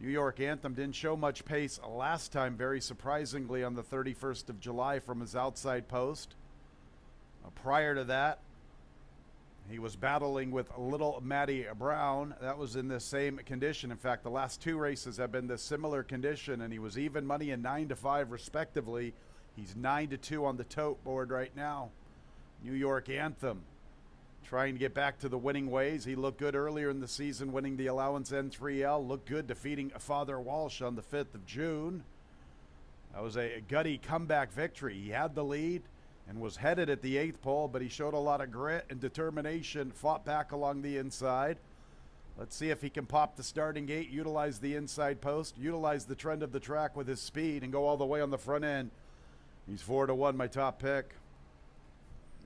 New York Anthem didn't show much pace last time, very surprisingly, on the 31st of July from his outside post. Prior to that, he was battling with little Matty Brown. That was in the same condition. In fact, the last 2 races have been this similar condition, and he was even money and 9-5 respectively. He's 9-2 on the tote board right now. New York Anthem trying to get back to the winning ways. He looked good earlier in the season, winning the allowance N3L. Looked good defeating Father Walsh on the 5th of June. That was a gutty comeback victory. He had the lead and was headed at the 8th pole, but he showed a lot of grit and determination, fought back along the inside. Let's see if he can pop the starting gate, utilize the inside post, utilize the trend of the track with his speed, and go all the way on the front end. He's 4-1, my top pick.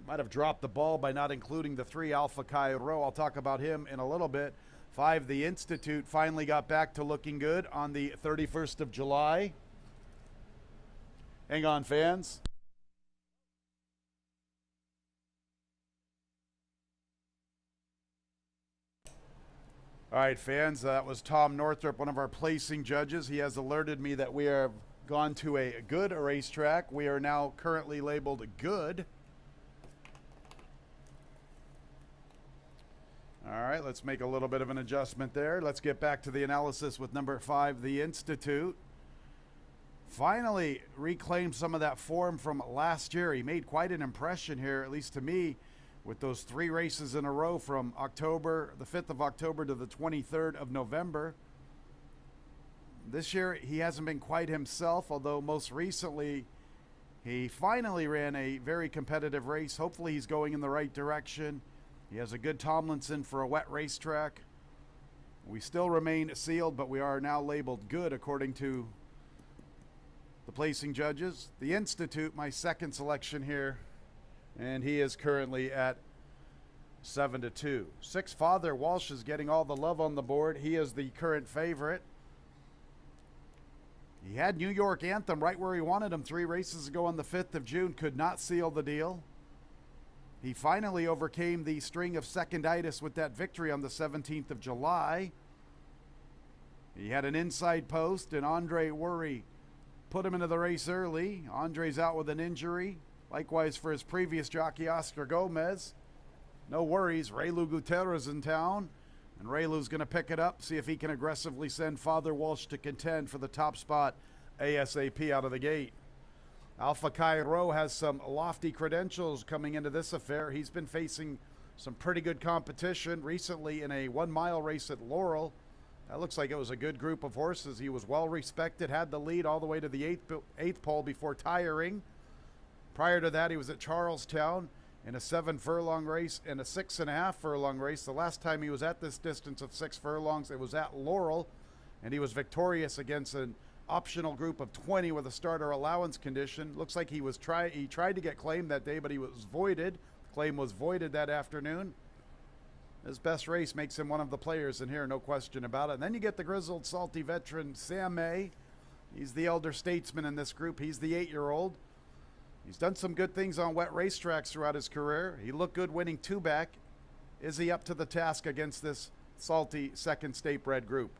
Might have dropped the ball by not including the 3, Alpha Cairo. I'll talk about him in a little bit. 5, The Institute, finally got back to looking good on the 31st of July. Hang on, fans. All right, fans, that was Tom Northrup, one of our placing judges. He has alerted me that we have gone to a good racetrack. We are now currently labeled good. All right, let's make a little bit of an adjustment there. Let's get back to the analysis with number 5, The Institute. Finally reclaimed some of that form from last year. He made quite an impression here, at least to me, with those 3 races in a row from October, the 5th of October to the 23rd of November. This year, he hasn't been quite himself, although most recently, he finally ran a very competitive race. Hopefully, he's going in the right direction. He has a good Tomlinson for a wet racetrack. We still remain sealed, but we are now labeled good according to the placing judges. The Institute, my second selection here, and he is currently at 7-2. 6, Father Walsh is getting all the love on the board. He is the current favorite. He had New York Anthem right where he wanted him 3 races ago on the 5th of June. Could not seal the deal. He finally overcame the string of seconditis with that victory on the 17th of July. He had an inside post, and Andre Worry put him into the race early. Andre's out with an injury. Likewise for his previous jockey, Oscar Gomez. No worries, Raylu Gutierrez in town. And Raylu's going to pick it up, see if he can aggressively send Father Walsh to contend for the top spot ASAP out of the gate. Alpha Cairo has some lofty credentials coming into this affair. He's been facing some pretty good competition recently in a 1-mile race at Laurel. That looks like it was a good group of horses. He was well respected, had the lead all the way to the 8th pole before tiring. Prior to that, he was at Charlestown in a 7-furlong race and a 6.5-furlong race. The last time he was at this distance of 6 furlongs, it was at Laurel, and he was victorious against an optional group of 20 with a starter allowance condition. Looks like he tried to get claimed that day, but he was voided. The claim was voided that afternoon. His best race makes him one of the players in here, no question about it. And then you get the grizzled, salty veteran Sam May, He's the elder statesman in this group. He's the 8-year-old. He's done some good things on wet racetracks throughout his career. He looked good winning 2-back. Is he up to the task against this salty second state bred group?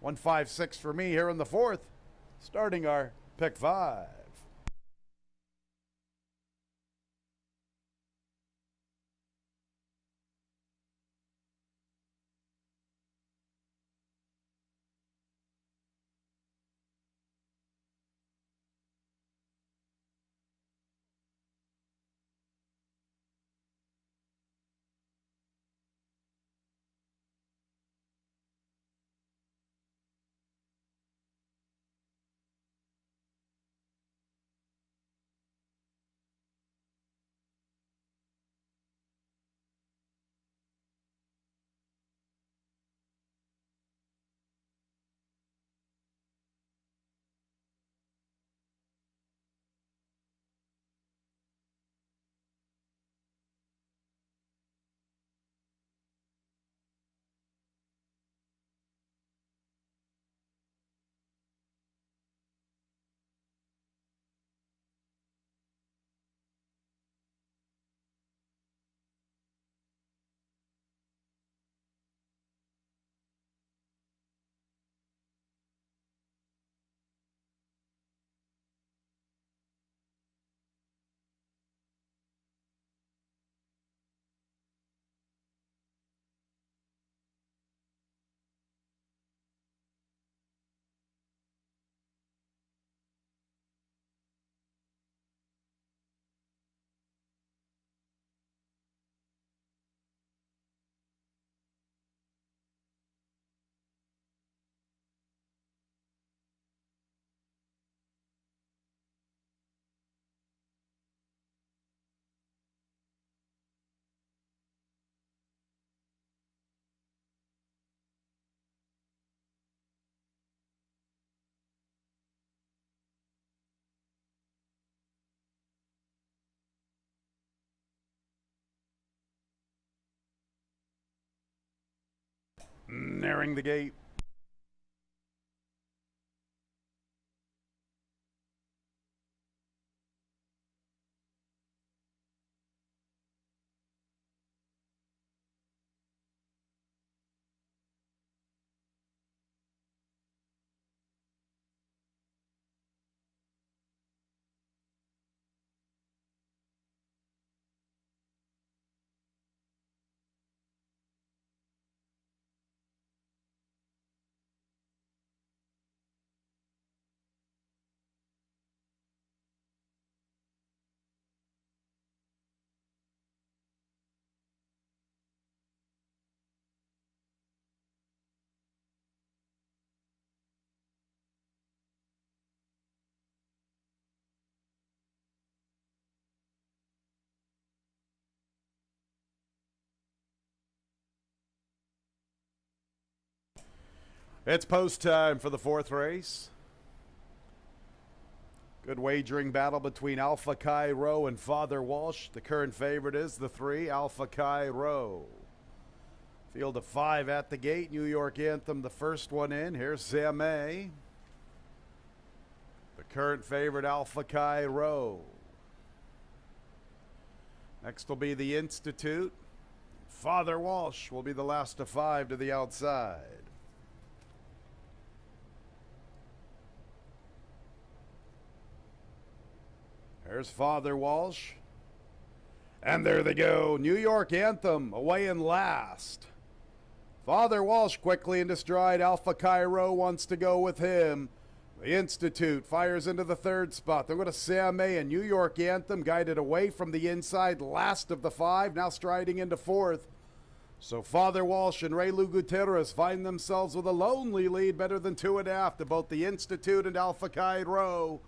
1-5-6 for me here in the fourth, starting our pick 5. Nearing the gate. It's post time for the fourth race. Good wagering battle between Alpha Chi Rho and Father Walsh. The current favorite is the 3, Alpha Chi Rho. Field of 5 at the gate. New York Anthem, the first one in. Here's Zame. The current favorite, Alpha Chi Rho. Next will be the Institute. Father Walsh will be the last of 5 to the outside. There's Father Walsh. And there they go. New York Anthem away in last. Father Walsh quickly into stride. Alpha Chi Rho wants to go with him. The Institute fires into the third spot. They're going to Sam A and New York Anthem guided away from the inside. Last of the 5, now striding into fourth. So Father Walsh and Raylu Gutierrez find themselves with a lonely lead, better than 2.5 to both the Institute and Alpha Chi Rho.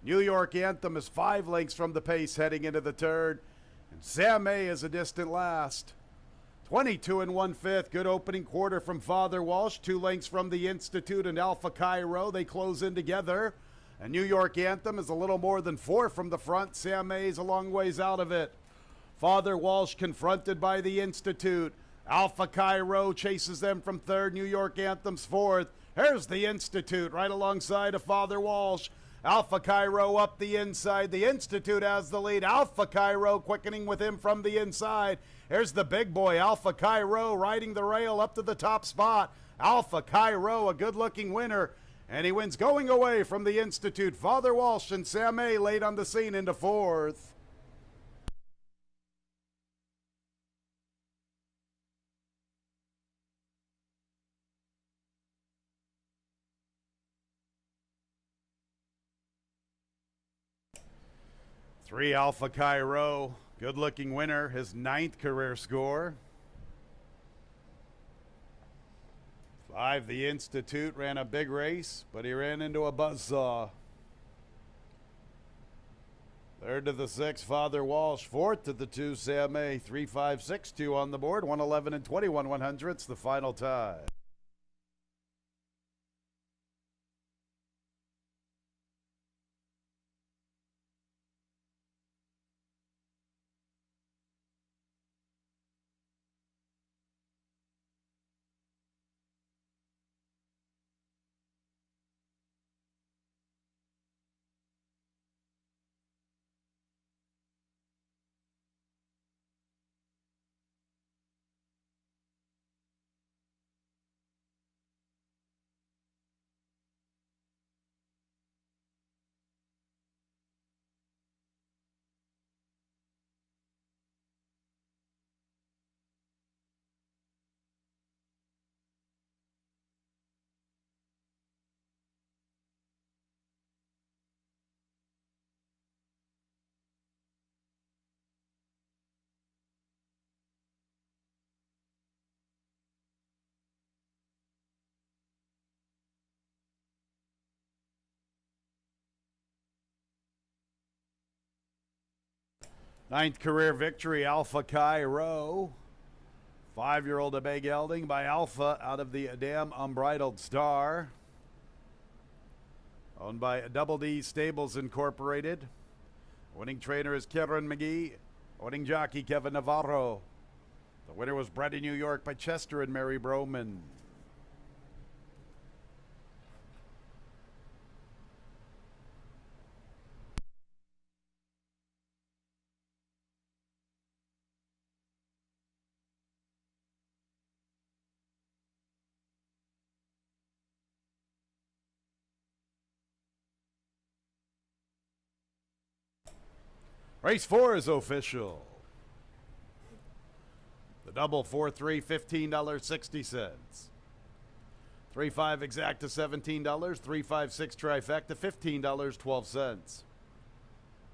New York Anthem is 5 lengths from the pace heading into the turn. And Sam A is a distant last. 22 1/5. Good opening quarter from Father Walsh. 2 lengths from the Institute and Alpha Chi Rho. They close in together. And New York Anthem is a little more than 4 from the front. Sam A is a long ways out of it. Father Walsh confronted by the Institute. Alpha Chi Rho chases them from third. New York Anthem's fourth. Here's the Institute right alongside of Father Walsh. Alpha Cairo up the inside. The Institute has the lead. Alpha Cairo quickening with him from the inside. Here's the big boy, Alpha Cairo, riding the rail up to the top spot. Alpha Cairo, a good-looking winner. And he wins going away from the Institute. Father Walsh and Sam A late on the scene into fourth. Three, Alpha Cairo, good-looking winner, his 9th career score. 5, the Institute, ran a big race, but he ran into a buzzsaw. 3rd to the 6, Father Walsh. 4th to the 2, Sam A. 3, 5, 6, 2 on the board. 111 and 21 100ths, the final time. Ninth career victory, Alpha Cairo. 5-year-old Abe gelding by Alpha out of the Dam Unbridled Star. Owned by Double D Stables Incorporated. Winning trainer is Kieran McGee. Winning jockey Kevin Navarro. The winner was bred in New York by Chester and Mary Broman. Race 4 is official. The double 4-3, $15.60. 3-5 exacta, $17. 3-5-6 trifecta, $15.12.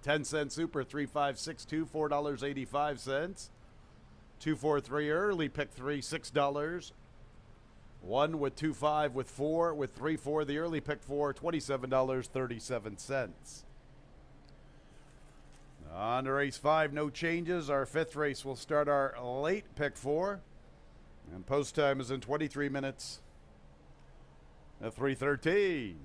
10-cent super, 3-5-6-2, $4.85. 2-4-3 early, pick 3, $6. 1 with 2-5 with 4 with 3-4 the early pick 4, $27.37. On to race 5, no changes. Our 5th race will start our late pick 4. And post time is in 23 minutes at 3:13.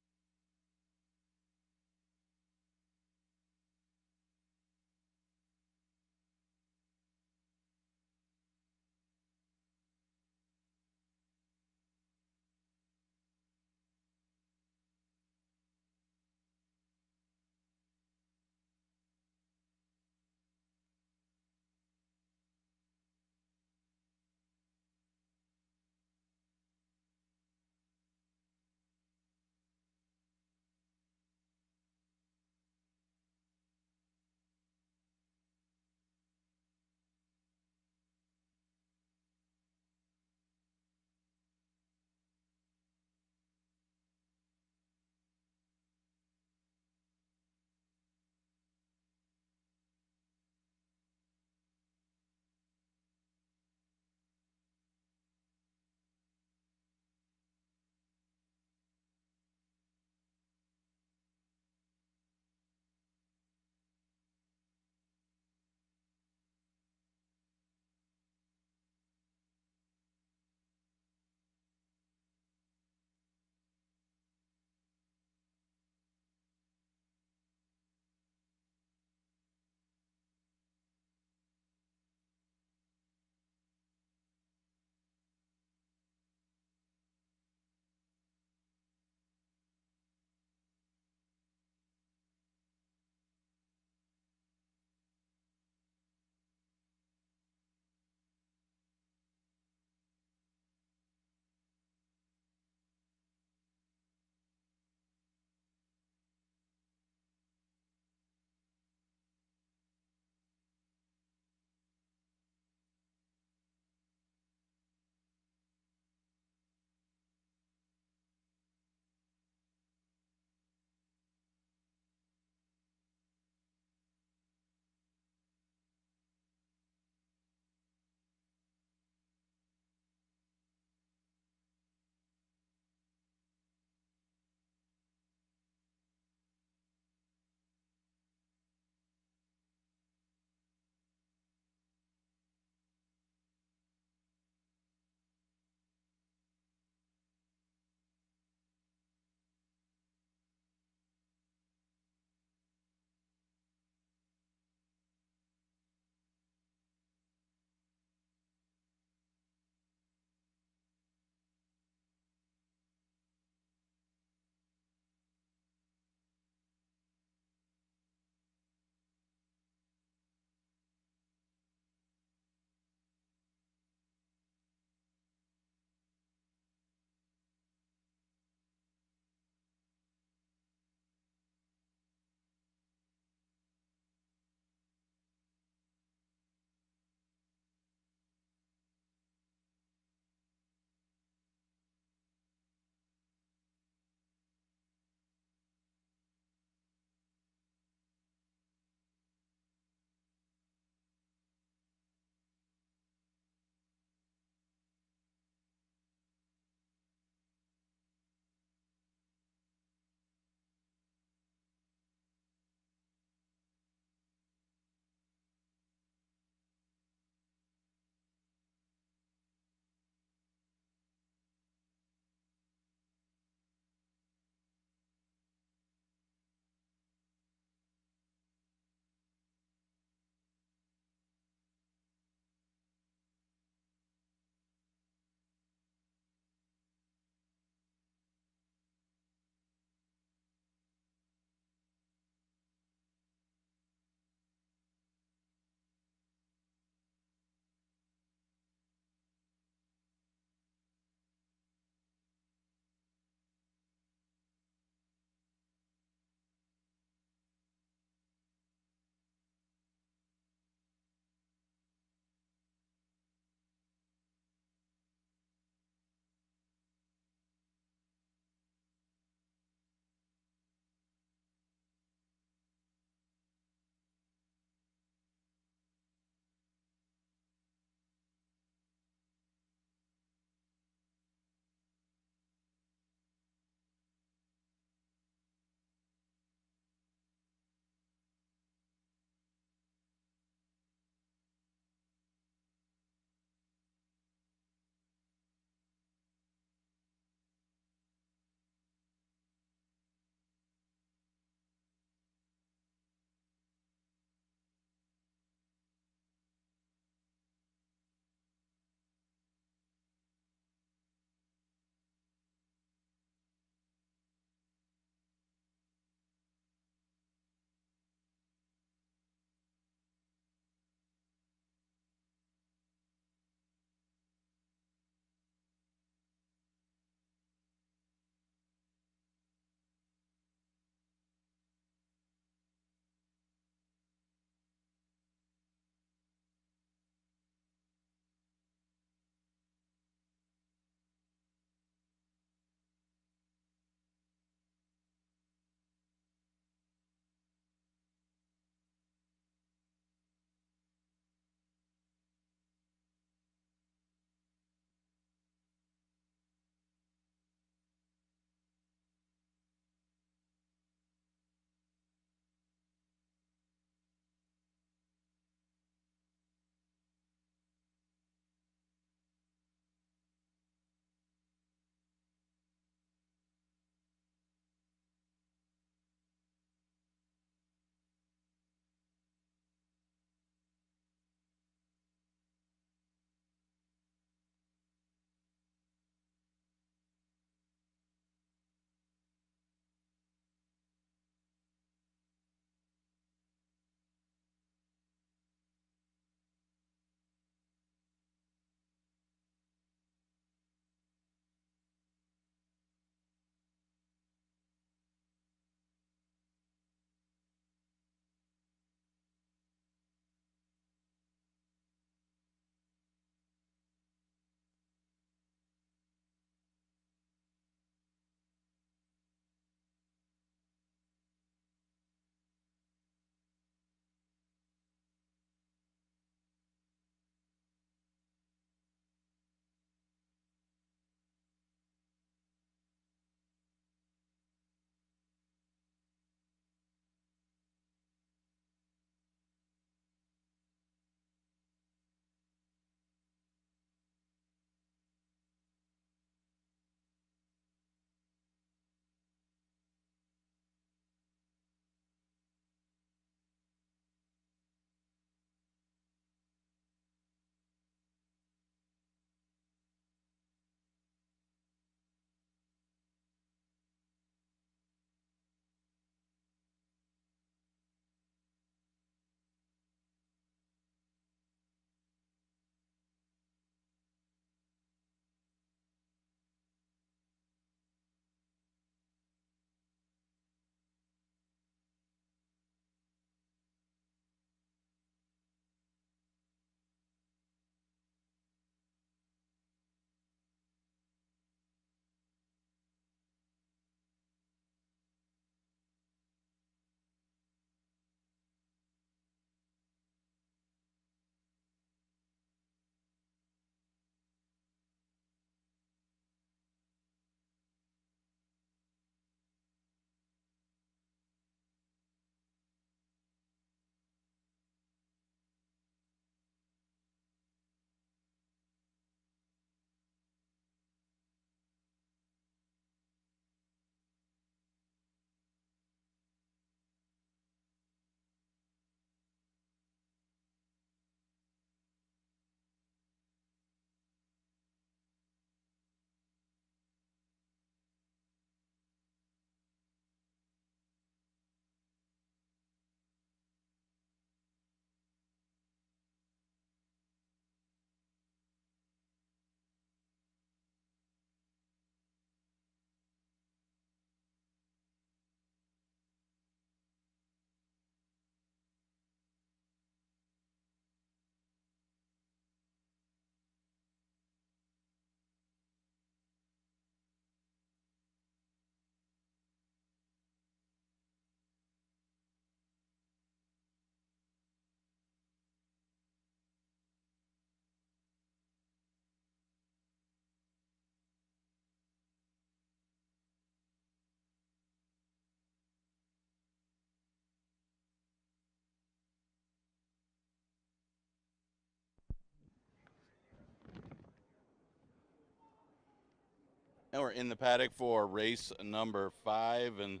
And we're in the paddock for race number 5, and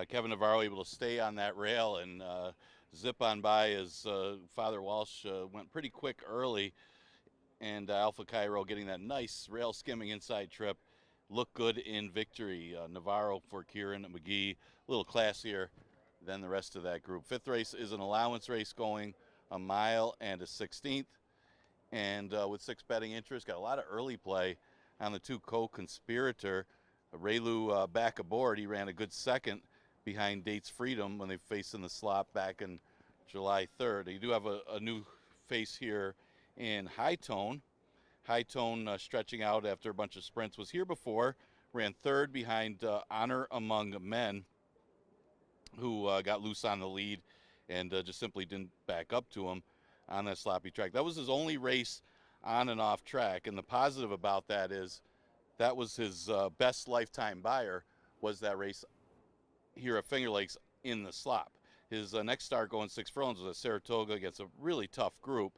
Kevin Navarro able to stay on that rail and zip on by as Father Walsh went pretty quick early, and Alpha Cairo getting that nice rail skimming inside trip. Looked good in victory. Navarro for Kieran McGee, a little classier than the rest of that group. 5th race is an allowance race going a mile and a 16th, and with 6 betting interest, got a lot of early play on the 2 co-conspirator. Raylu back aboard. He ran a good second behind Dates Freedom when they faced in the slop back in July 3rd. You do have a new face here in High Tone. High Tone stretching out after a bunch of sprints. Was here before, ran 3rd behind Honor Among Men, who got loose on the lead and just simply didn't back up to him on that sloppy track. That was his only race on and off track, and the positive about that is that was his best lifetime buyer, was that race here at Finger Lakes in the slop. His next start going 6 furlongs was at Saratoga against a really tough group.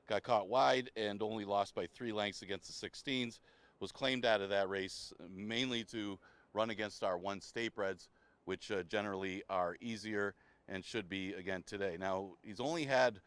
Got caught wide and only lost by 3 lengths against the 16s. Was claimed out of that race mainly to run against our 1 Statebreds, which generally are easier and should be again today. Now, he's only had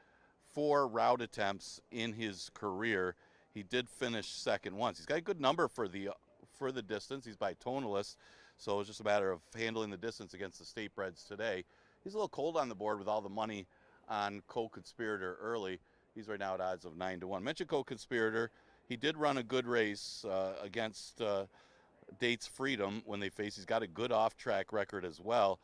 4 route attempts in his career. He did finish second once. He's got a good number for the distance. He's by tonalist, so it's just a matter of handling the distance against the Statebreds today. He's a little cold on the board with all the money on co-conspirator early. He's right now at odds of 9-1. Mentioned co-conspirator. He did run a good race against Dates Freedom when they faced. He's got a good off-track record as well.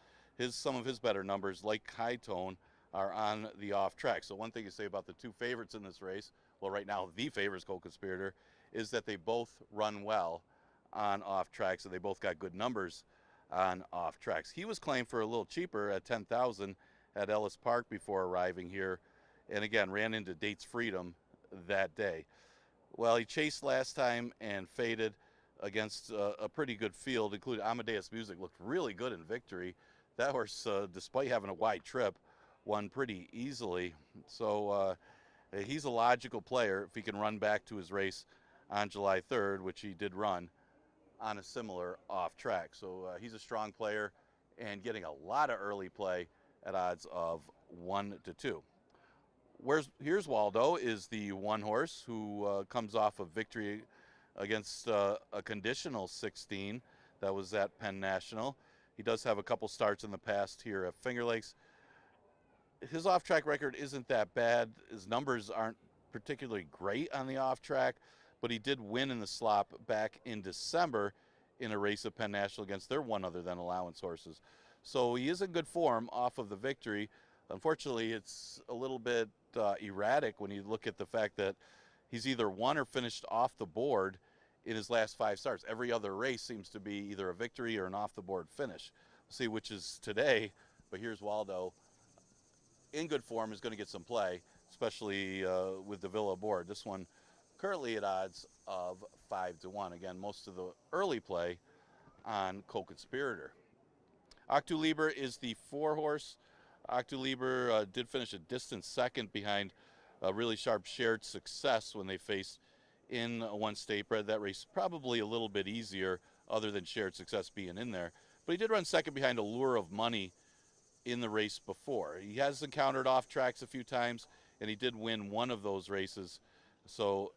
Some of his better numbers, like High Tone, are on the off track. So one thing to say about the 2 favorites in this race, well, right now the favorite is co-conspirator, is that they both run well on off tracks, and they both got good numbers on off tracks. He was claimed for a little cheaper at 10,000 at Ellis Park before arriving here, and again ran into Dates Freedom that day. Well, he chased last time and faded against a pretty good field, including Amadeus Music. Looked really good in victory. That horse, despite having a wide trip, won pretty easily. So he's a logical player if he can run back to his race on July 3rd, which he did run on a similar off track. So he's a strong player and getting a lot of early play at odds of 1-2. Here's Waldo is the 1 horse who comes off a victory against a conditional 16 that was at Penn National. He does have a couple starts in the past here at Finger Lakes. His off-track record isn't that bad. His numbers aren't particularly great on the off-track, but he did win in the slop back in December in a race at Penn National against their 1 other than allowance horses. So he is in good form off of the victory. Unfortunately, it's a little bit erratic when you look at the fact that he's either won or finished off the board in his last 5 starts. Every other race seems to be either a victory or an off-the-board finish. We'll see which is today, but here's Waldo. In good form, is going to get some play, especially with the Villa aboard. This one currently at odds of 5-1. Again, most of the early play on co-conspirator. Octuliber is the 4 horse. Octuliber did finish a distant second behind a really sharp Shared Success when they faced in a 1 Statebred. That race probably a little bit easier other than Shared Success being in there. But he did run second behind Allure of Money in the race before. He has encountered off tracks a few times, and he did win one of those races. So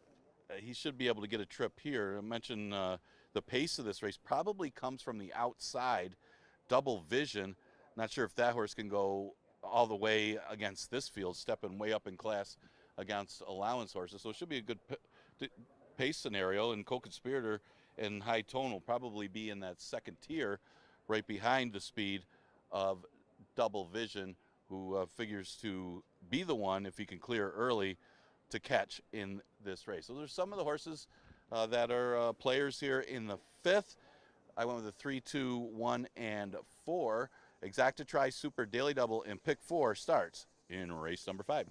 he should be able to get a trip here. I mentioned the pace of this race probably comes from the outside. Double Vision. Not sure if that horse can go all the way against this field, stepping way up in class against allowance horses. So it should be a good pace scenario, and co-conspirator and High Tone will probably be in that second tier right behind the speed of Double Vision, who figures to be the one, if he can clear early, to catch in this race. So there's some of the horses that are players here in the 5th. I went with the 3, 2, 1, and 4. Exacta Tri Super Daily Double and Pick 4 starts in race number 5.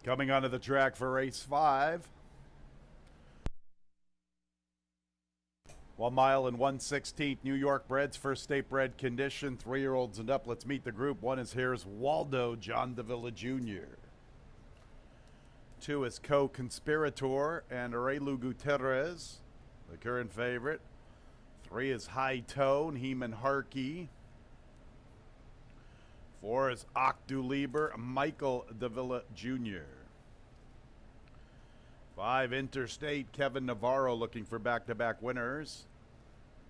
Coming onto the track for race 5. 1 mile and 1/16 New York breds, first state bred condition, 3-year-olds and up. Let's meet the group. 1 is Here's Waldo, John Davila Jr. 2 is Co-Conspirator and Aurelio Gutierrez, the current favorite. 3 is High Tone, Heeman Harkey. 4 is Octulieber, Michael Davila Jr. 5 Interstate, Kevin Navarro looking for back-to-back winners.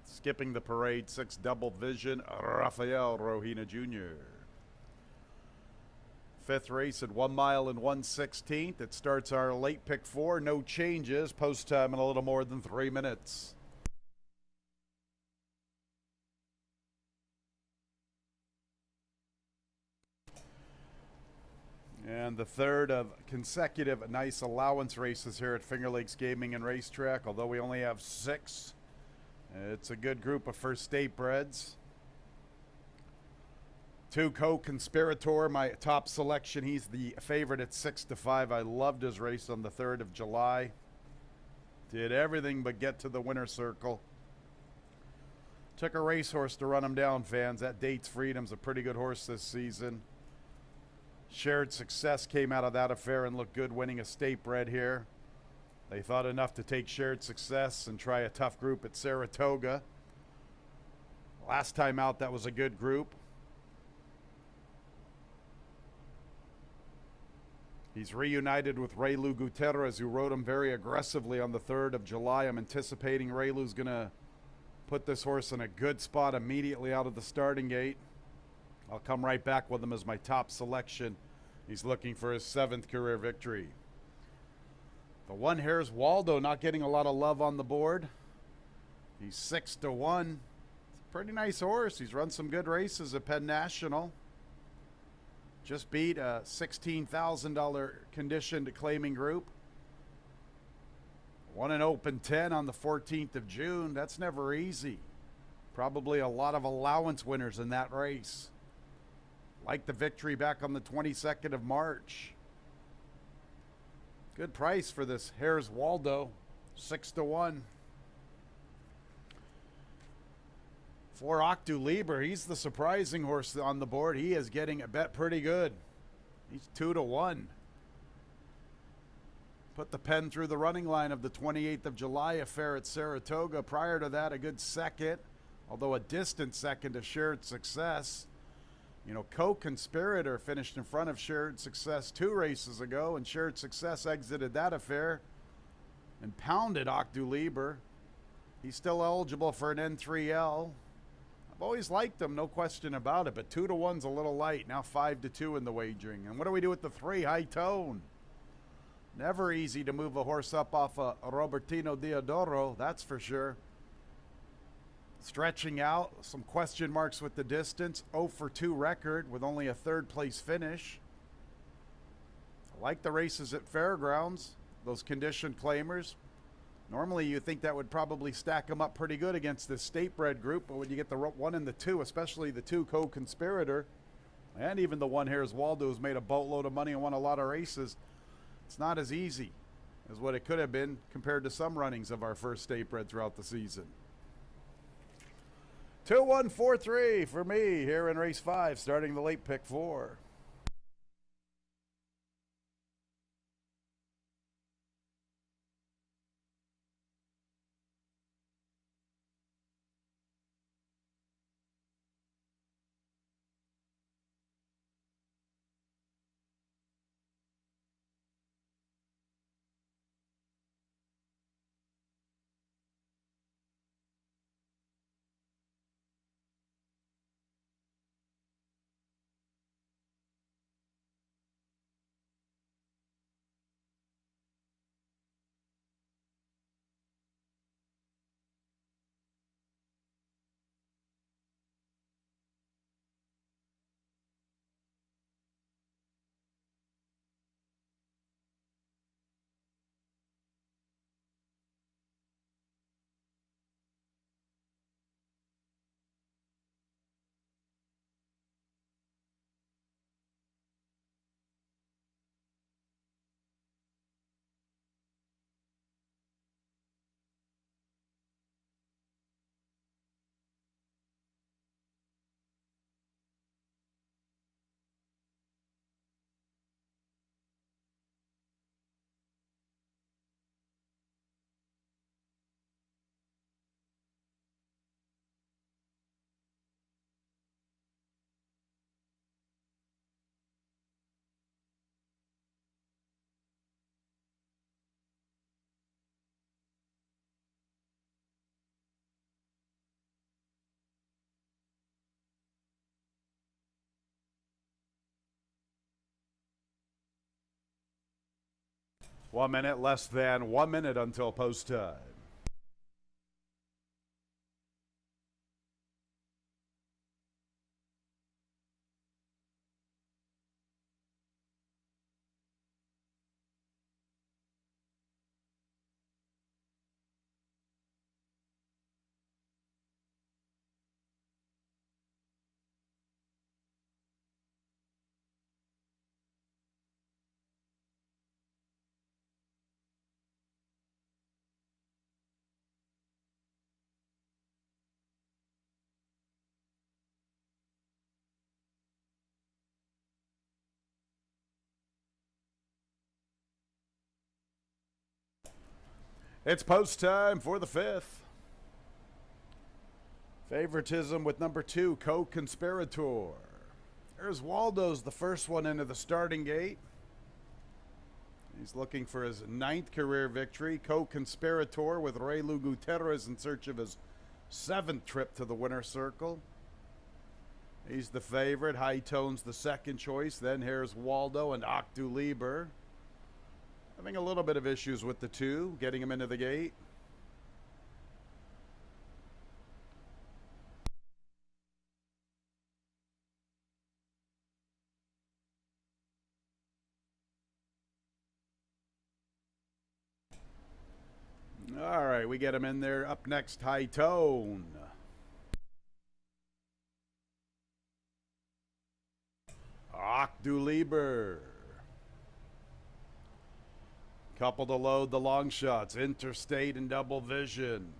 Skipping the parade, 6 Double Vision, Rafael Rojina Jr. 5th race at 1 mile and 1/16. It starts our late pick 4. No changes. Post time in a little more than 3 minutes. And the third of consecutive nice allowance races here at Finger Lakes Gaming and Racetrack. Although we only have 6, it's a good group of first state breds. 2 Co-Conspirator, my top selection. He's the favorite at 6-5. I loved his race on the 3rd of July. Did everything but get to the winner's circle. Took a racehorse to run him down, fans. That Dates Freedom's a pretty good horse this season. Shared Success came out of that affair and looked good winning a state bred here. They thought enough to take Shared Success and try a tough group at Saratoga. Last time out, that was a good group. He's reunited with Raylu Gutierrez, who rode him very aggressively on the 3rd of July. I'm anticipating Raylu's going to put this horse in a good spot immediately out of the starting gate. I'll come right back with him as my top selection. He's looking for his 7th career victory. The 1 Here's Waldo, not getting a lot of love on the board. He's 6-1. It's a pretty nice horse. He's run some good races at Penn National. Just beat a $16,000 conditioned claiming group. Won an Open 10 on the 14th of June. That's never easy. Probably a lot of allowance winners in that race. Like the victory back on the 22nd of March. Good price for this Here's Waldo, 6-1. 4 Octulieber, he's the surprising horse on the board. He is getting a bet pretty good. He's 2-1. Put the pen through the running line of the 28th of July affair at Saratoga. Prior to that, a good second, although a distant second to Shared Success. You know, Co-Conspirator finished in front of Shared Success 2 races ago, and Shared Success exited that affair and pounded Octulieber. He's still eligible for an N3L. I've always liked him, no question about it, but 2-1's a little light. Now 5-2 in the wagering. And what do we do with the 3 High Tone? Never easy to move a horse up off a Robertino Diodoro, that's for sure. Stretching out, some question marks with the distance. 0-2 record with only a 3rd place finish. I like the races at fairgrounds, those conditioned claimers. Normally you think that would probably stack them up pretty good against this state bred group, but when you get the 1 and the 2, especially the 2 Co-Conspirator, and even the 1 Here's Waldo, who's made a boatload of money and won a lot of races, it's not as easy as what it could have been compared to some runnings of our first state bred throughout the season. 2-1-4-3 for me here in race 5, starting the late pick 4. 1 minute, less than 1 minute until post time. It's post time for the 5th. Favoritism with number 2, Co-Conspirator. There's Waldo's the first one into the starting gate. He's looking for his 9th career victory. Co-Conspirator with Raylu Gutierrez in search of his 7th trip to the winner's circle. He's the favorite. High Tone's the second choice. Then here's Waldo and Octu Lieber. Having a little bit of issues with the 2, getting him into the gate. All right, we get him in there. Up next, High Tone. Octu Lieber. Couple to load the long shots. Interstate and Double Vision.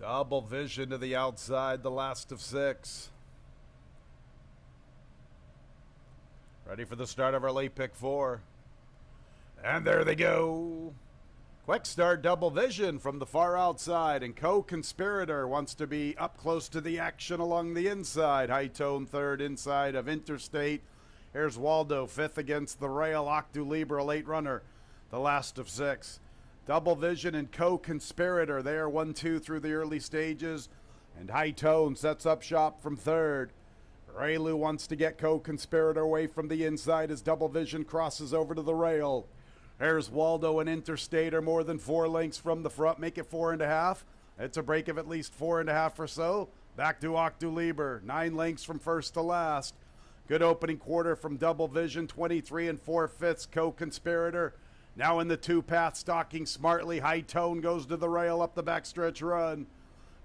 Double Vision to the outside, the last of 6. Ready for the start of our late pick 4. And there they go. Quick start, Double Vision from the far outside, and Co-Conspirator wants to be up close to the action along the inside. High Tone third inside of Interstate. Here's Waldo, 5th against the rail. Octu Lieber, a late runner, the last of 6. Double Vision and Co-Conspirator, they are 1-2 through the early stages, and High Tone sets up shop from 3rd. Raylu wants to get Co-Conspirator away from the inside as Double Vision crosses over to the rail. There's Waldo and Interstate are more than 4 lengths from the front. Make it 4.5. It's a break of at least 4.5 or so. Back to Octu Lieber, 9 lengths from first to last. Good opening quarter from Double Vision, 23 4/5. Co-Conspirator now in the 2-path, stalking smartly. High Tone goes to the rail up the backstretch run.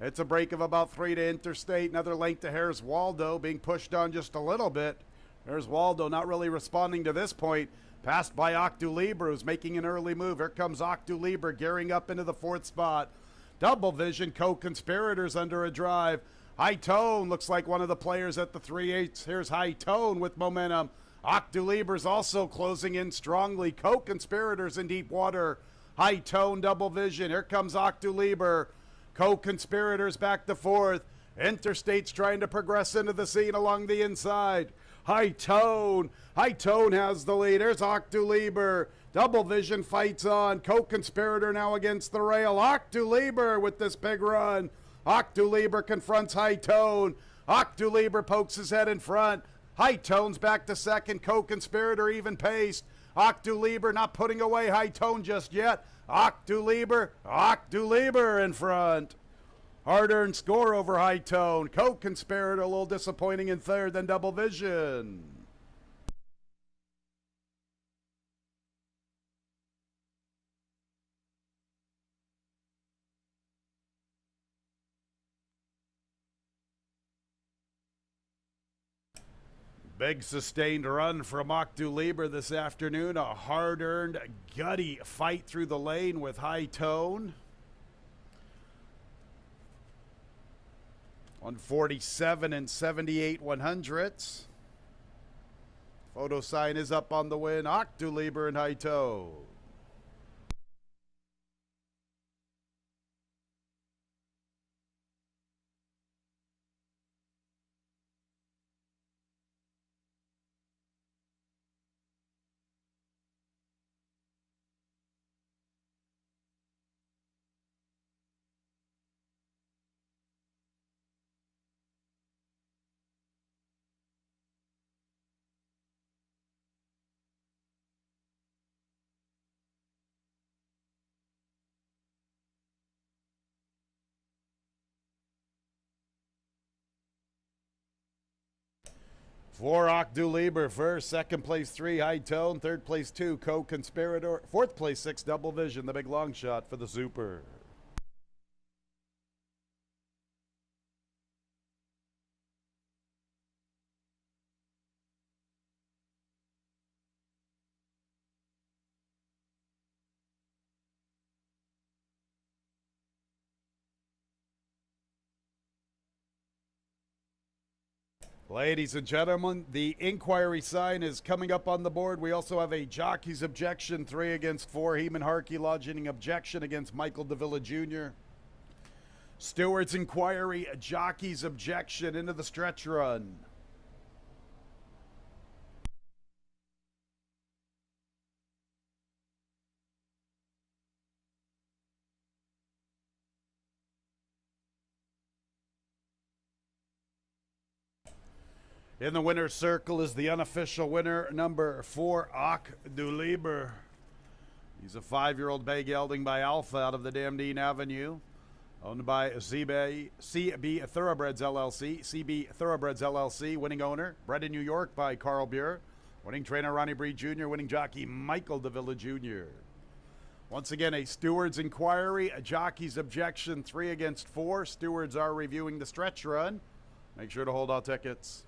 It's a break of about 3 to Interstate. Another length to Here's Waldo, being pushed on just a little bit. There's Waldo not really responding to this point. Passed by Octu Lieber, who's making an early move. Here comes Octu Lieber, gearing up into the 4th spot. Double Vision, Co-Conspirators under a drive. High Tone looks like one of the players at the 3/8. Here's High Tone with momentum. Octu Lieber's also closing in strongly. Co-Conspirators in deep water. High Tone, Double Vision. Here comes Octu Lieber. Co-Conspirators back to 4th. Interstate's trying to progress into the scene along the inside. High Tone has the lead. There's Octu Lieber. Double Vision fights on. Co-Conspirator now against the rail. Octu Lieber with this big run. Octu Lieber confronts High Tone. Octu Lieber pokes his head in front. High Tone's back to 2nd. Co-Conspirator even paced. Octu Lieber not putting away High Tone just yet. Octu Lieber in front. Hard-earned score over High Tone. Co-Conspirator a little disappointing in 3rd, then Double Vision. Big sustained run from Octu Lieber this afternoon. A hard-earned, gutty fight through the lane with High Tone. 147 78 100ths. Photo sign is up on the win. Octu Lieber and High Tone. 4 Ocdu Lieber first, second place 3 High Tone, third place 2 Co-Conspirator, fourth place 6 Double Vision, the big long shot for the Super. Ladies and gentlemen, the inquiry sign is coming up on the board. We also have a jockey's objection, 3 against 4. Heeman Harkey lodging an objection against Michael Davila Jr. Stewart's inquiry, a jockey's objection into the stretch run. In the winner's circle is the unofficial winner, number 4, Ocdu Lieber. He's a 5-year-old bay gelding by Alpha out of the Damdene Avenue, owned by CB Thoroughbreds LLC. CB Thoroughbreds LLC, winning owner, bred in New York by Carl Buer, winning trainer Ronnie Breed Jr., winning jockey Michael Davila Jr. Once again, a steward's inquiry, a jockey's objection, 3 against 4. Stewards are reviewing the stretch run. Make sure to hold all tickets.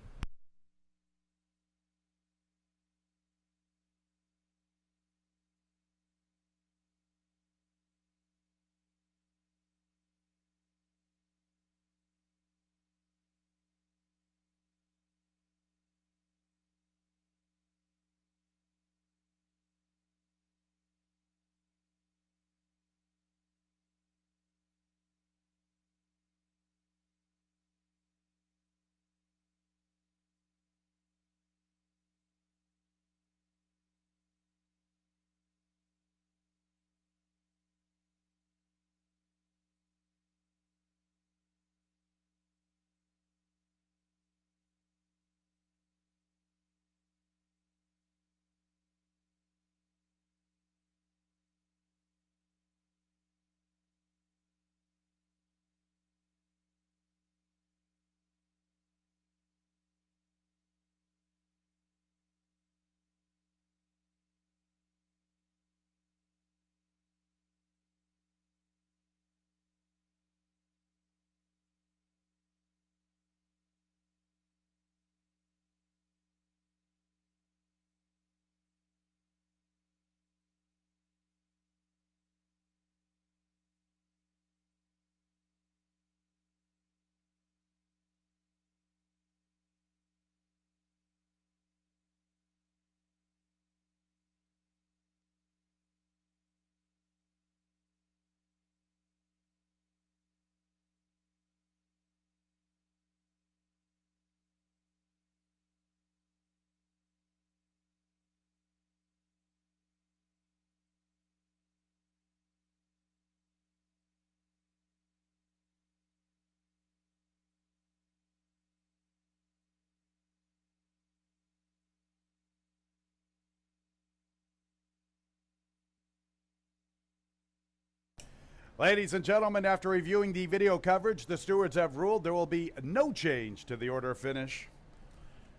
Ladies and gentlemen, after reviewing the video coverage, the stewards have ruled there will be no change to the order of finish.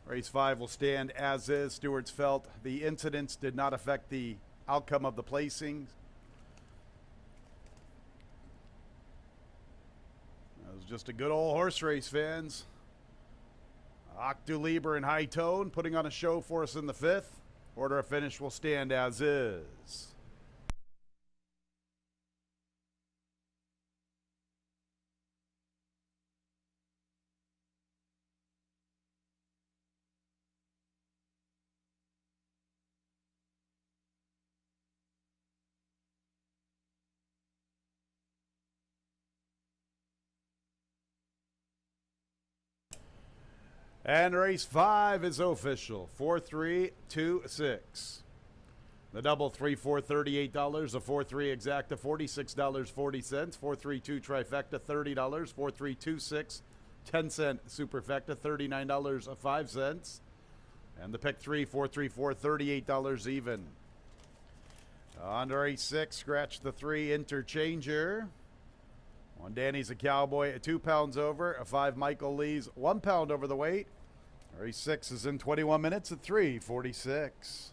Race 5 will stand as is. Stewards felt the incidents did not affect the outcome of the placings. It was just a good old horse race, fans. Ocdu Lieber in High Tone putting on a show for us in the 5th. Order of finish will stand as is. And race 5 is official. 4-3-2-6. The double 3-4 $38. A 4-3 exacta $46.40. 4-3-2 trifecta $30. 4-3-2-6 10-cent superfecta $39.05. And the pick 3 4-3-4 $38 even. On to race 6. Scratch the 3 interchanger. 1 Danny's a Cowboy at 2 pounds over. A 5 Michael Lee's 1 pound over the weight. Race 6 is in 21 minutes at 3:46.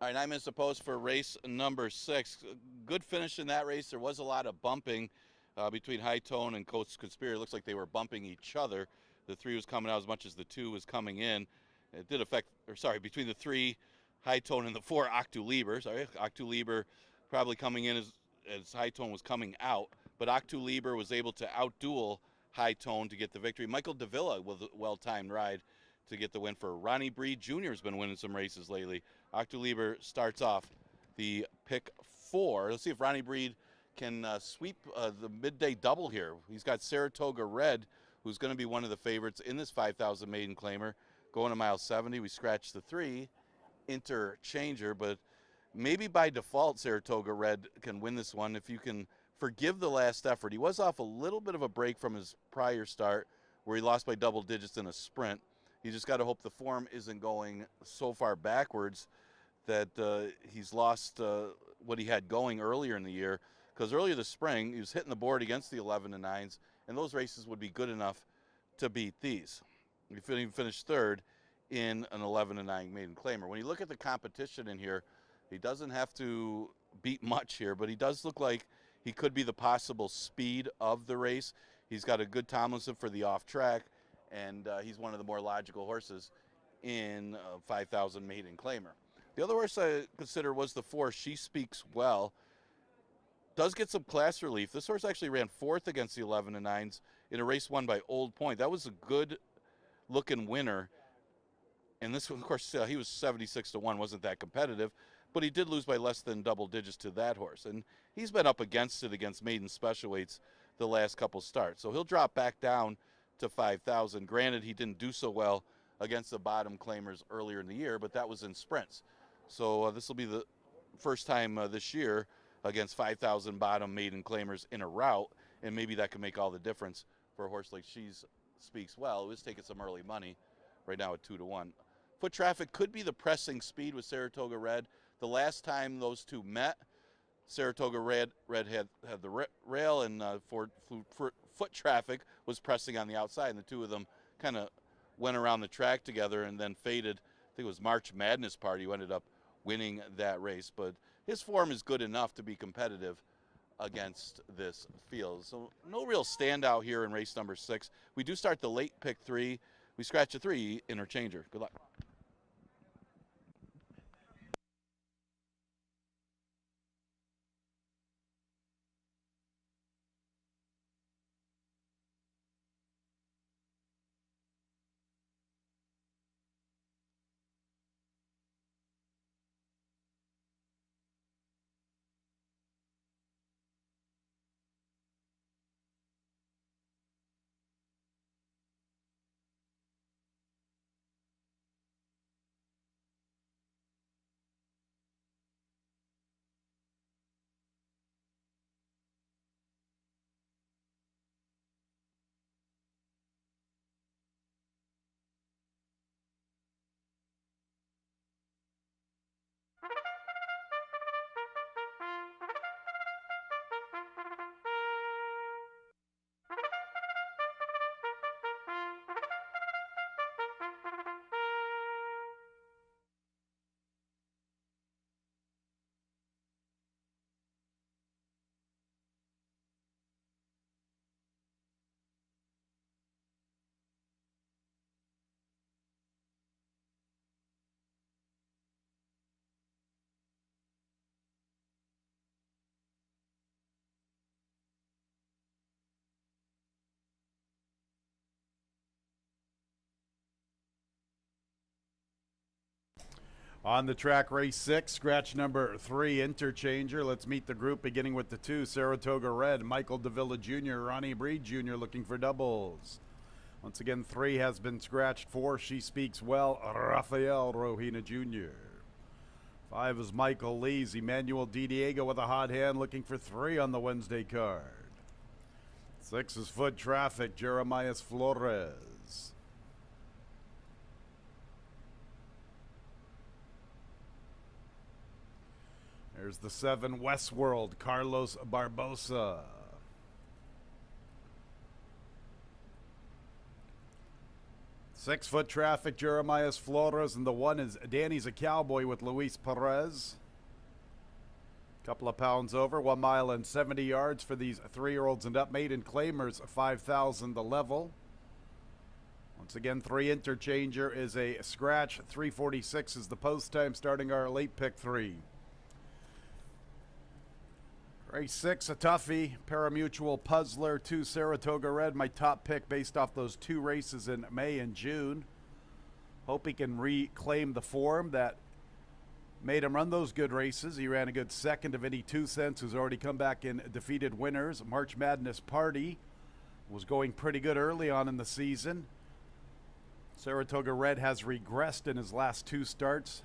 All right, 9 minutes to post for race number 6. Good finish in that race. There was a lot of bumping between High Tone and Coast Conspirator. It looks like they were bumping each other. The 3 was coming out as much as the 2 was coming in. It did affect, between the 3, High Tone, and the 4, Octu Liber. Octu Liber probably coming in as High Tone was coming out. But Octu Liber was able to outduel High Tone to get the victory. Michael Davila with a well-timed ride to get the win for Ronnie Breed Jr. has been winning some races lately. Octu Liber starts off the pick 4. Let's see if Ronnie Breed can sweep the midday double here. He's got Saratoga Red, who's going to be one of the favorites in this 5,000 maiden claimer. Going to mile 70, we scratch the 3, Interchanger, but maybe by default Saratoga Red can win this one if you can forgive the last effort. He was off a little bit of a break from his prior start where he lost by double digits in a sprint. You just got to hope the form isn't going so far backwards that he's lost what he had going earlier in the year, because earlier this spring he was hitting the board against the 11 and 9s, and those races would be good enough to beat these. He finished 3rd in an 11 and 9 maiden claimer. When you look at the competition in here, he doesn't have to beat much here, but he does look like he could be the possible speed of the race. He's got a good Tomlinson for the off track, and he's one of the more logical horses in 5,000 maiden claimer. The other horse I consider was the 4, She Speaks Well. Does get some class relief. This horse actually ran 4th against the 11 and 9s in a race won by Old Point. That was a good looking winner. And this one, of course, he was 76-1, wasn't that competitive, but he did lose by less than double digits to that horse. And he's been up against it against maiden special weights the last couple starts. So he'll drop back down to 5,000. Granted, he didn't do so well against the bottom claimers earlier in the year, but that was in sprints. So this will be the first time this year against 5,000 bottom maiden claimers in a route, and maybe that can make all the difference for a horse like She Speaks Well. It was taking some early money right now at 2-1. Foot Traffic could be the pressing speed with Saratoga Red. The last time those two met, Saratoga Red had the rail, and Foot Traffic was pressing on the outside, and the two of them kind of went around the track together and then faded. I think it was March Madness Party who ended up winning that race, but his form is good enough to be competitive against this field. So no real standout here in race number 6. We do start the late pick 3. We scratch a 3, Interchanger. Good luck. On the track, race 6, scratch number 3, Interchanger. Let's meet the group, beginning with the 2, Saratoga Red, Michael Davila Jr., Ronnie Breed Jr. looking for doubles. Once again, 3 has been scratched. 4, She Speaks Well, Rafael Rohina Jr. 5 is Michael Lees, Emmanuel Di Diego with a hot hand looking for 3 on the Wednesday card. 6 is Foot Traffic, Jeremias Flores. There's the 7, Westworld, Carlos Barbosa. 6-foot traffic, Jeremias Flores, and the 1 is Danny's a Cowboy with Luis Perez. Couple of pounds over, 1 mile and 70 yards for these 3-year-olds and up. Maiden claimers 5,000 the level. Once again, 3 interchanger is a scratch. 3:46 is the post time, starting our late pick 3. Race 6, a toughie. Parimutuel Puzzler, 2 Saratoga Red. My top pick based off those 2 races in May and June. Hope he can reclaim the form that made him run those good races. He ran a good second to Vinny Two Cents, who's already come back and defeated winners. March Madness Party was going pretty good early on in the season. Saratoga Red has regressed in his last 2 starts.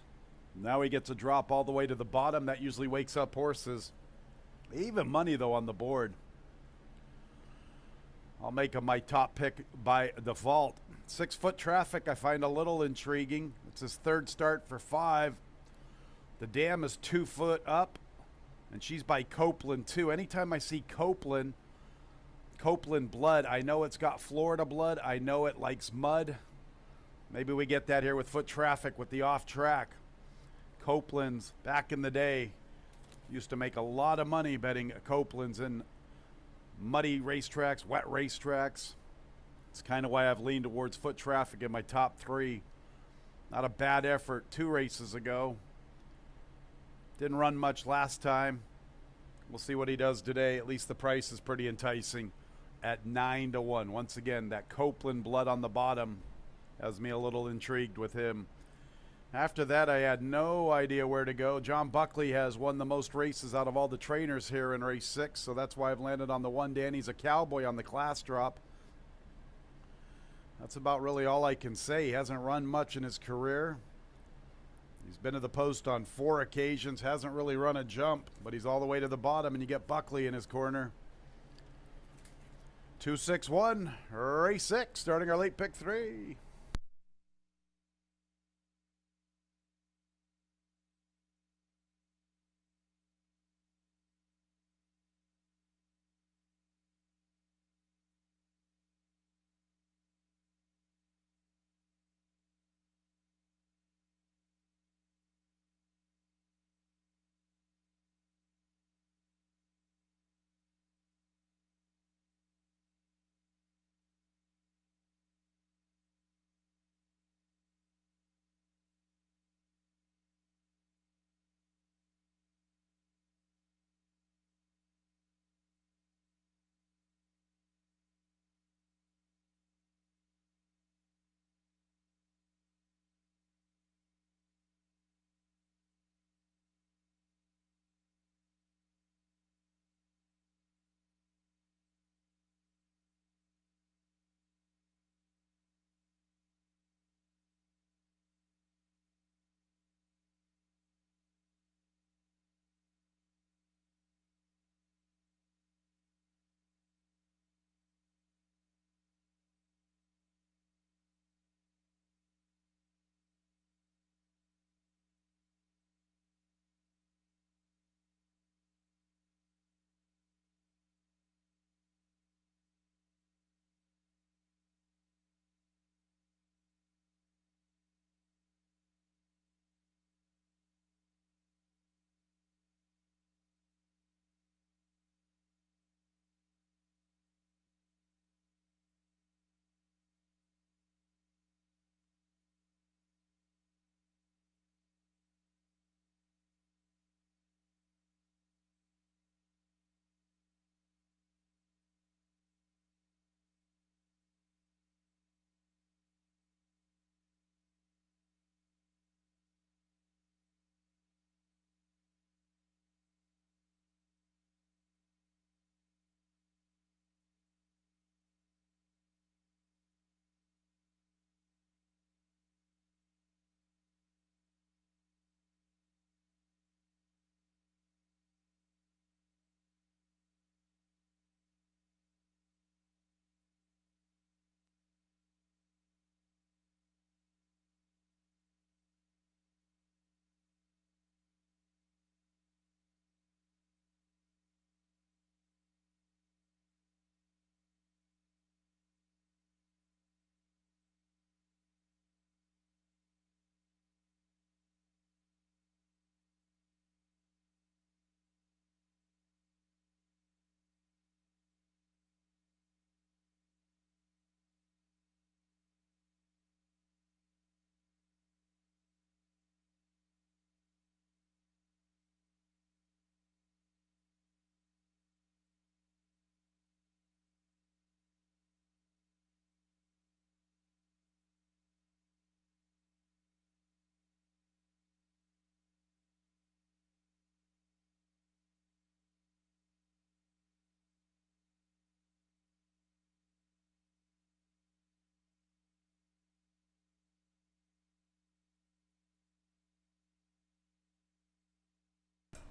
Now he gets a drop all the way to the bottom. That usually wakes up horses. Even money, though, on the board. I'll make him my top pick by default. 6-foot traffic I find a little intriguing. It's his 3rd start for 5. The dam is 2 foot up, and she's by Copeland, too. Anytime I see Copeland blood, I know it's got Florida blood. I know it likes mud. Maybe we get that here with foot traffic with the off track. Copeland's, back in the day, used to make a lot of money betting Copeland's in muddy racetracks, wet racetracks. It's kind of why I've leaned towards foot traffic in my top 3. Not a bad effort 2 races ago. Didn't run much last time. We'll see what he does today. At least the price is pretty enticing at 9-1. Once again, that Copeland blood on the bottom has me a little intrigued with him. After that, I had no idea where to go. John Buckley has won the most races out of all the trainers here in race 6, so that's why I've landed on the 1. Danny's a Cowboy on the class drop. That's about really all I can say. He hasn't run much in his career. He's been to the post on 4 occasions, hasn't really run a jump, but he's all the way to the bottom, and you get Buckley in his corner. 2-6-1, race 6, starting our late pick 3.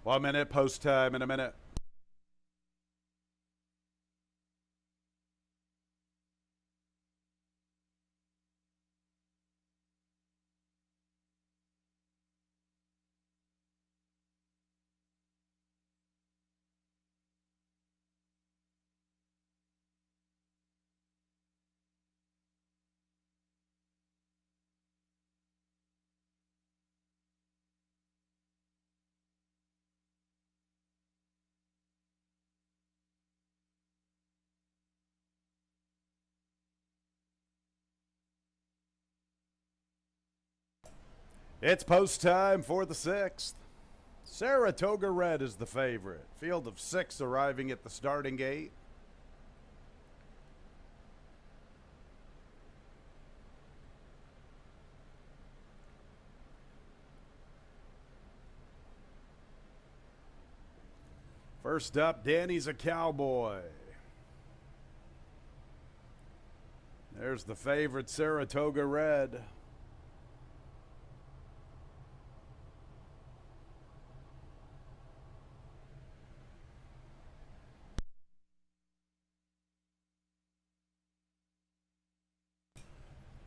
1 minute, post time in a minute. It's post time for the 6th. Saratoga Red is the favorite. Field of 6 arriving at the starting gate. First up, Danny's a Cowboy. There's the favorite, Saratoga Red.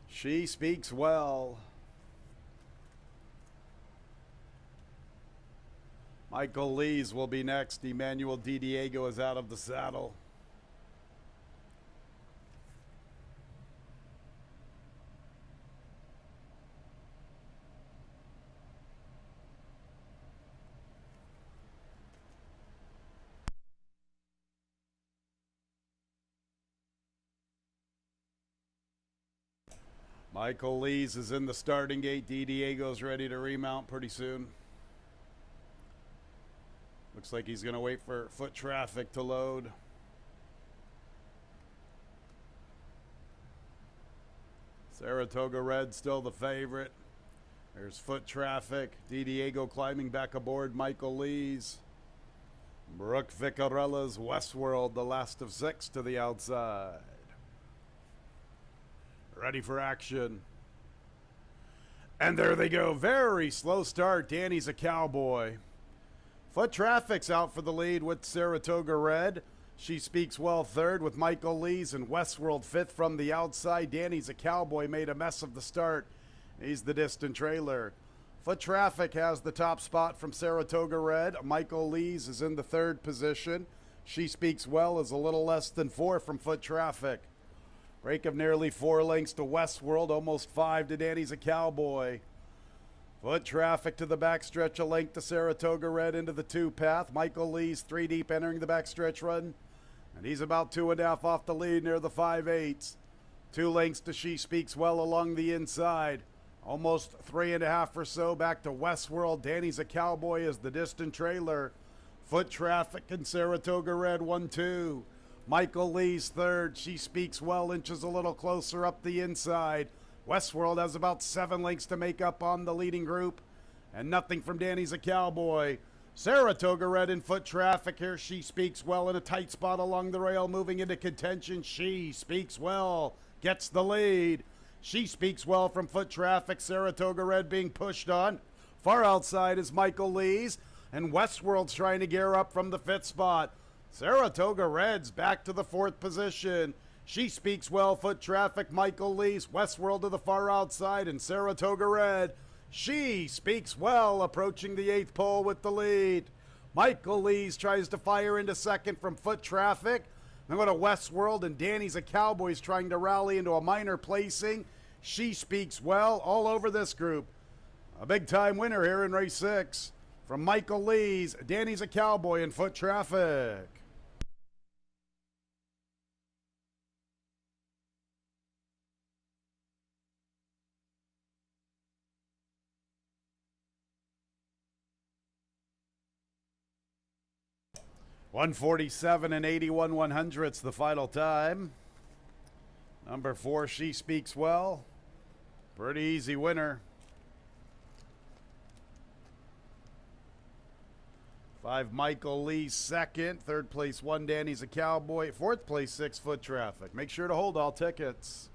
She Speaks Well. Michael Lees will be next. Emmanuel DiDiego is out of the saddle. Michael Lees is in the starting gate. DiDiego's ready to remount pretty soon. Looks like he's going to wait for foot traffic to load. Saratoga Red still the favorite. There's foot traffic. DiDiego climbing back aboard Michael Lees. Brooke Vicarella's Westworld, the last of 6 to the outside. Ready for action. And there they go. Very slow start. Danny's a Cowboy. Foot traffic's out for the lead with Saratoga Red. She Speaks Well third with Michael Lees and Westworld 5th from the outside. Danny's a Cowboy made a mess of the start. He's the distant trailer. Foot traffic has the top spot from Saratoga Red. Michael Lees is in the 3rd position. She Speaks Well is a little less than 4 from foot traffic. Break of nearly 4 lengths to Westworld, almost 5 to Danny's a Cowboy. Foot traffic to the backstretch, a length to Saratoga Red into the 2 path. Michael Lees 3 deep entering the backstretch run. And he's about 2.5 off the lead near the 5/8. 2 lengths to She Speaks Well along the inside. Almost 3.5 or so back to Westworld. Danny's a Cowboy is the distant trailer. Foot traffic and Saratoga Red 1-2. Michael Lees 3rd. She Speaks Well inches a little closer up the inside. Westworld has about 7 lengths to make up on the leading group. And nothing from Danny's a Cowboy. Saratoga Red in foot traffic here. She Speaks Well in a tight spot along the rail, moving into contention. She Speaks Well gets the lead. She Speaks Well from foot traffic. Saratoga Red being pushed on. Far outside is Michael Lees. And Westworld's trying to gear up from the 5th spot. Saratoga Red's back to the 4th position. She Speaks Well, foot traffic, Michael Lees, Westworld to the far outside, and Saratoga Red. She Speaks Well approaching the 8th pole with the lead. Michael Lees tries to fire into 2nd from foot traffic. Then go to Westworld, and Danny's a Cowboy's trying to rally into a minor placing. She Speaks Well all over this group. A big-time winner here in race 6. From Michael Lees, Danny's a Cowboy in foot traffic. .147 and 81/100ths the final time. Number 4, She Speaks Well. Pretty easy winner. 5, Michael Lee 2nd. 3rd place, 1, Danny's a Cowboy. 4th place, 6, Foot Traffic. Make sure to hold all tickets.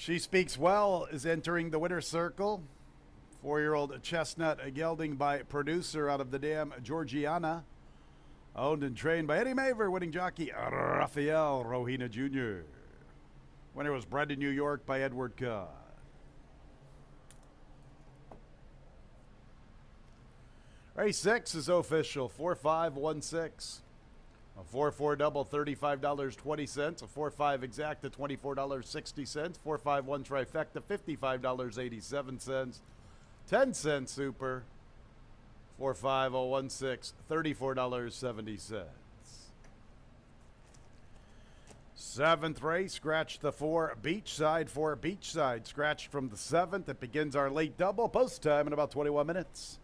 She Speaks Well is entering the winner's circle. 4-year-old Chestnut gelding by producer out of the dam Georgiana. Owned and trained by Eddie Maver, winning jockey Rafael Rohina Jr. Winner was bred in New York by Edward Codd. Race 6 is official, 4-5-1-6. A 4-4 double, $35.20. A 4-5 exacta, $24.60. 4-5-1 trifecta, $55.87. 10-cent super, 4-5-0-1-6, $34.70. Seventh race, scratch the 4 Beachside, 4 Beachside. Scratched from the 7th. It begins our late double. Post time in about 21 minutes.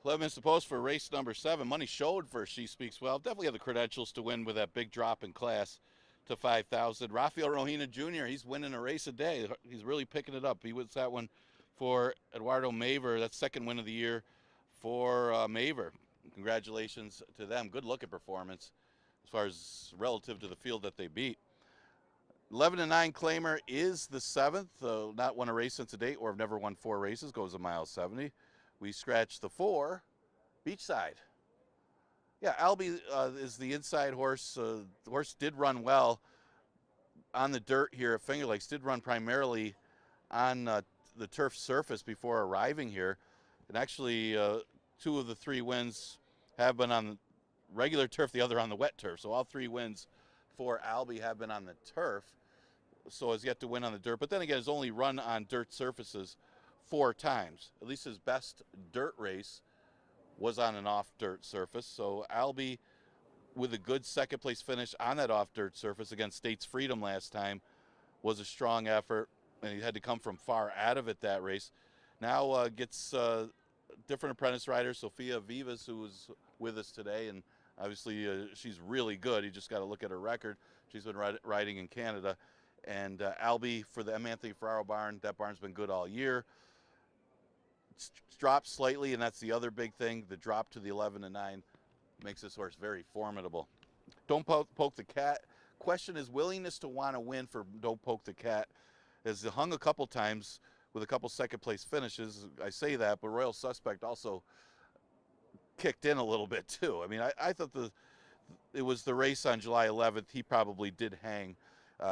11 minutes to post for race number 7. Money showed for She Speaks Well. Definitely have the credentials to win with that big drop in class to 5,000. Rafael Rohina Jr., he's winning a race a day. He's really picking it up. He wins that one for Eduardo Maver. That's second win of the year for Maver. Congratulations to them. Good looking performance as far as relative to the field that they beat. 11-9 claimer is the 7th. Not won a race since a date, or have never won 4 races. Goes a mile 70. We scratched the 4, Beachside. Yeah, Albie is the inside horse. The horse did run well on the dirt here at Finger Lakes. Did run primarily on the turf surface before arriving here. And actually, 2 of the 3 wins have been on regular turf, the other on the wet turf. So all 3 wins for Albie have been on the turf. So has yet to win on the dirt. But then again, has only run on dirt surfaces 4 times. At least his best dirt race was on an off-dirt surface. So Albie, with a good second-place finish on that off-dirt surface against States Freedom last time, was a strong effort, and he had to come from far out of it that race. Now gets different apprentice rider, Sophia Vivas, who was with us today, and obviously she's really good. You just got to look at her record. She's been riding in Canada. And Albie for the M. Anthony Ferraro barn, that barn's been good all year. It's dropped slightly, and that's the other big thing. The drop to the 11-9 makes this horse very formidable. Don't Poke the Cat. Question is willingness to want to win for Don't Poke the Cat. Has hung a couple times with a couple second-place finishes. I say that, but Royal Suspect also kicked in a little bit too. I mean, I thought it was the race on July 11th. He probably did hang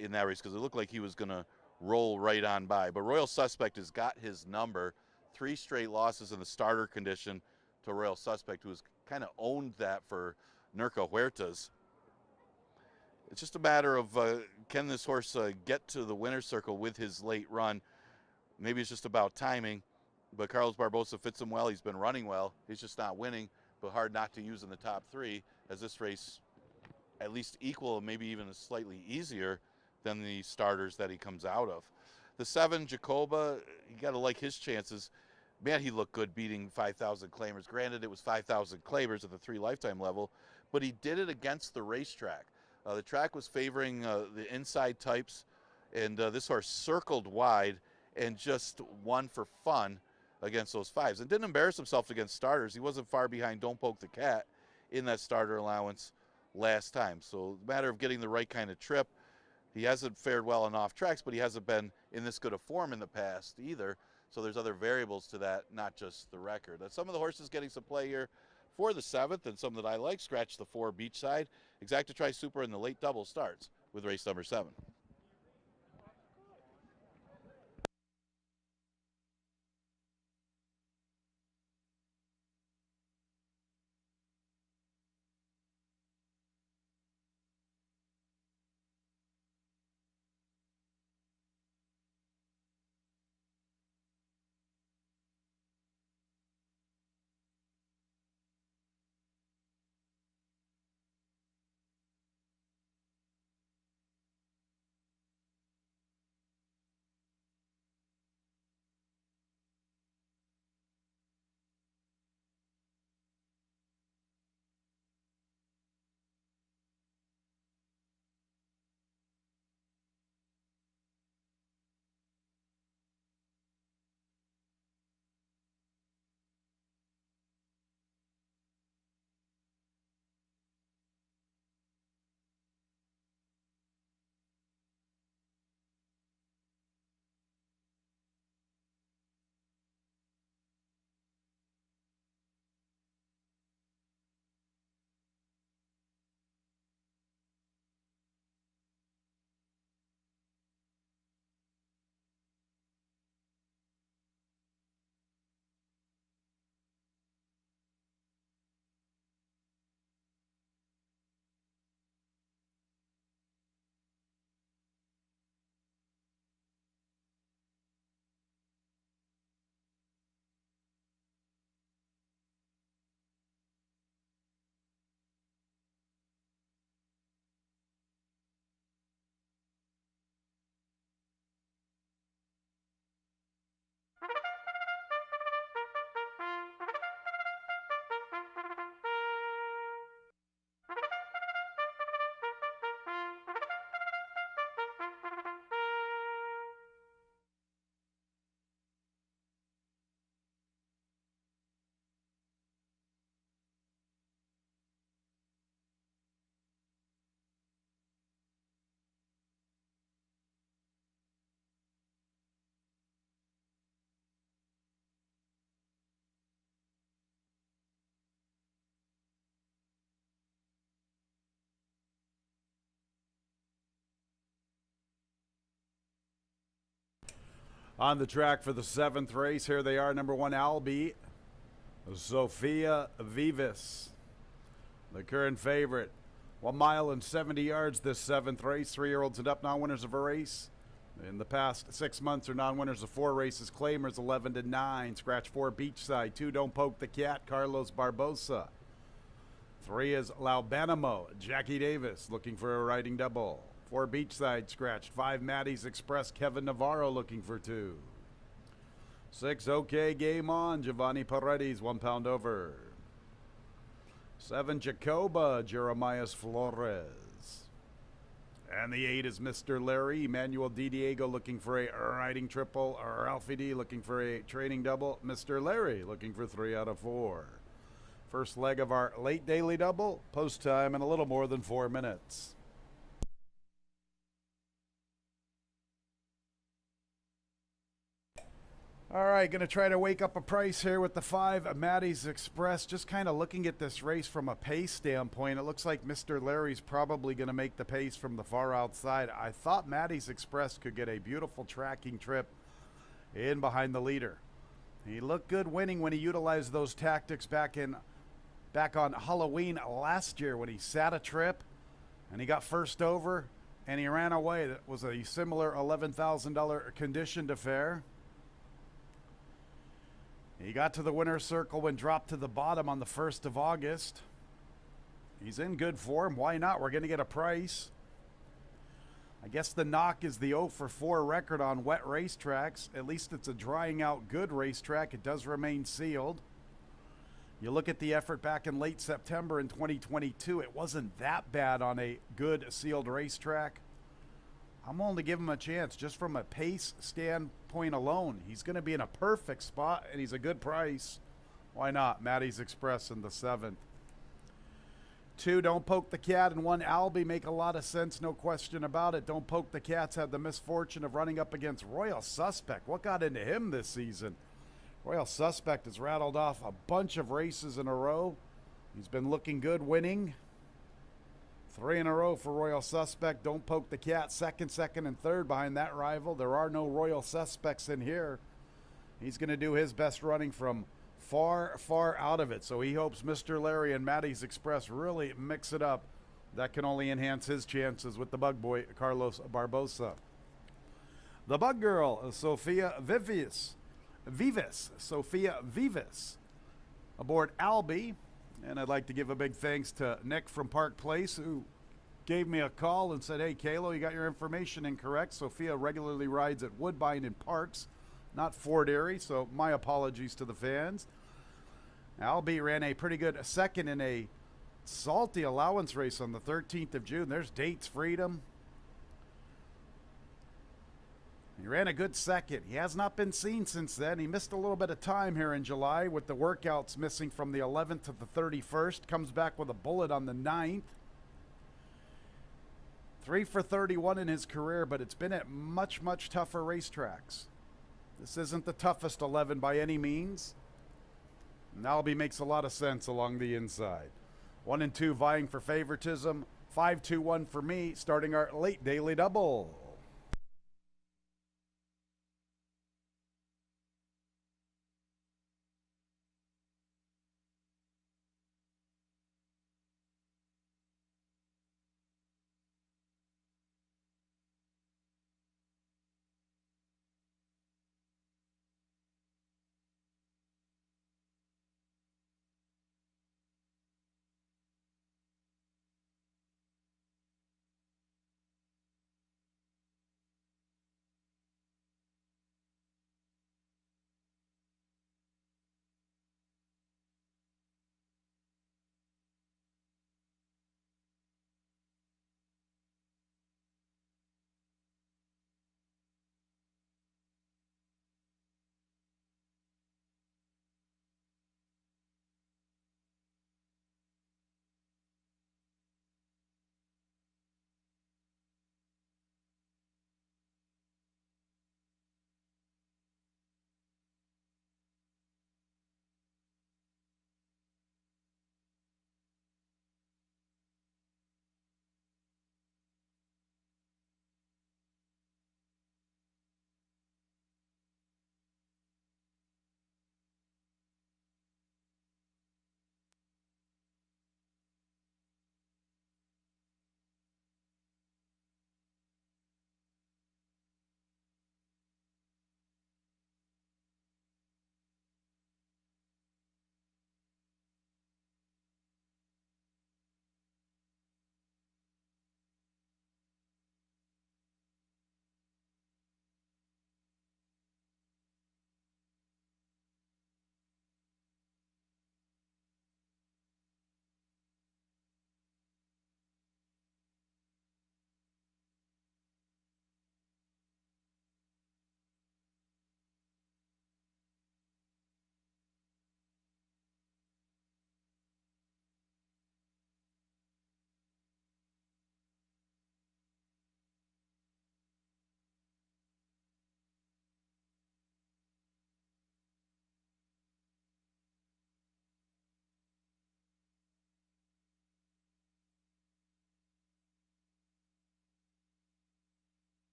in that race because it looked like he was going to roll right on by. But Royal Suspect has got his number. 3 straight losses in the starter condition to Royal Suspect, who has kind of owned that for Nurka Huertas. It's just a matter of can this horse get to the winner's circle with his late run. Maybe it's just about timing, but Carlos Barbosa fits him well. He's been running well. He's just not winning, but hard not to use in the top 3, as this race at least equal, maybe even slightly easier than the starters that he comes out of. The 7, Jacoba, you got to like his chances. Man, he looked good beating 5,000 claimers. Granted, it was 5,000 claimers at the 3 lifetime level, but he did it against the racetrack. The track was favoring the inside types, and this horse circled wide and just won for fun against those 5s. And didn't embarrass himself against starters. He wasn't far behind Don't Poke the Cat in that starter allowance last time. So a matter of getting the right kind of trip. He hasn't fared well on off tracks, but he hasn't been in this good a form in the past either. So there's other variables to that, not just the record. Some of the horses getting some play here for the 7th, and some that I like. Scratch the 4, Beachside. Exacta Tri Super in the late double starts with race number 7. On the track for the 7th race, here they are, number 1, Albie, Sophia Vivas, the current favorite. 1 mile and 70 yards this 7th race. 3-year-olds and up, non-winners of a race. In the past 6 months are non-winners of 4 races. Claimers 11-9. Scratch 4, Beachside. 2, Don't Poke the Cat, Carlos Barbosa. 3 is Laubanamo, Jackie Davis, looking for a riding double. 4, Beachside, scratched. 5, Maddie's Express, Kevin Navarro, looking for 2. 6, OK, Game On, Giovanni Paredes, 1 pound over. 7, Jacoba, Jeremias Flores. And the 8 is Mr. Larry, Emmanuel Di Diego, looking for a riding triple, or Alfie D looking for a training double. Mr. Larry looking for 3 out of 4. First leg of our late daily double, post time in a little more than 4 minutes. All right, going to try to wake up a price here with the 5, Maddie's Express. Just kind of looking at this race from a pace standpoint, it looks like Mr. Larry's probably going to make the pace from the far outside. I thought Maddie's Express could get a beautiful tracking trip in behind the leader. He looked good winning when he utilized those tactics back on Halloween last year when he sat a trip and he got first over and he ran away. That was a similar $11,000 conditioned affair. He got to the winner's circle when dropped to the bottom on the 1st of August. He's in good form. Why not? We're going to get a price. I guess the knock is the 0 for 4 record on wet racetracks. At least it's a drying out good racetrack. It does remain sealed. You look at the effort back in late September in 2022, it wasn't that bad on a good sealed racetrack. I'm willing to give him a chance just from a pace standpoint alone. He's going to be in a perfect spot, and he's a good price. Why not? Maddie's Express in the 7th. 2, Don't Poke the Cat, and 1, Albie make a lot of sense, no question about it. Don't Poke the Cat's had the misfortune of running up against Royal Suspect. What got into him this season? Royal Suspect has rattled off a bunch of races in a row. He's been looking good winning. 3 in a row for Royal Suspect. Don't Poke the Cat, second, and third behind that rival. There are no Royal Suspects in here. He's going to do his best running from far, far out of it. So he hopes Mr. Larry and Maddie's Express really mix it up. That can only enhance his chances with the bug boy, Carlos Barbosa. The bug girl, Sophia Vivas, Sophia Vivas, aboard Albie. And I'd like to give a big thanks to Nick from Park Place, who gave me a call and said, hey, Kalo, you got your information incorrect. Sophia regularly rides at Woodbine in Parks, not Fort Erie, so my apologies to the fans. Albie ran a pretty good second in a salty allowance race on the 13th of June. There's dates freedom. He ran a good second. He has not been seen since then. He missed a little bit of time here in July with the workouts missing from the 11th to the 31st. Comes back with a bullet on the 9th. 3 for 31 in his career, but it's been at much, much tougher racetracks. This isn't the toughest 11 by any means. And Albie makes a lot of sense along the inside. 1 and 2 vying for favoritism. 5-2-1 for me, starting our late daily double.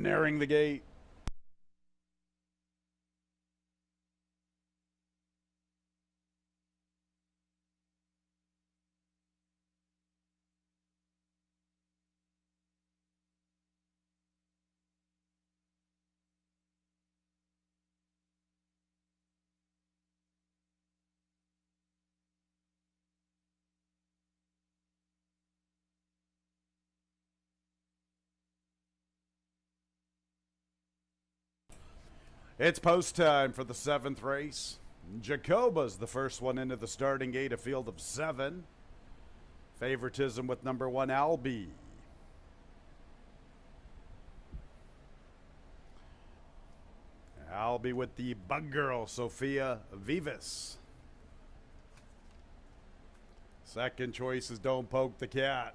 nearing the gate. It's post time for the 7th race. Jacoba's the first one into the starting gate, a field of 7. Favoritism with number 1, Albie. Albie with the bug girl, Sophia Vivas. Second choice is Don't Poke the Cat.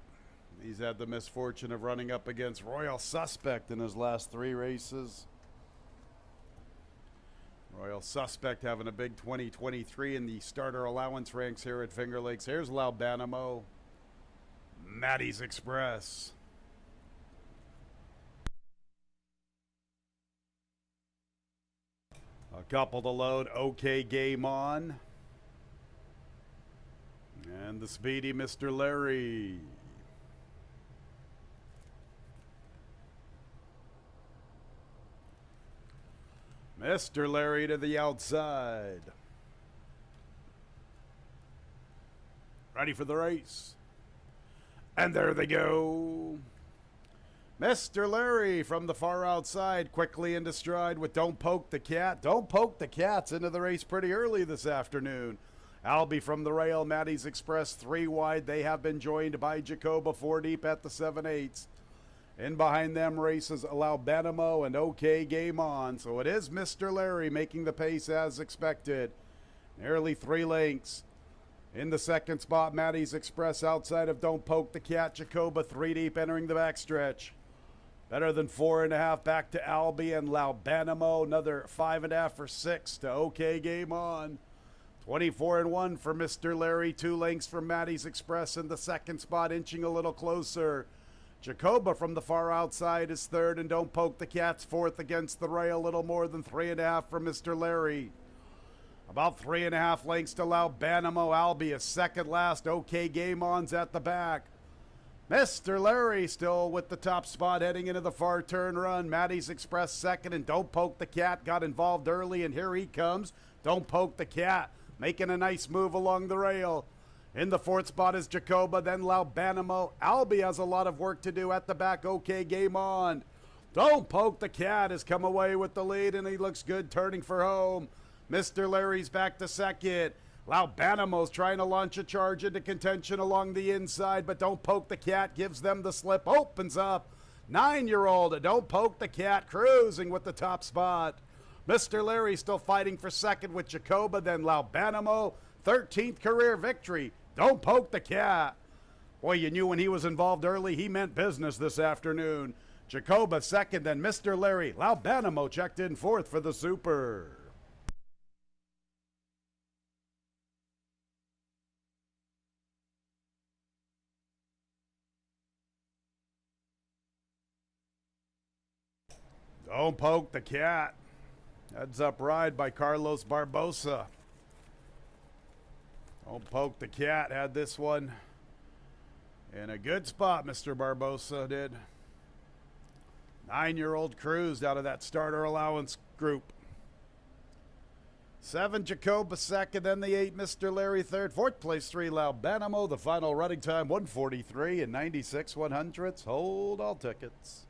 He's had the misfortune of running up against Royal Suspect in his last 3 races. Royal Suspect having a big 2023 in the starter allowance ranks here at Finger Lakes. Here's Laubanimo, Maddie's Express. A couple to load, OK Game On. And the speedy Mr. Larry. Mr. Larry to the outside. Ready for the race. And there they go. Mr. Larry from the far outside, quickly into stride with Don't Poke the Cat. Don't Poke the Cat's into the race pretty early this afternoon. Albie from the rail, Maddie's Express 3 wide. They have been joined by Jacoba 4 deep at the 7/8. In behind them races Laubanimo and OK Game On. So it is Mr. Larry making the pace as expected. Nearly 3 lengths. In the second spot, Maddie's Express outside of Don't Poke the Cat. Jacoba 3 deep entering the backstretch. Better than 4.5 back to Albie and Laubanimo. Another 5.5 or 6 to OK Game On. 24-1 for Mr. Larry. 2 lengths from Maddie's Express in the second spot, inching a little closer. Jacoba from the far outside is third, and Don't Poke the Cat's fourth against the rail. A little more than 3.5 for Mr. Larry. About 3.5 lengths to Laubanimo. Albie is second last. OK Game On's at the back. Mr. Larry still with the top spot heading into the far turn run. Maddie's Express second, and Don't Poke the Cat got involved early, and here he comes. Don't Poke the Cat making a nice move along the rail. In the fourth spot is Jacoba, then Laubanimo. Albie has a lot of work to do at the back. OK Game On. Don't Poke the Cat has come away with the lead, and he looks good turning for home. Mr. Larry's back to second. Laubanimo's trying to launch a charge into contention along the inside, but Don't Poke the Cat gives them the slip. Opens up. 9-year-old Don't Poke the Cat cruising with the top spot. Mr. Larry still fighting for second with Jacoba, then Laubanimo. 13th career victory. Don't Poke the Cat. Boy, you knew when he was involved early, he meant business this afternoon. Jacoba second, then Mr. Larry. Laubanimo checked in fourth for the Super. Don't Poke the Cat. Heads up ride by Carlos Barbosa. Don't Poke the Cat had this one in a good spot, Mr. Barbosa did. 9-year-old cruised out of that starter allowance group. 7 Jacoba second, then the 8 Mr. Larry third. Fourth place 3 Laubanimo. The final running time 1:43 and 96/100ths. Hold all tickets.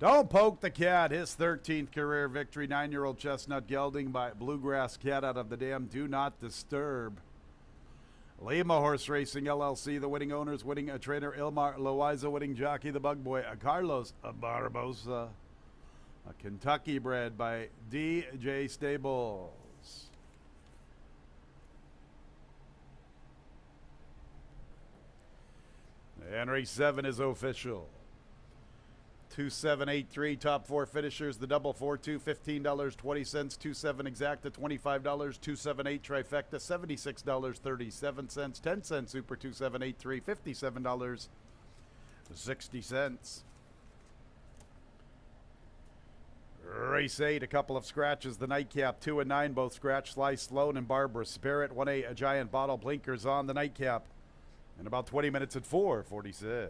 Don't Poke the Cat, his 13th career victory. 9-year-old Chestnut gelding by Bluegrass Cat out of the dam. Do Not Disturb. Lima Horse Racing LLC, the winning owners, winning trainer Ilmar Loaiza, winning jockey, the Bug Boy Carlos Barbosa. A Kentucky bred by DJ Stables. And race 7 is official. 2783 top 4 finishers. The double 4-2 $15.20. 27 exacta $25. 278 trifecta $76.37. 10 cent super 2783 $57.60. Race 8, a couple of scratches. The nightcap 2 and 9 both scratch. Sly Sloan and Barbara Spirit. 1A, a giant bottle. Blinkers on the nightcap. In about 20 minutes at 4:46.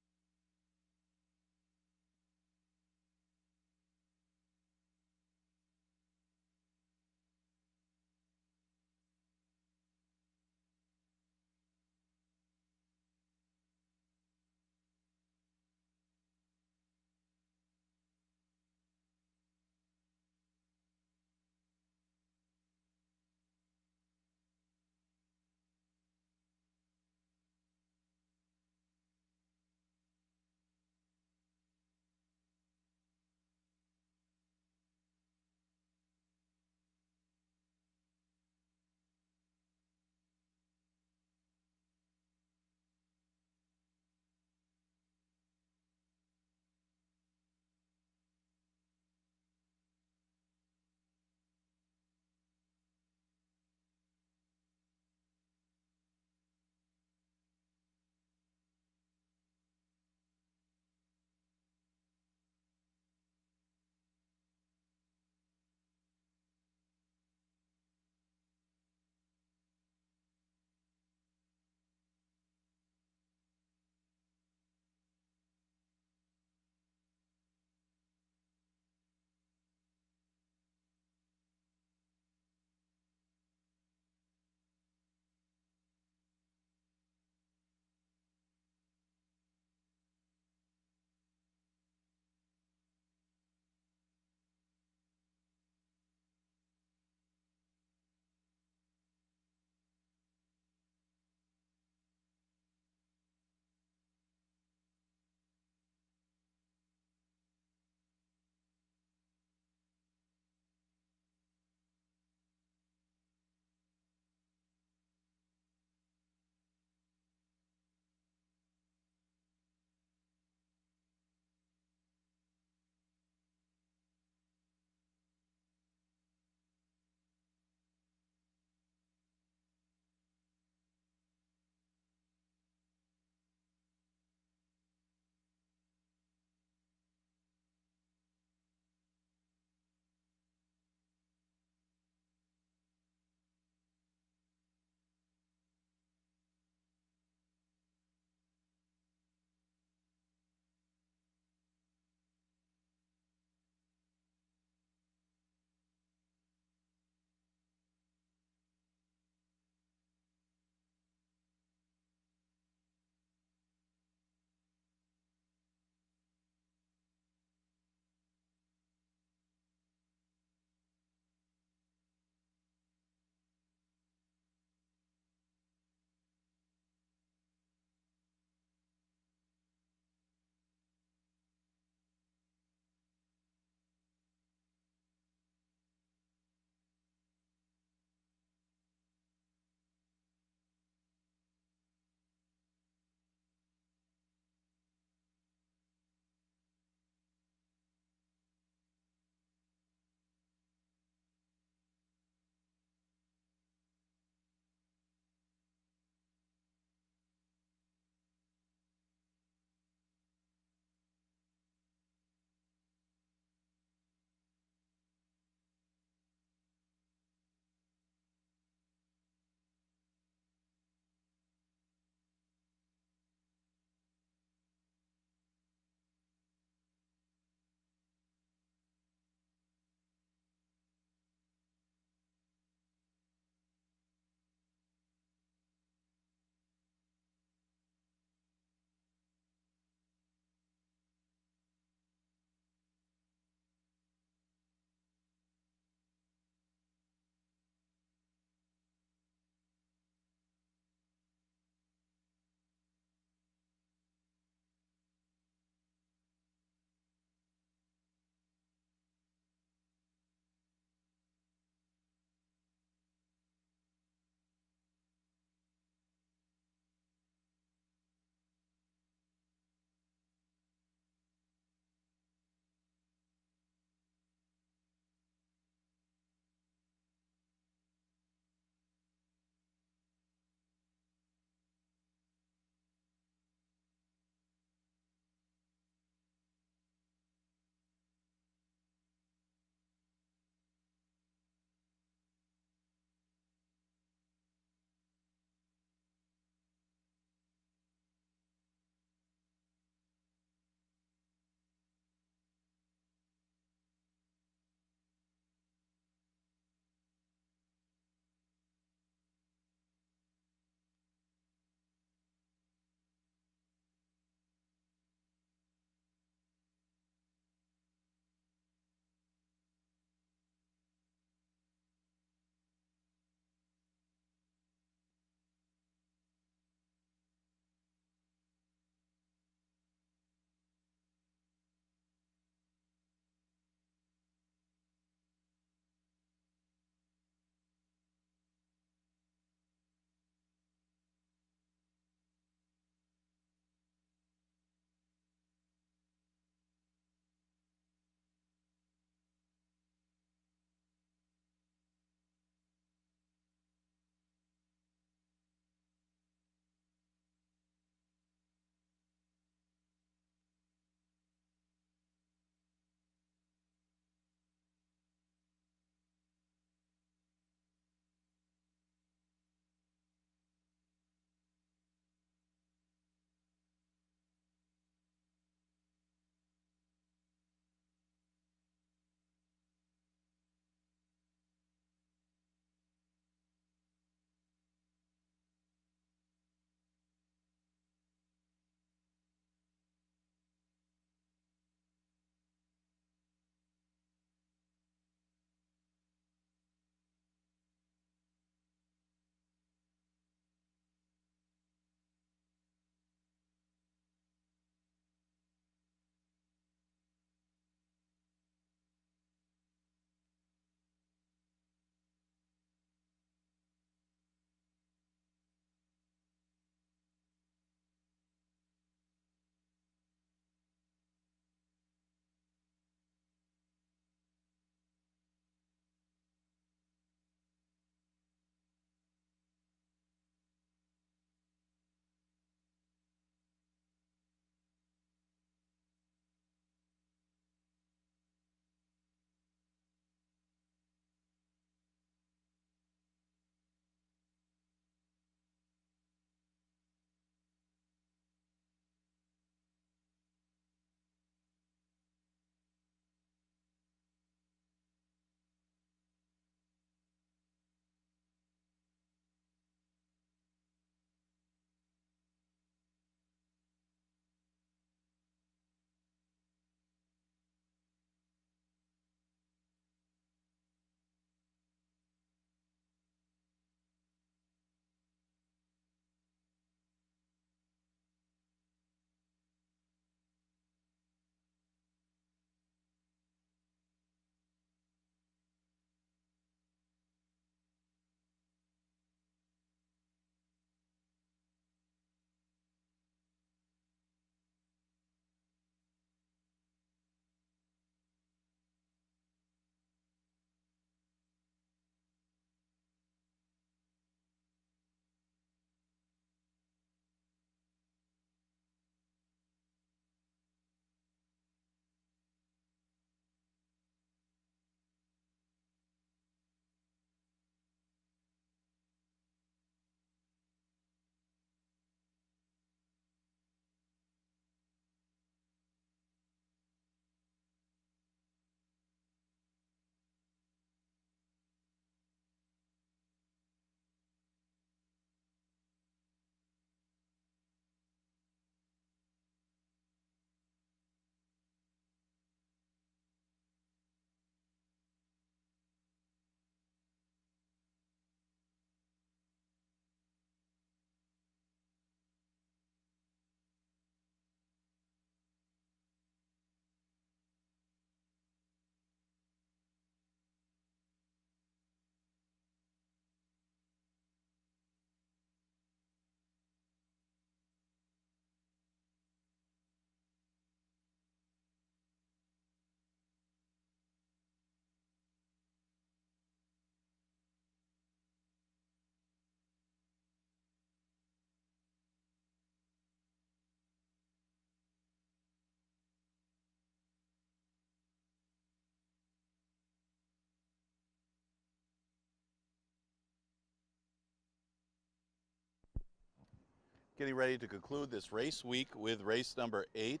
Getting ready to conclude this race week with race number 8.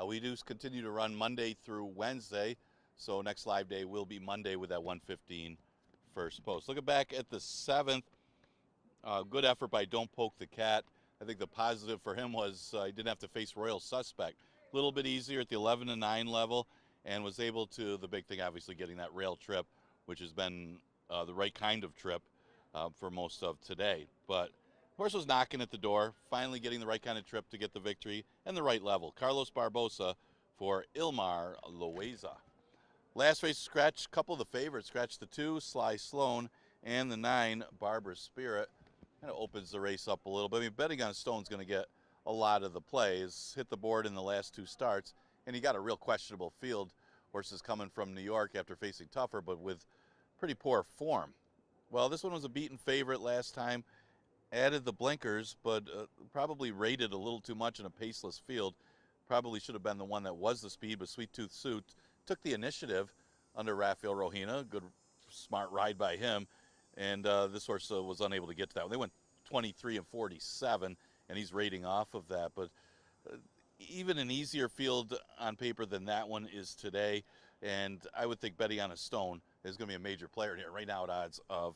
We do continue to run Monday through Wednesday, so next live day will be Monday with that 1:15 first post. Looking back at the 7th, good effort by Don't Poke the Cat. I think the positive for him was he didn't have to face Royal Suspect. A little bit easier at the 11 to 9 level, and was able to, the big thing obviously getting that rail trip, which has been the right kind of trip for most of today. But horse was knocking at the door, finally getting the right kind of trip to get the victory and the right level. Carlos Barbosa for Ilmar Loaiza. Last race scratch, couple of the favorites, scratched the 2, Sly Sloan, and the 9, Barbara Spirit. Kind of opens the race up a little bit. I mean, betting on Stone's going to get a lot of the plays. Hit the board in the last 2 starts, and he got a real questionable field. Horses coming from New York after facing tougher, but with pretty poor form. Well, this one was a beaten favorite last time. Added the blinkers, but probably rated a little too much in a paceless field. Probably should have been the one that was the speed, but Sweet Tooth Suit took the initiative under Rafael Rohina. Good, smart ride by him. And this horse was unable to get to that one. They went 23 and 47, and he's rating off of that. But even an easier field on paper than that one is today. And I would think betting on a Stone is going to be a major player here. Right now at odds of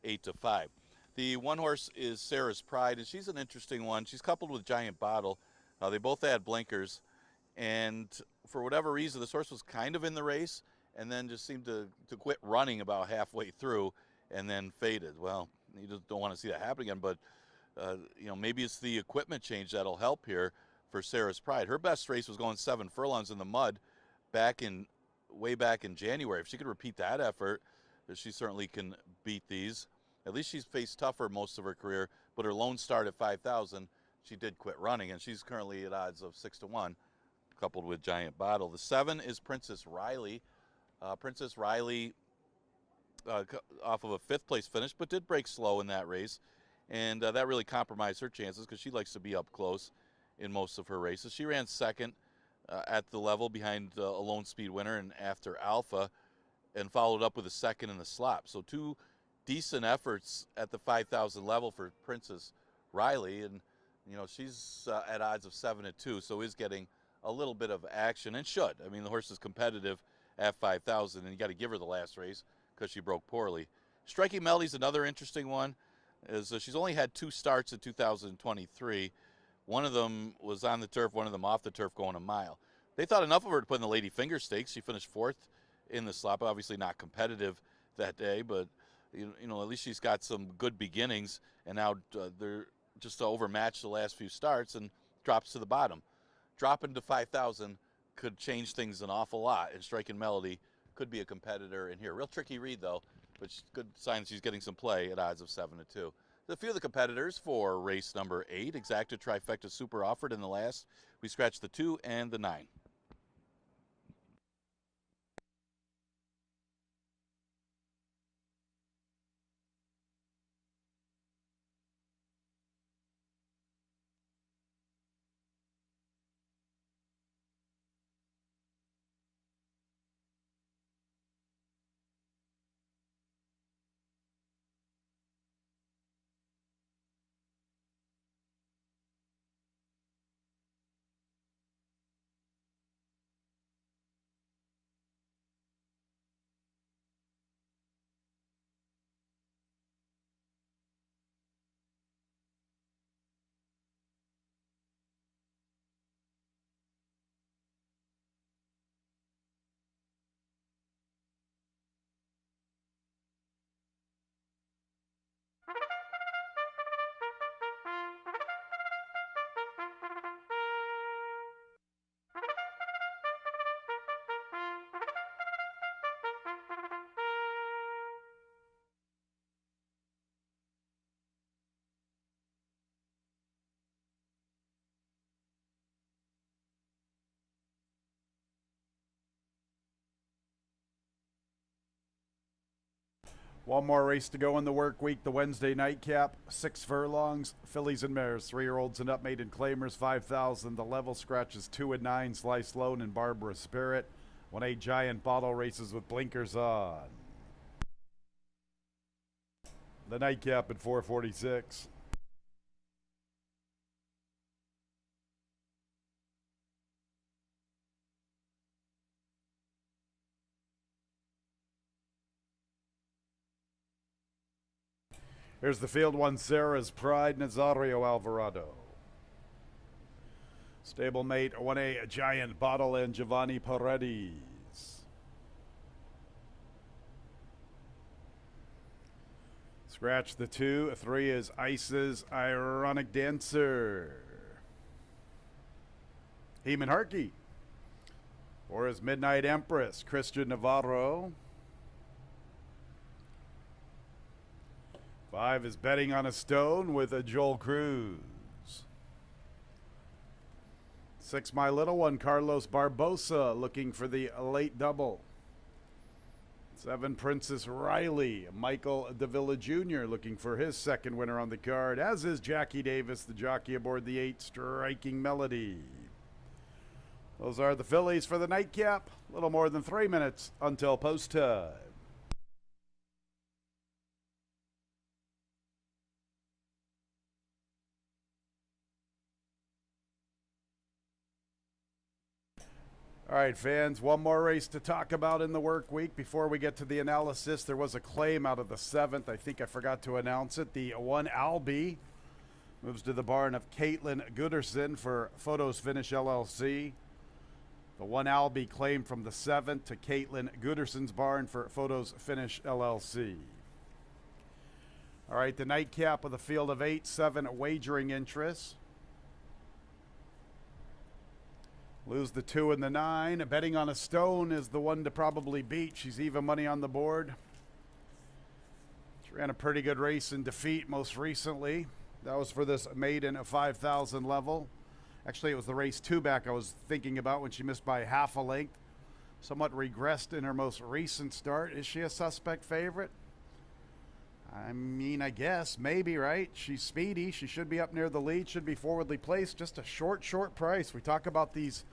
8 to 5. The one horse is Sarah's Pride, and she's an interesting one. She's coupled with Giant Bottle. They both had blinkers, and for whatever reason, this horse was kind of in the race and then just seemed to quit running about halfway through and then faded. Well, you just don't want to see that happen again, but maybe it's the equipment change that'll help here for Sarah's Pride. Her best race was going 7 furlongs in the mud way back in January. If she could repeat that effort, she certainly can beat these. At least she's faced tougher most of her career, but her lone start at 5,000, she did quit running, and she's currently at odds of 6 to 1, coupled with Giant Bottle. The 7 is Princess Riley. Princess Riley off of a 5th place finish, but did break slow in that race, and that really compromised her chances because she likes to be up close in most of her races. She ran 2nd at the level behind a lone speed winner and After Alpha, and followed up with a 2nd in the slop. So 2 decent efforts at the 5,000 level for Princess Riley, and she's at odds of 7 to 2, so is getting a little bit of action, and should. I mean, the horse is competitive at 5,000, and you got to give her the last race because she broke poorly. Striking Melody's another interesting one. She's only had 2 starts in 2023. One of them was on the turf, one of them off the turf, going a mile. They thought enough of her to put in the Lady Finger Stakes. She finished 4th in the slop, obviously not competitive that day, but at least she's got some good beginnings, and now they're just overmatched the last few starts and drops to the bottom. Dropping to 5,000 could change things an awful lot, and Striking Melody could be a competitor in here. Real tricky read, though, but good sign she's getting some play at odds of 7 to 2. A few of the competitors for race number 8. Exacta Trifecta Super offered in the last. We scratched the 2 and the 9. One more race to go in the work week, the Wednesday nightcap. 6 furlongs, fillies and mares, 3-year-olds and up, maiden claimers, 5,000. The level scratches 2 and 9, Sly Sloan and Barbara Spirit. 1-8 Giant Bottle races with blinkers on. The nightcap at 4:46. Here's the field one, Sarah's Pride, Nazario Alvarado. Stablemate 1A, Giant Bottle, and Giovanni Paredes. Scratch the 2. 3 is Ice's Ironic Dancer. Heeman Harkey. 4 is Midnight Empress, Christian Navarro. 5 is Betting on a Stone with a Joel Cruz. 6, My Little One, Carlos Barbosa, looking for the late double. 7, Princess Riley, Michael Davila Jr., looking for his second winner on the card, as is Jackie Davis, the jockey aboard the 8, Striking Melody. Those are the fillies for the nightcap. A little more than 3 minutes until post time. All right, fans, one more race to talk about in the work week. Before we get to the analysis, there was a claim out of the 7th. I think I forgot to announce it. The 1 Albie moves to the barn of Caitlin Gooderson for Photos Finish LLC. The 1 Albie claimed from the 7th to Caitlin Gooderson's barn for Photos Finish LLC. All right, the nightcap with a field of 8, 7 wagering interests. Lose the 2 and the 9. Betting on a Stone is the one to probably beat. She's even money on the board. She ran a pretty good race in defeat most recently. That was for this maiden 5,000 level. Actually, it was the race 2 back I was thinking about when she missed by half a length. Somewhat regressed in her most recent start. Is she a suspect favorite? I mean, I guess, maybe, right? She's speedy. She should be up near the lead, should be forwardly placed. Just a short price. We talk about these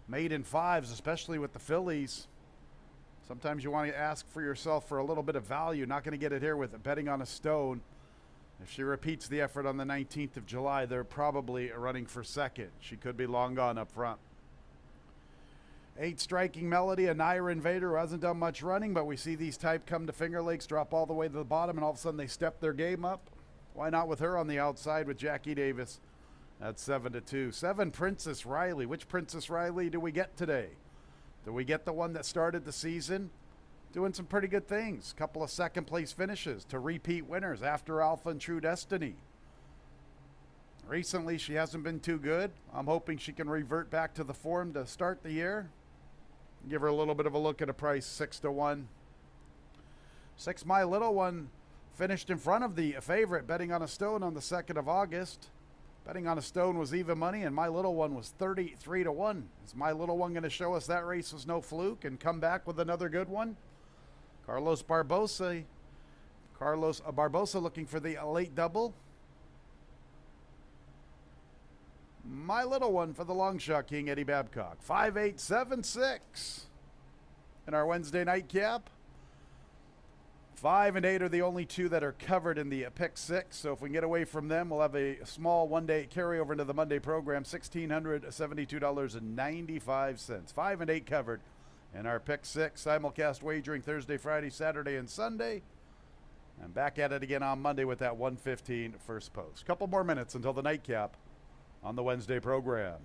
maiden 5s, especially with the fillies. Sometimes you want to ask for yourself for a little bit of value. Not going to get it here with Betting on a Stone. If she repeats the effort on the 19th of July, they're probably running for second. She could be long gone up front. 8, Striking Melody, a Naira Invader who hasn't done much running, but we see these type come to Finger Lakes, drop all the way to the bottom, and all of a sudden they step their game up. Why not with her on the outside with Jackie Davis at 7-2. 7, Princess Riley. Which Princess Riley do we get today? Do we get the one that started the season doing some pretty good things? Couple of second place finishes to repeat winners after Alpha and True Destiny. Recently, she hasn't been too good. I'm hoping she can revert back to the form to start the year. Give her a little bit of a look at a price, 6-1. 6, My Little One, finished in front of the favorite, Betting on a Stone on the 2nd of August. Betting on a Stone was even money, and My Little One was 33-1. Is My Little One going to show us that race was no fluke and come back with another good one? Carlos Barbosa looking for the late double. My Little One for the long shot king, Eddie Babcock. 5, 8, 7, 6 in our Wednesday nightcap. 5 and 8 are the only 2 that are covered in the pick 6. So if we can get away from them, we'll have a small one-day carryover into the Monday program, $1,672.95. 5 and 8 covered in our pick 6. Simulcast wagering Thursday, Friday, Saturday, and Sunday. And back at it again on Monday with that 1:15 first post. Couple more minutes until the nightcap on the Wednesday program.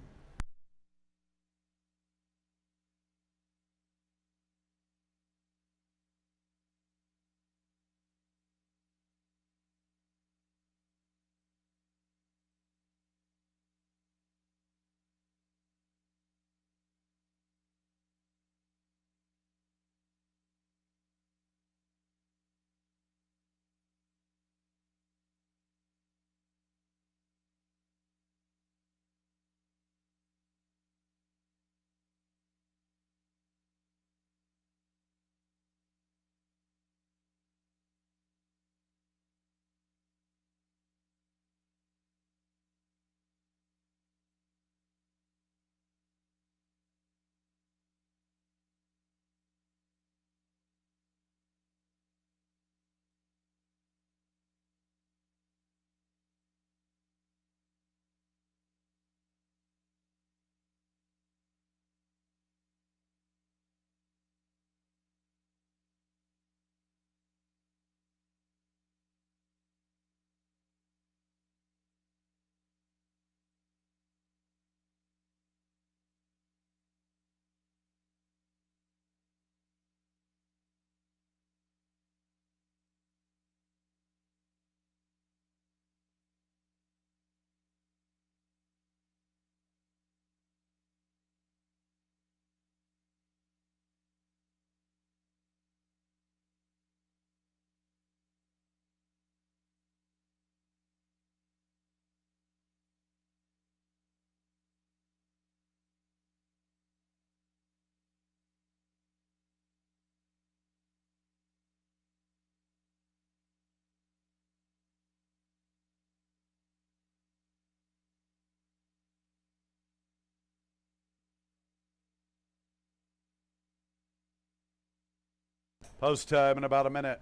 Post time in about a minute.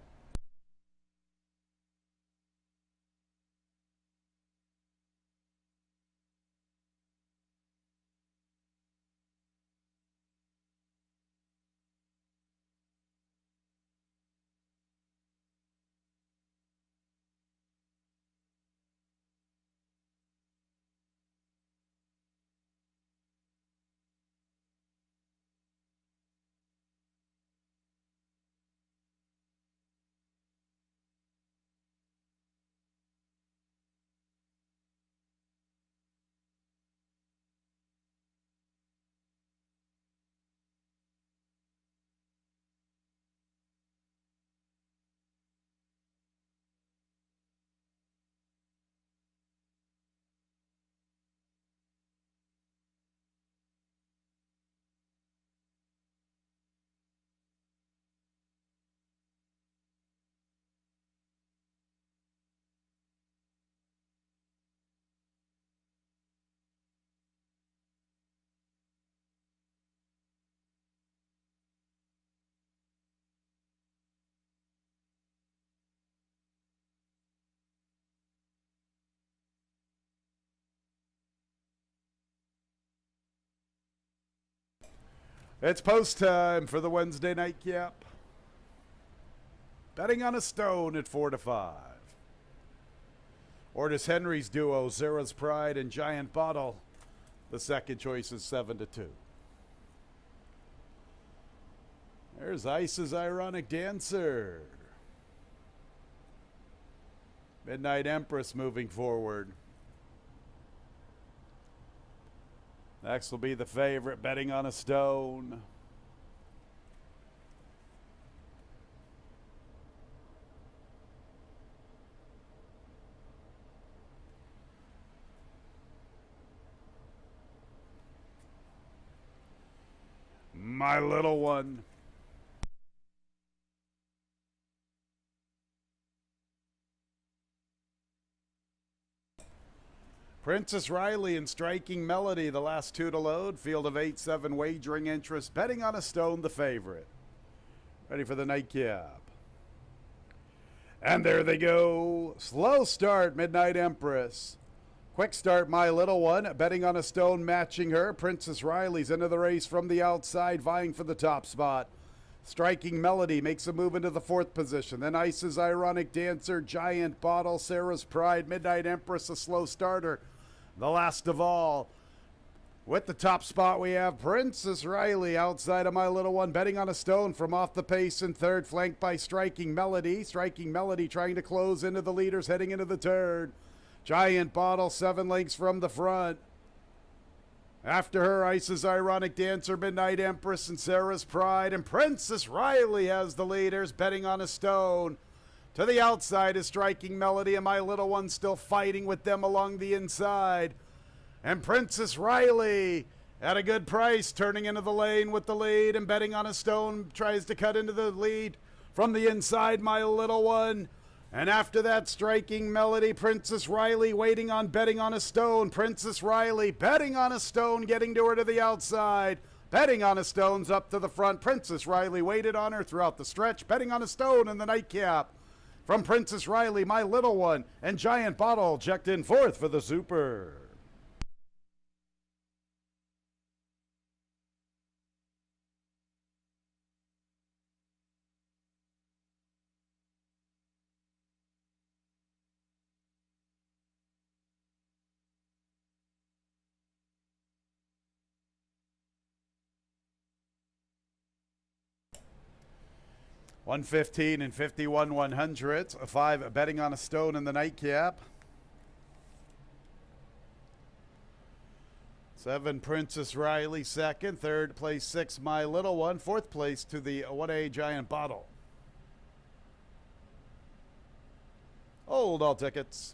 It's post time for the Wednesday night cap. Betting on a stone at 4-5. Ortis Henry's duo, Sarah's Pride and Giant Bottle. The second choice is 7-2. There's Ice's Ironic Dancer. Midnight Empress moving forward. Next will be the favorite, Betting on a Stone. My Little One. Princess Riley and Striking Melody, the last two to load. Field of 8-7 wagering interest. Betting on a Stone, the favorite. Ready for the nightcap. And there they go. Slow start, Midnight Empress. Quick start, My Little One. Betting on a Stone, matching her. Princess Riley's into the race from the outside, vying for the top spot. Striking Melody makes a move into the fourth position. Then Ice's Ironic Dancer, Giant Bottle, Sarah's Pride, Midnight Empress, a slow starter. The last of all, with the top spot, we have Princess Riley outside of My Little One, Betting on a Stone from off the pace in third, flanked by Striking Melody. Striking Melody trying to close into the leaders, heading into the third. Giant Bottle, 7 lengths from the front. After her, Ice's Ironic Dancer, Midnight Empress, and Sarah's Pride. And Princess Riley has the leaders, Betting on a Stone. To the outside is Striking Melody, and My Little One still fighting with them along the inside. And Princess Riley at a good price, turning into the lane with the lead, and Betting on a Stone tries to cut into the lead from the inside, My Little One. And after that, Striking Melody, Princess Riley waiting on Betting on a Stone. Princess Riley Betting on a Stone, getting to her to the outside. Betting on a Stone's up to the front. Princess Riley waited on her throughout the stretch. Betting on a Stone in the nightcap. From Princess Riley, My Little One, and Giant Bottle checked in fourth for the Super. $115 and 51 100. 5 Betting on a Stone in the nightcap. 7 Princess Riley second. Third place 6 My Little One. Fourth place to the 1A Giant Bottle. Hold all tickets.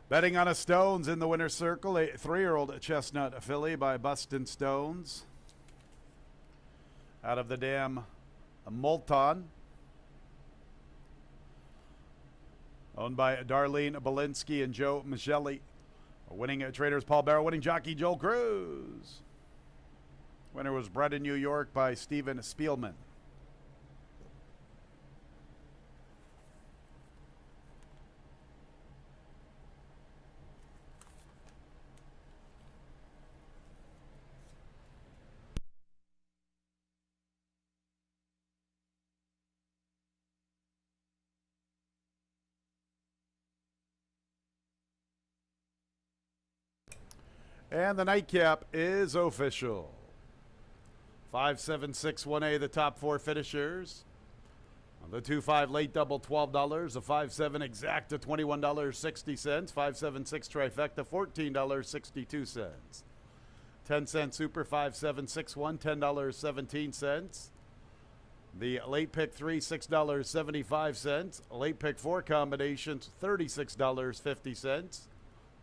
Betting on a Stones in the winner's circle, a 3-year-old Chestnut filly by Bustin Stones. Out of the dam, Molton. Owned by Darlene Belinsky and Joe Micheli. Winning traders Paul Barrow, winning jockey Joel Cruz. Winner was bred in New York by Steven Spielman. And the nightcap is official. 5761A, the top 4 finishers. The 2-5 late double, $12. The 5-7 exacta, $21.60. 5-7-6 trifecta, $14.62. 10-cent super, 5-7-6-1, $10.17. The late pick 3, $6.75. Late pick 4 combinations, $36.50.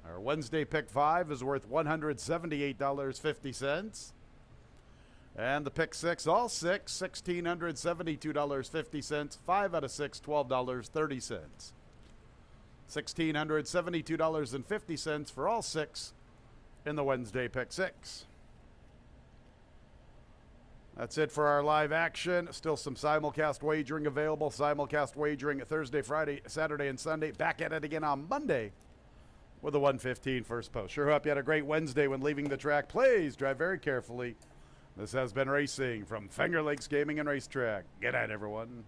Our Wednesday pick 5 is worth $178.50. And the pick 6, all 6, $1,672.50. 5 out of 6, $12.30. $1,672.50 for all 6 in the Wednesday pick 6. That's it for our live action. Still some simulcast wagering available. Simulcast wagering Thursday, Friday, Saturday, and Sunday. Back at it again on Monday with a 1:15 first post. Sure hope you had a great Wednesday when leaving the track. Please drive very carefully. This has been racing from Finger Lakes Gaming and Racetrack. Good night, everyone.